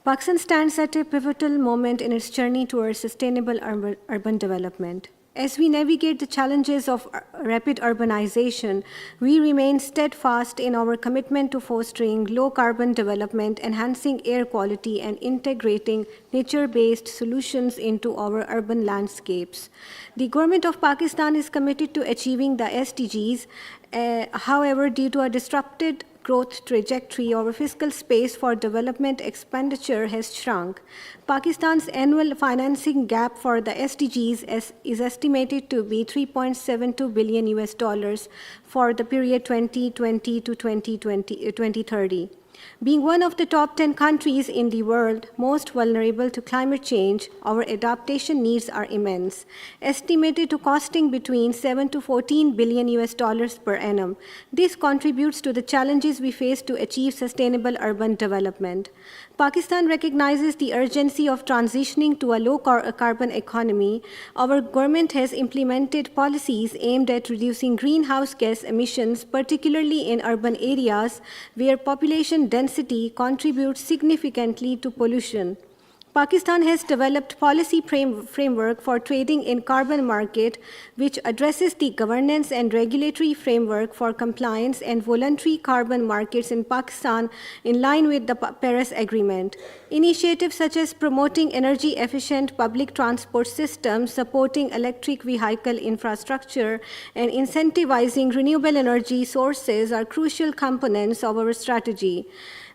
Pakistan stands at a pivotal moment in its journey towards sustainable urban development. As we navigate the challenges of rapid urbanization, we remain steadfast in our commitment to fostering low-carbon development, enhancing air quality, and integrating nature-based solutions into our urban landscapes. The Government of Pakistan is committed to achieving the SDGs. However, due to a disrupted growth trajectory, our fiscal space for development expenditure has shrunk. Pakistan's annual financing gap for the SDGs is estimated to be $3.72 billion for the period 2020 to 2030. Being one of the top 10 countries in the world most vulnerable to climate change, our adaptation needs are immense, estimated to costing between $7 to $14 billion per annum. This contributes to the challenges we face to achieve sustainable urban development. Pakistan recognizes the urgency of transitioning to a low-carbon economy. Our government has implemented policies aimed at reducing greenhouse gas emissions, particularly in urban areas where population density contributes significantly to pollution. Pakistan has developed policy framework for trading in carbon market, which addresses the governance and regulatory framework for compliance and voluntary carbon markets in Pakistan in line with the Paris Agreement. Initiatives such as promoting energy-efficient public transport systems, supporting electric vehicle infrastructure, and incentivizing renewable energy sources are crucial components of our strategy.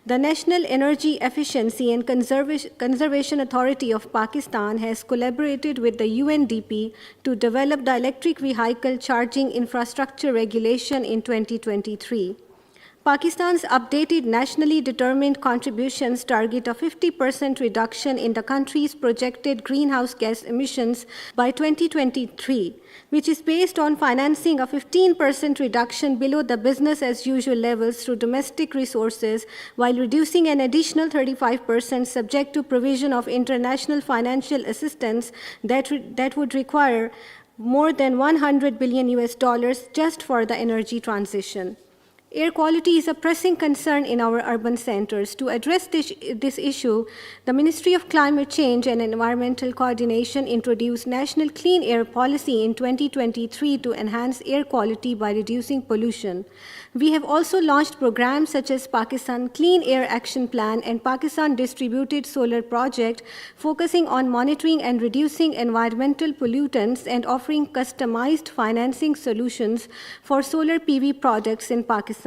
The National Energy Efficiency and Conservation Authority of Pakistan has collaborated with the UNDP to develop the electric vehicle charging infrastructure regulation in 2023. Pakistan's updated nationally determined contributions target a 50% reduction in the country's projected greenhouse gas emissions by 2023, which is based on financing a 15% reduction below the business as usual levels through domestic resources, while reducing an additional 35% subject to provision of international financial assistance that would require more than $100 billion just for the energy transition. Air quality is a pressing concern in our urban centers. To address this issue, the Ministry of Climate Change and Environmental Coordination introduced National Clean Air Policy in 2023 to enhance air quality by reducing pollution. We have also launched programs such as Pakistan Clean Air Action Plan and Pakistan Distributed Solar Project, focusing on monitoring and reducing environmental pollutants and offering customized financing solutions for solar PV projects in Pakistan.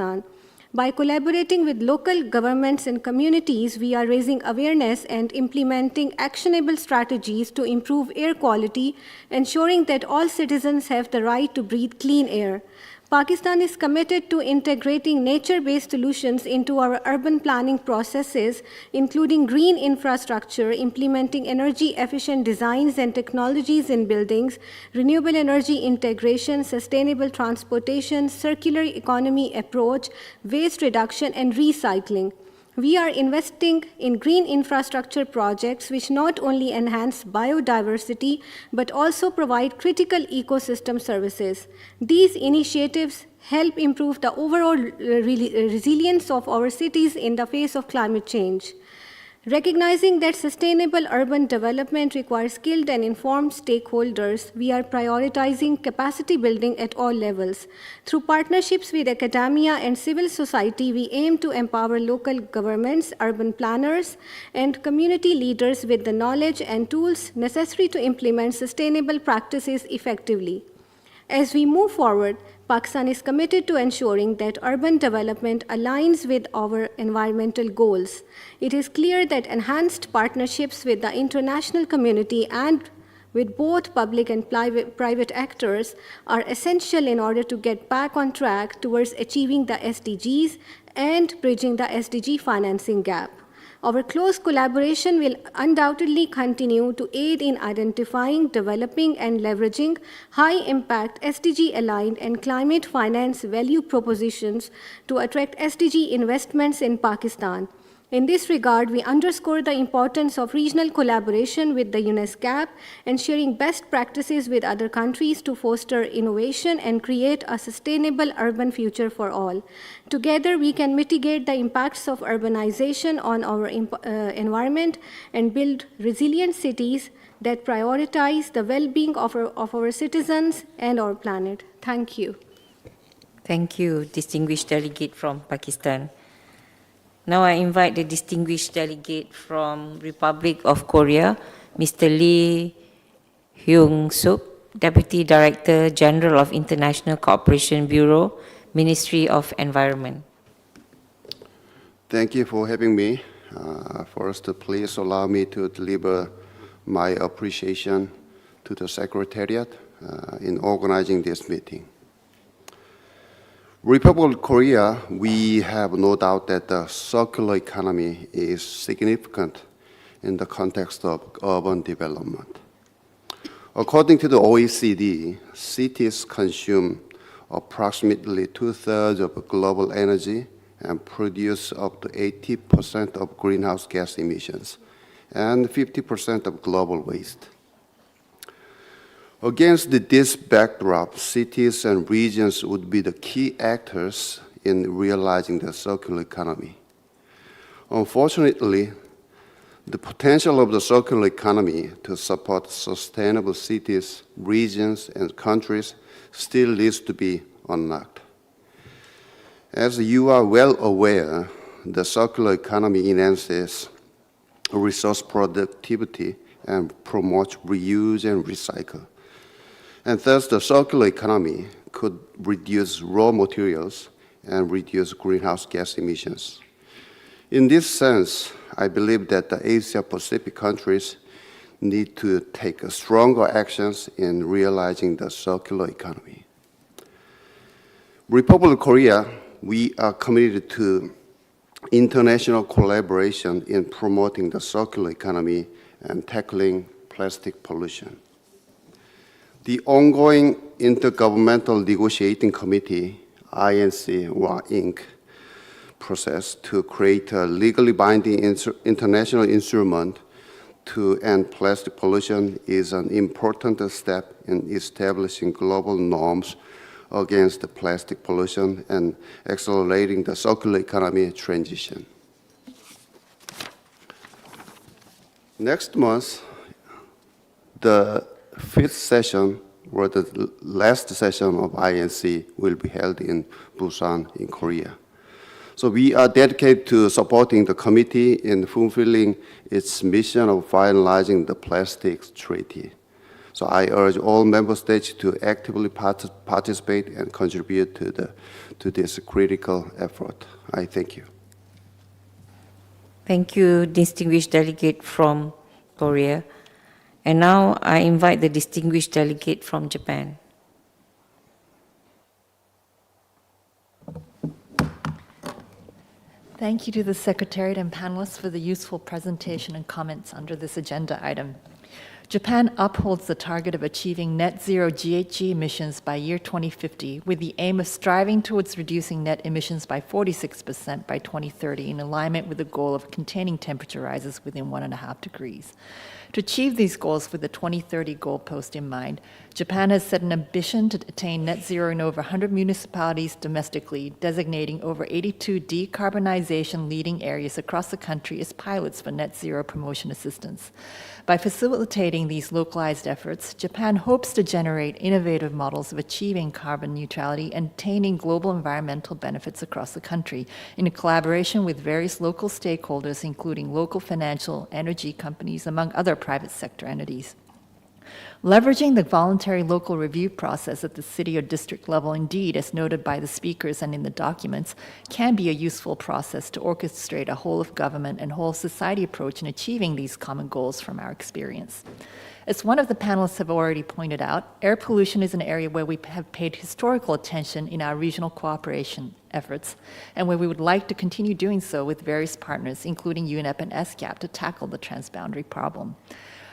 By collaborating with local governments and communities, we are raising awareness and implementing actionable strategies to improve air quality, ensuring that all citizens have the right to breathe clean air. Pakistan is committed to integrating nature-based solutions into our urban planning processes, including green infrastructure, implementing energy-efficient designs and technologies in buildings, renewable energy integration, sustainable transportation, circular economy approach, waste reduction, and recycling. We are investing in green infrastructure projects which not only enhance biodiversity, but also provide critical ecosystem services. These initiatives help improve the overall resilience of our cities in the face of climate change. Recognizing that sustainable urban development requires skilled and informed stakeholders, we are prioritizing capacity building at all levels. Through partnerships with academia and civil society, we aim to empower local governments, urban planners, and community leaders with the knowledge and tools necessary to implement sustainable practices effectively. As we move forward, Pakistan is committed to ensuring that urban development aligns with our environmental goals. It is clear that enhanced partnerships with the international community and with both public and private actors are essential in order to get back on track towards achieving the SDGs and bridging the SDG financing gap. Our close collaboration will undoubtedly continue to aid in identifying, developing, and leveraging high-impact SDG-aligned and climate finance value propositions to attract SDG investments in Pakistan. In this regard, we underscore the importance of regional collaboration with the ESCAP and sharing best practices with other countries to foster innovation and create a sustainable urban future for all. Together, we can mitigate the impacts of urbanization on our environment and build resilient cities that prioritize the well-being of our citizens and our planet. Thank you. Thank you, distinguished delegate from Pakistan. Now I invite the distinguished delegate from Republic of Korea, Mr. Lee Hyung-suk, Deputy Director General of International Cooperation Bureau, Ministry of Environment. Thank you for having me. First, please allow me to deliver my appreciation to the Secretariat in organizing this meeting. Republic of Korea, we have no doubt that the circular economy is significant in the context of urban development. According to the OECD, cities consume approximately 2/3 of global energy and produce up to 80% of greenhouse gas emissions and 50% of global waste. Against this backdrop, cities and regions would be the key actors in realizing the circular economy. Unfortunately, The potential of the circular economy to support sustainable cities, regions, and countries still needs to be unlocked. As you are well aware, the circular economy enhances resource productivity and promotes reuse and recycle. And thus, the circular economy could reduce raw materials and reduce greenhouse gas emissions. In this sense, I believe that the Asia-Pacific countries need to take stronger actions in realizing the circular economy. Republic of Korea, we are committed to international collaboration in promoting the circular economy and tackling plastic pollution. The ongoing Intergovernmental Negotiating Committee, INC process to create a legally binding international instrument to end plastic pollution is an important step in establishing global norms against the plastic pollution and accelerating the circular economy transition. Next month, the fifth session or the last session of INC will be held in Busan in Korea. So we are dedicated to supporting the committee in fulfilling its mission of finalizing the plastics treaty. So I urge all member states to actively participate and contribute to this critical effort. I thank you. Thank you, distinguished delegate from Korea. And now I invite the distinguished delegate from Japan. Thank you to the Secretariat and panelists for the useful presentation and comments under this agenda item. Japan upholds the target of achieving net zero GHG emissions by year 2050 with the aim of striving towards reducing net emissions by 46% by 2030 in alignment with the goal of containing temperature rises within 1.5 degrees. To achieve these goals with the 2030 goalpost in mind, Japan has set an ambition to attain net zero in over 100 municipalities domestically, designating over 82 decarbonization leading areas across the country as pilots for net zero promotion assistance. By facilitating these localized efforts, Japan hopes to generate innovative models of achieving carbon neutrality and attaining global environmental benefits across the country in a collaboration with various local stakeholders, including local financial, energy companies, among other private sector entities. Leveraging the voluntary local review process at the city or district level, indeed, as noted by the speakers and in the documents, can be a useful process to orchestrate a whole-of-government and whole-society approach in achieving these common goals from our experience. As one of the panelists have already pointed out, air pollution is an area where we have paid historical attention in our regional cooperation efforts, and where we would like to continue doing so with various partners, including UNEP and ESCAP, to tackle the transboundary problem.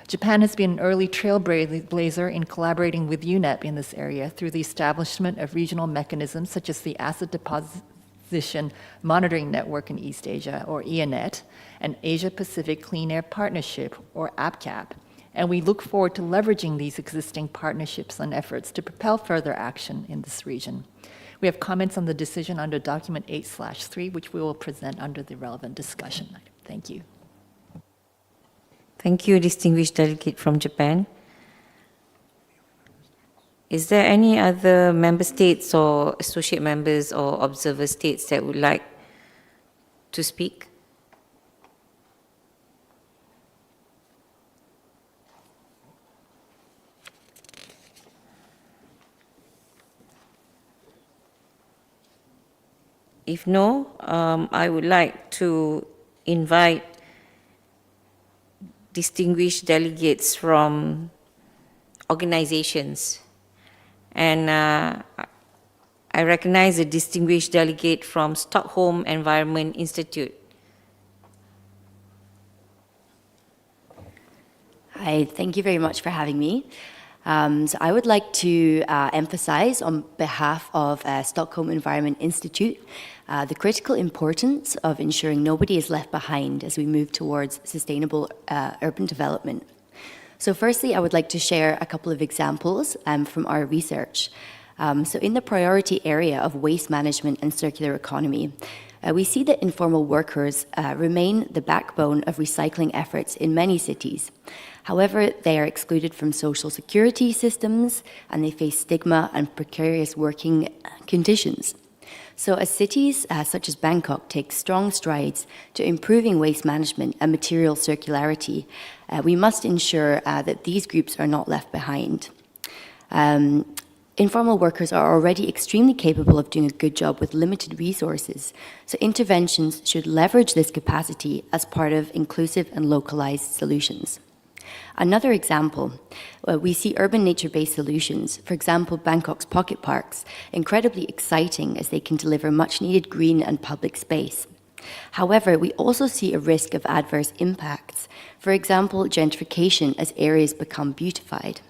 Japan has been an early trailblazer in collaborating with UNEP in this area through the establishment of regional mechanisms such as the Acid Deposition Monitoring Network in East Asia, or EANET, and Asia-Pacific Clean Air Partnership, or APCAP. And we look forward to leveraging these existing partnerships and efforts to propel further action in this region. We have comments on the decision under document 8/3, which we will present under the relevant discussion item. Thank you. Thank you, distinguished delegate from Japan. Is there any other member states or associate members or observer states that would like to speak? If no, I would like to invite distinguished delegates from organizations. And I recognize a distinguished delegate from Stockholm Environment Institute. Hi, thank you very much for having me. So I would like to emphasize on behalf of Stockholm Environment Institute the critical importance of ensuring nobody is left behind as we move towards sustainable urban development. So firstly, I would like to share a couple of examples from our research. So in the priority area of waste management and circular economy, we see that informal workers remain the backbone of recycling efforts in many cities. However, they are excluded from social security systems and they face stigma and precarious working conditions. So as cities such as Bangkok take strong strides to improving waste management and material circularity, we must ensure that these groups are not left behind. Informal workers are already extremely capable of doing a good job with limited resources, so interventions should leverage this capacity as part of inclusive and localized solutions. Another example, we see urban nature-based solutions, for example, Bangkok's pocket parks, incredibly exciting as they can deliver much-needed green and public space. However, we also see a risk of adverse impacts, for example, gentrification as areas become beautified.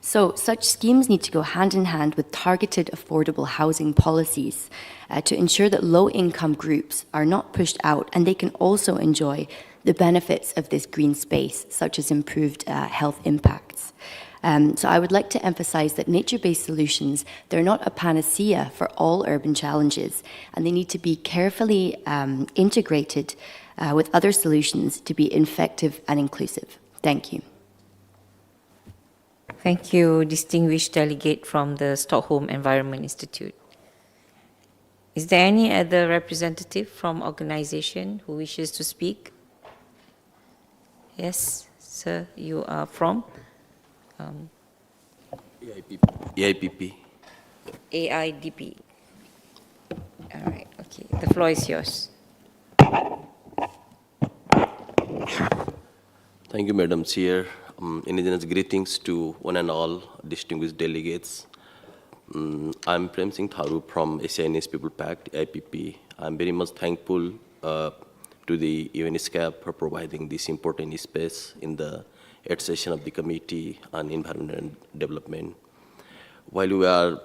So such schemes need to go hand in hand with targeted affordable housing policies to ensure that low-income groups are not pushed out and they can also enjoy the benefits of this green space, such as improved health impacts. So I would like to emphasize that nature-based solutions, they're not a panacea for all urban challenges, and they need to be carefully integrated with other solutions to be effective and inclusive. Thank you. Thank you, distinguished delegate from the Stockholm Environment Institute. Is there any other representative from organization who wishes to speak? Yes, sir, you are from? AIPP. AIDP. All right, okay, the floor is yours. Thank you, Madam Chair. Indigenous greetings to one and all distinguished delegates. I'm Prem Singh Tharu from ASEAN People Pact, AIPP. I'm very much thankful to the ESCAP for providing this important space in the 8th session of the Committee on Environment and Development. While we are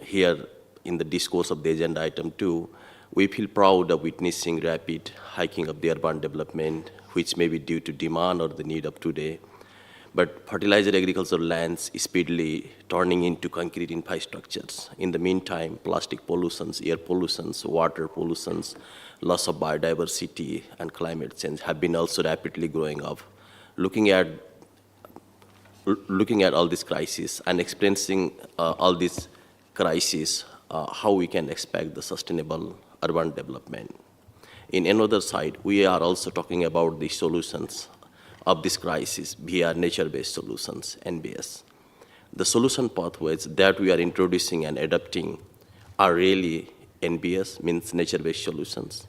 here in the discourse of the agenda item 2, we feel proud of witnessing rapid hiking of the urban development, which may be due to demand or the need of today. But fertilizer agricultural lands is speedily turning into concrete infrastructures. In the meantime, plastic pollutions, air pollutions, water pollutions, loss of biodiversity, and climate change have been also rapidly growing up. Looking at all these crises and experiencing all these crises, how we can expect the sustainable urban development. In another side, we are also talking about the solutions of this crisis via nature-based solutions, NBS. The solution pathways that we are introducing and adopting are really NBS, means nature-based solutions.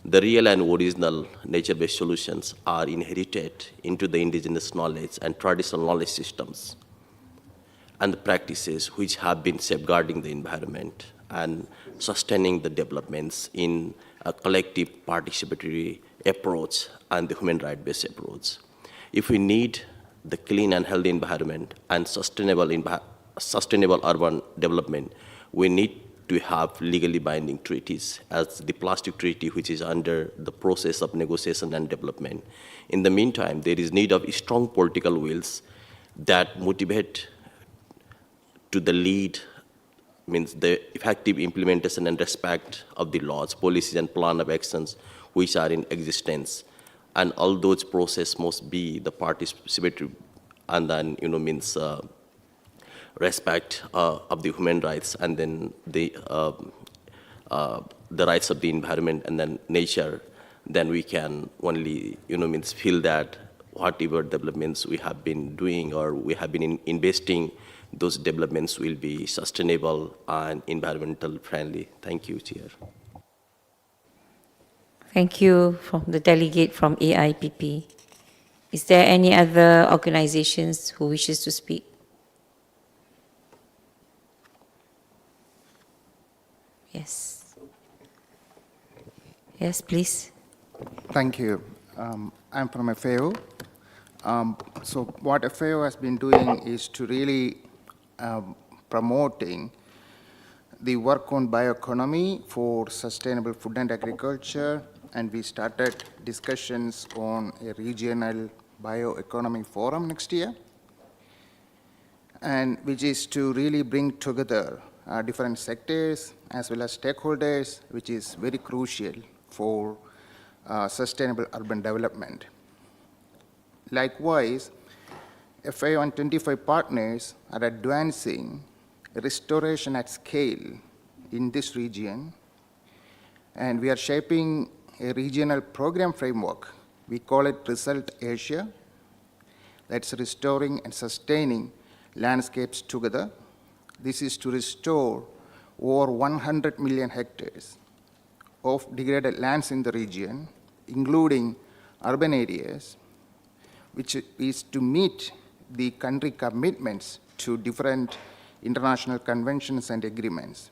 The real and original nature-based solutions are inherited into the indigenous knowledge and traditional knowledge systems and the practices which have been safeguarding the environment and sustaining the developments in a collective participatory approach and the human rights-based approach. If we need the clean and healthy environment and sustainable urban development, we need to have legally binding treaties, as the plastic treaty, which is under the process of negotiation and development. In the meantime, there is need of strong political wills that motivate to the lead, means the effective implementation and respect of the laws, policies, and plan of actions which are in existence. And all those processes must be the participatory and then, means respect of the human rights and then the rights of the environment and then nature. Then we can only, means feel that whatever developments we have been doing or we have been investing, those developments will be sustainable and environmental friendly. Thank you, Chair. Thank you from the delegate from AIPP. Is there any other organizations who wishes to speak? Yes. Yes, please. Thank you. I'm from FAO. So what FAO has been doing is to really promoting the work on bioeconomy for sustainable food and agriculture, and we started discussions on a regional bioeconomy forum next year, and which is to really bring together different sectors as well as stakeholders, which is very crucial for sustainable urban development. Likewise, FAO and 25 partners are advancing restoration at scale in this region, and we are shaping a regional program framework. We call it Result Asia. That's restoring and sustaining landscapes together. This is to restore over 100 million hectares of degraded lands in the region, including urban areas, which is to meet the country commitments to different international conventions and agreements.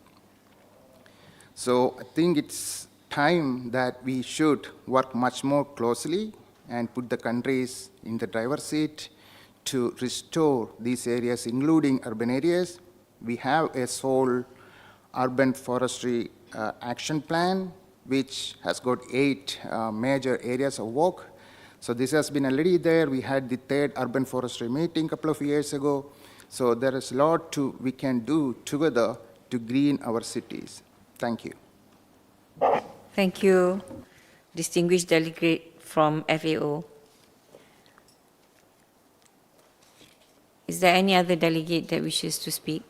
So I think it's time that we should work much more closely and put the countries in the driver's seat to restore these areas, including urban areas. We have a sole urban forestry action plan, which has got 8 major areas of work. So this has been already there. We had the 3rd urban forestry meeting a couple of years ago. So there is a lot we can do together to green our cities. Thank you. Thank you, distinguished delegate from FAO. Is there any other delegate that wishes to speak?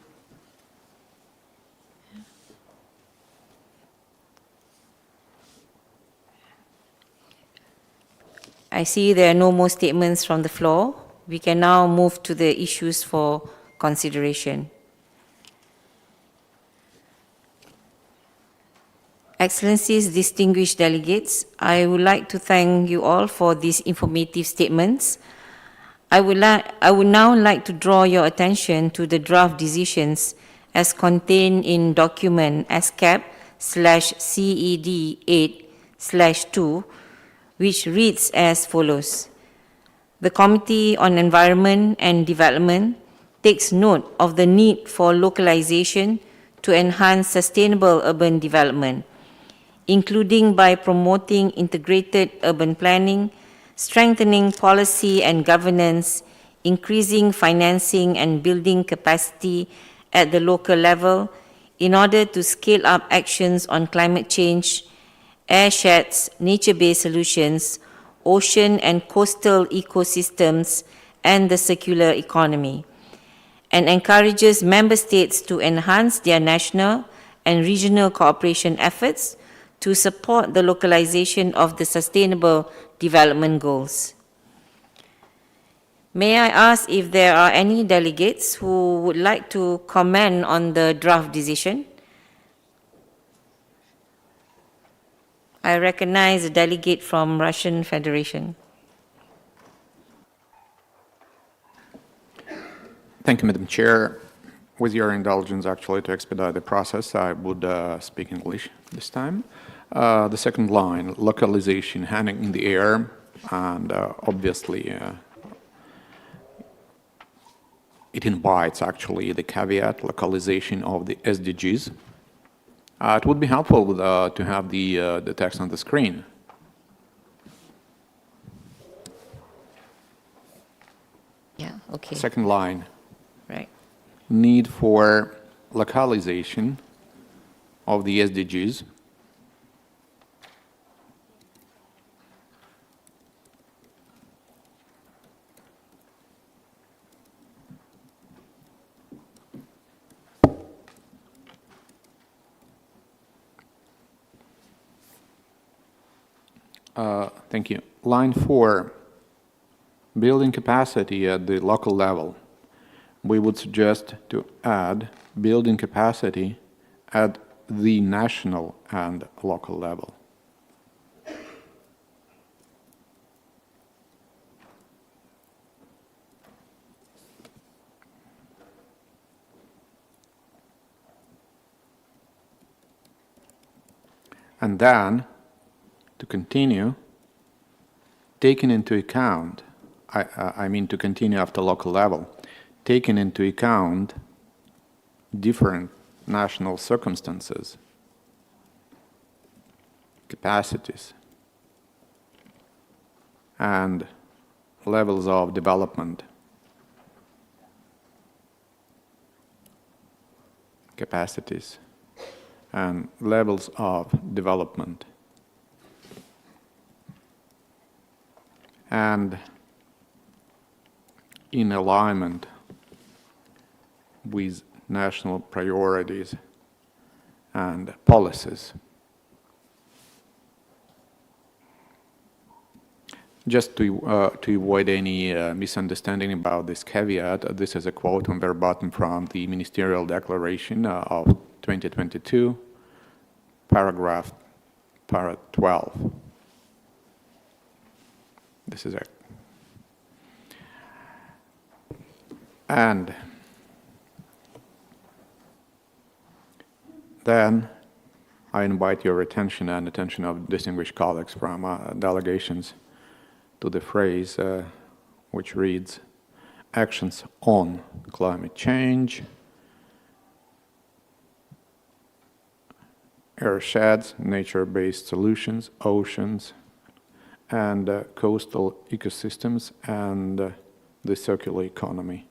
I see there are no more statements from the floor. We can now move to the issues for consideration. Excellencies, distinguished delegates, I would like to thank you all for these informative statements. I would now like to draw your attention to the draft decisions as contained in document ESCAP/CED 8/2, which reads as follows. The Committee on Environment and Development takes note of the need for localization to enhance sustainable urban development, including by promoting integrated urban planning, strengthening policy and governance, increasing financing and building capacity at the local level in order to scale up actions on climate change, air sheds, nature-based solutions, ocean and coastal ecosystems, and the circular economy, and encourages member states to enhance their national and regional cooperation efforts to support the localization of the Sustainable Development Goals. May I ask if there are any delegates who would like to comment on the draft decision? I recognize a delegate from Russian Federation. Thank you, Madam Chair. With your indulgence, actually, to expedite the process, I would speak English this time. The second line, localization, hanging in the air, and obviously it invites actually the caveat, localization of the SDGs. It would be helpful to have the text on the screen. Yeah, okay. Second line. Right. Need for localization of the SDGs. Thank you. Line 4, building capacity at the local level. We would suggest to add building capacity at the national and local level. And then, to continue, taking into account, I mean to continue after local level, taking into account different national circumstances, capacities, and levels of development, capacities, and levels of development. And in alignment with national priorities and policies. Just to avoid any misunderstanding about this caveat, this is a quote on verbatim from the Ministerial Declaration of 2022, paragraph 12. This is it. And then I invite your attention and attention of distinguished colleagues from delegations to the phrase which reads, actions on climate change, airsheds, nature-based solutions, oceans, and coastal ecosystems, and the circular economy.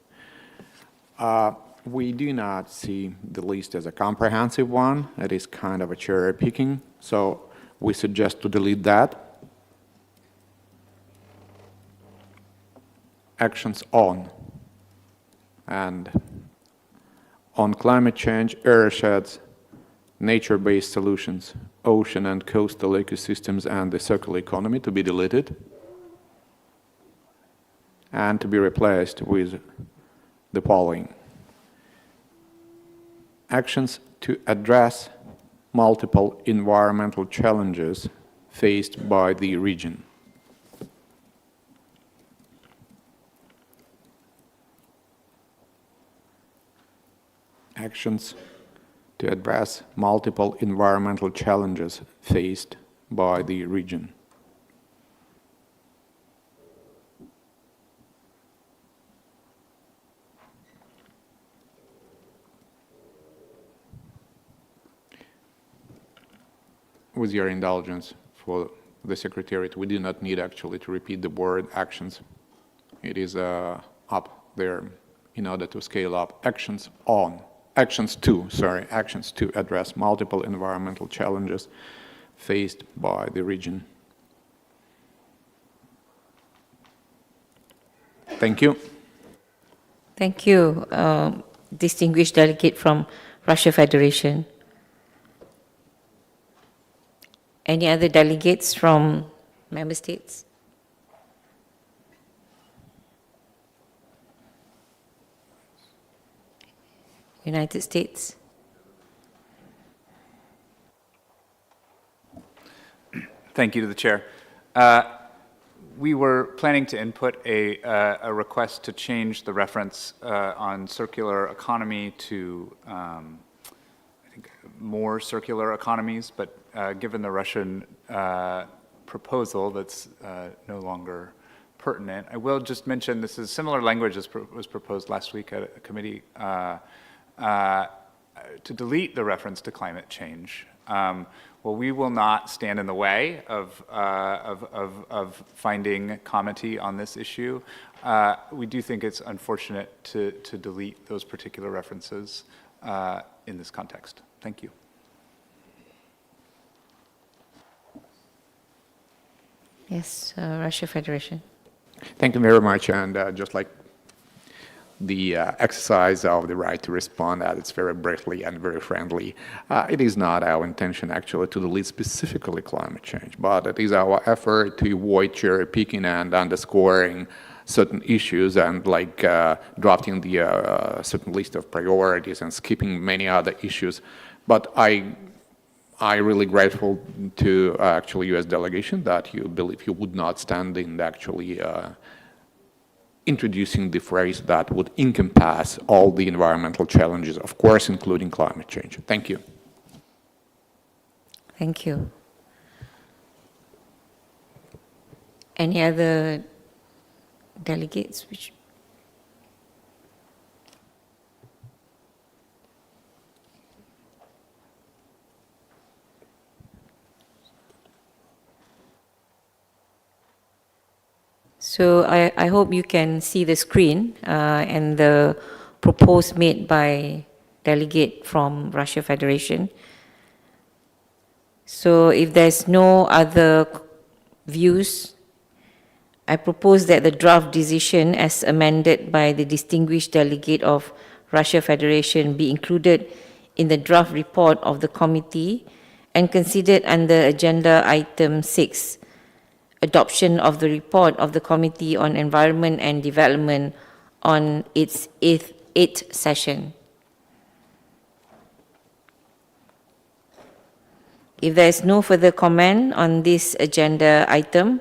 We do not see the list as a comprehensive one. It is kind of a cherry picking, so we suggest to delete that. Actions on, and on climate change, airsheds, nature-based solutions, ocean and coastal ecosystems, and the circular economy to be deleted and to be replaced with the following. Actions to address multiple environmental challenges faced by the region. Actions to address multiple environmental challenges faced by the region. With your indulgence for the Secretariat, we do not need actually to repeat the word actions. It is up there in order to scale up. Actions to address multiple environmental challenges faced by the region. Thank you. Thank you, distinguished delegate from Russia Federation. Any other delegates from member states? United States? Thank you to the chair. We were planning to input a request to change the reference on circular economy to, I think, more circular economies, but given the Russian proposal, that's no longer pertinent. I will just mention this is similar language as was proposed last week at a committee to delete the reference to climate change. Well, we will not stand in the way of finding comity on this issue. We do think it's unfortunate to delete those particular references in this context. Thank you. Yes, Russia Federation. Thank you very much, and just like the exercise of the right to respond, that it's very briefly and very friendly. It is not our intention actually to delete specifically climate change, but it is our effort to avoid cherry picking and underscoring certain issues and like drafting the certain list of priorities and skipping many other issues. But I really grateful to actually U.S. delegation that you believe you would not stand in actually introducing the phrase that would encompass all the environmental challenges, of course, including climate change. Thank you. Thank you. Any other delegates which So I hope you can see the screen and the proposal made by delegate from Russia Federation. So if there's no other views, I propose that the draft decision as amended by the distinguished delegate of Russia Federation be included in the draft report of the committee and considered under agenda item 6, adoption of the report of the Committee on Environment and Development on its eighth session. If there is no further comment on this agenda item,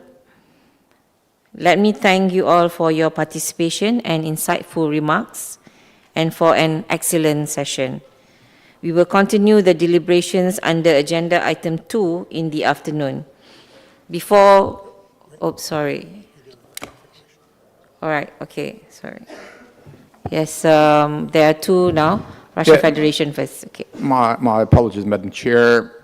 let me thank you all for your participation and insightful remarks and for an excellent session. We will continue the deliberations under agenda item 2 in the afternoon. Before, oh, sorry. All right, okay, sorry. Yes, there are two now. Russia Federation first, okay. My apologies, Madam Chair.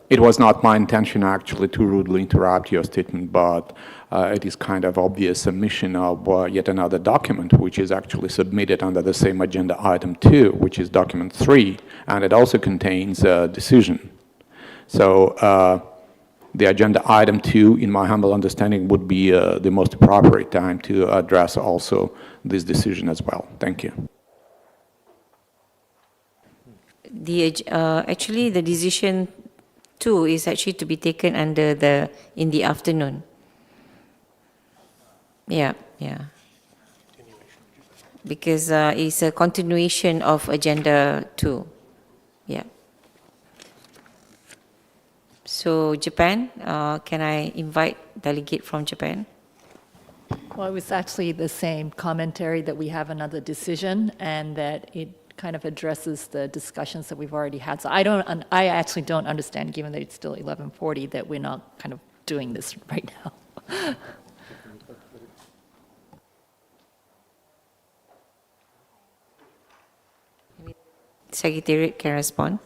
It was not my intention actually to rudely interrupt your statement, but it is kind of obvious submission of yet another document which is actually submitted under the same agenda item 2, which is document 3, and it also contains a decision. So the agenda item 2, in my humble understanding, would be the most appropriate time to address also this decision as well. Thank you. Actually, the decision 2 is actually to be taken under in the afternoon. Yeah. Because it's a continuation of agenda 2. Yeah. So Japan, can I invite delegate from Japan? Well, it was actually the same commentary that we have another decision and that it kind of addresses the discussions that we've already had. So I actually don't understand, given that it's still 11:40, that we're not kind of doing this right now. Secretariat can respond.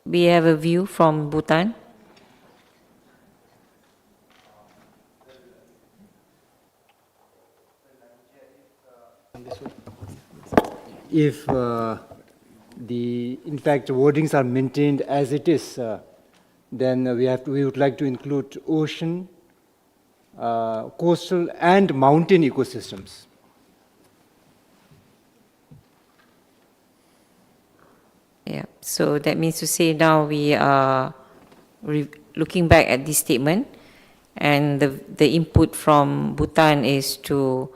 We have a view from Bhutan. If in fact wordings are maintained as it is, then we would like to include ocean, coastal and mountain ecosystems. Yeah, so that means to say now we are looking back at this statement, and the input from Bhutan is to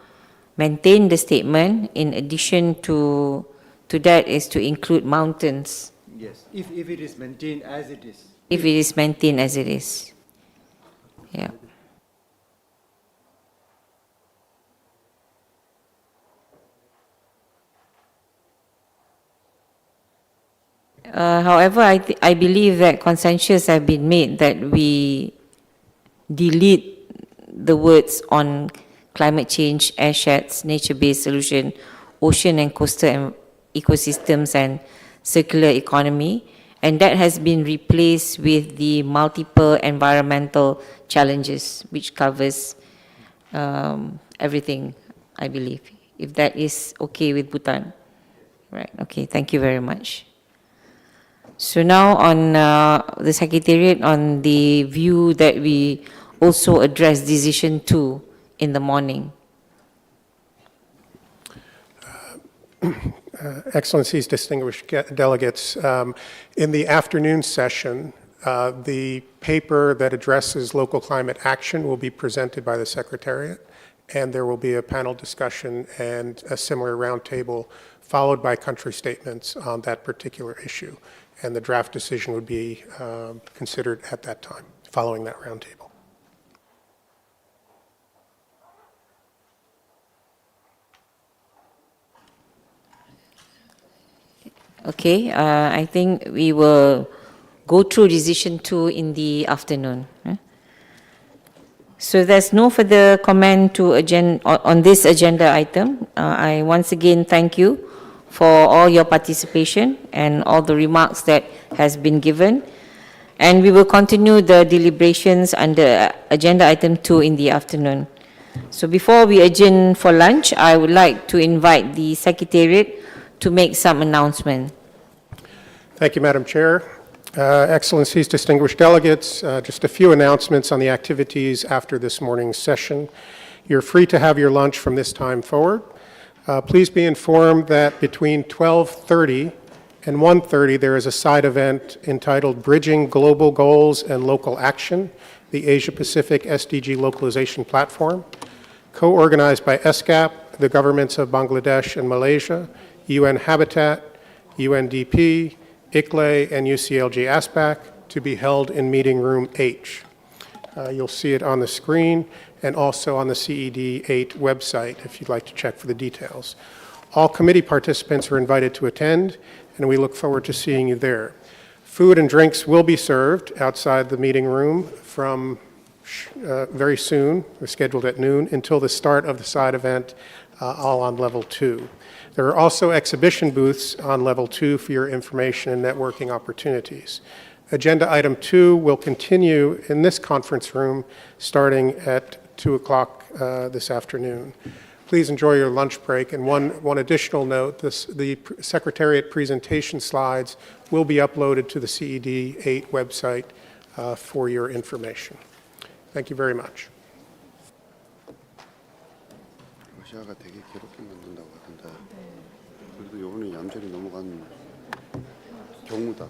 maintain the statement. In addition to that is to include mountains. Yes, if it is maintained as it is. If it is maintained as it is. Yeah. However, I believe that consensus have been made that we delete the words on climate change, airsheds, nature-based solution, ocean and coastal ecosystems, and circular economy, and that has been replaced with the multiple environmental challenges, which covers everything, I believe, if that is okay with Bhutan. Right, okay, thank you very much. So now on the Secretariat, on the view that we also address decision 2 in the morning. Excellencies, distinguished delegates, in the afternoon session, the paper that addresses local climate action will be presented by the Secretariat, and there will be a panel discussion and a similar roundtable followed by country statements on that particular issue. And the draft decision would be considered at that time, following that roundtable. Okay, I think we will go through decision 2 in the afternoon. So there's no further comment on this agenda item. I once again thank you for all your participation and all the remarks that has been given. And we will continue the deliberations under agenda item 2 in the afternoon. So before we adjourn for lunch, I would like to invite the Secretariat to make some announcement. Thank you, Madam Chair. Excellencies, distinguished delegates, just a few announcements on the activities after this morning's session. You're free to have your lunch from this time forward. Please be informed that between 12:30 and 1:30, there is a side event entitled Bridging Global Goals and Local Action, the Asia-Pacific SDG Localization Platform, co-organized by ESCAP, the governments of Bangladesh and Malaysia, UN Habitat, UNDP, ICLE, and UCLG ASPAC, to be held in Meeting Room H. You'll see it on the screen and also on the CED 8 website if you'd like to check for the details. All committee participants are invited to attend, and we look forward to seeing you there. Food and drinks will be served outside the meeting room from very soon. We're scheduled at noon until the start of the side event, all on level 2. There are also exhibition booths on level 2 for your information and networking opportunities. Agenda item 2 will continue in this conference room starting at 2 o'clock this afternoon. Please enjoy your lunch break. And one additional note, the Secretariat presentation slides will be uploaded to the CED 8 website for your information. Thank you very much. 러시아가 되게 괴롭게 만든다고 하던데 그래도 요거는 얌전히 넘어간 경우다.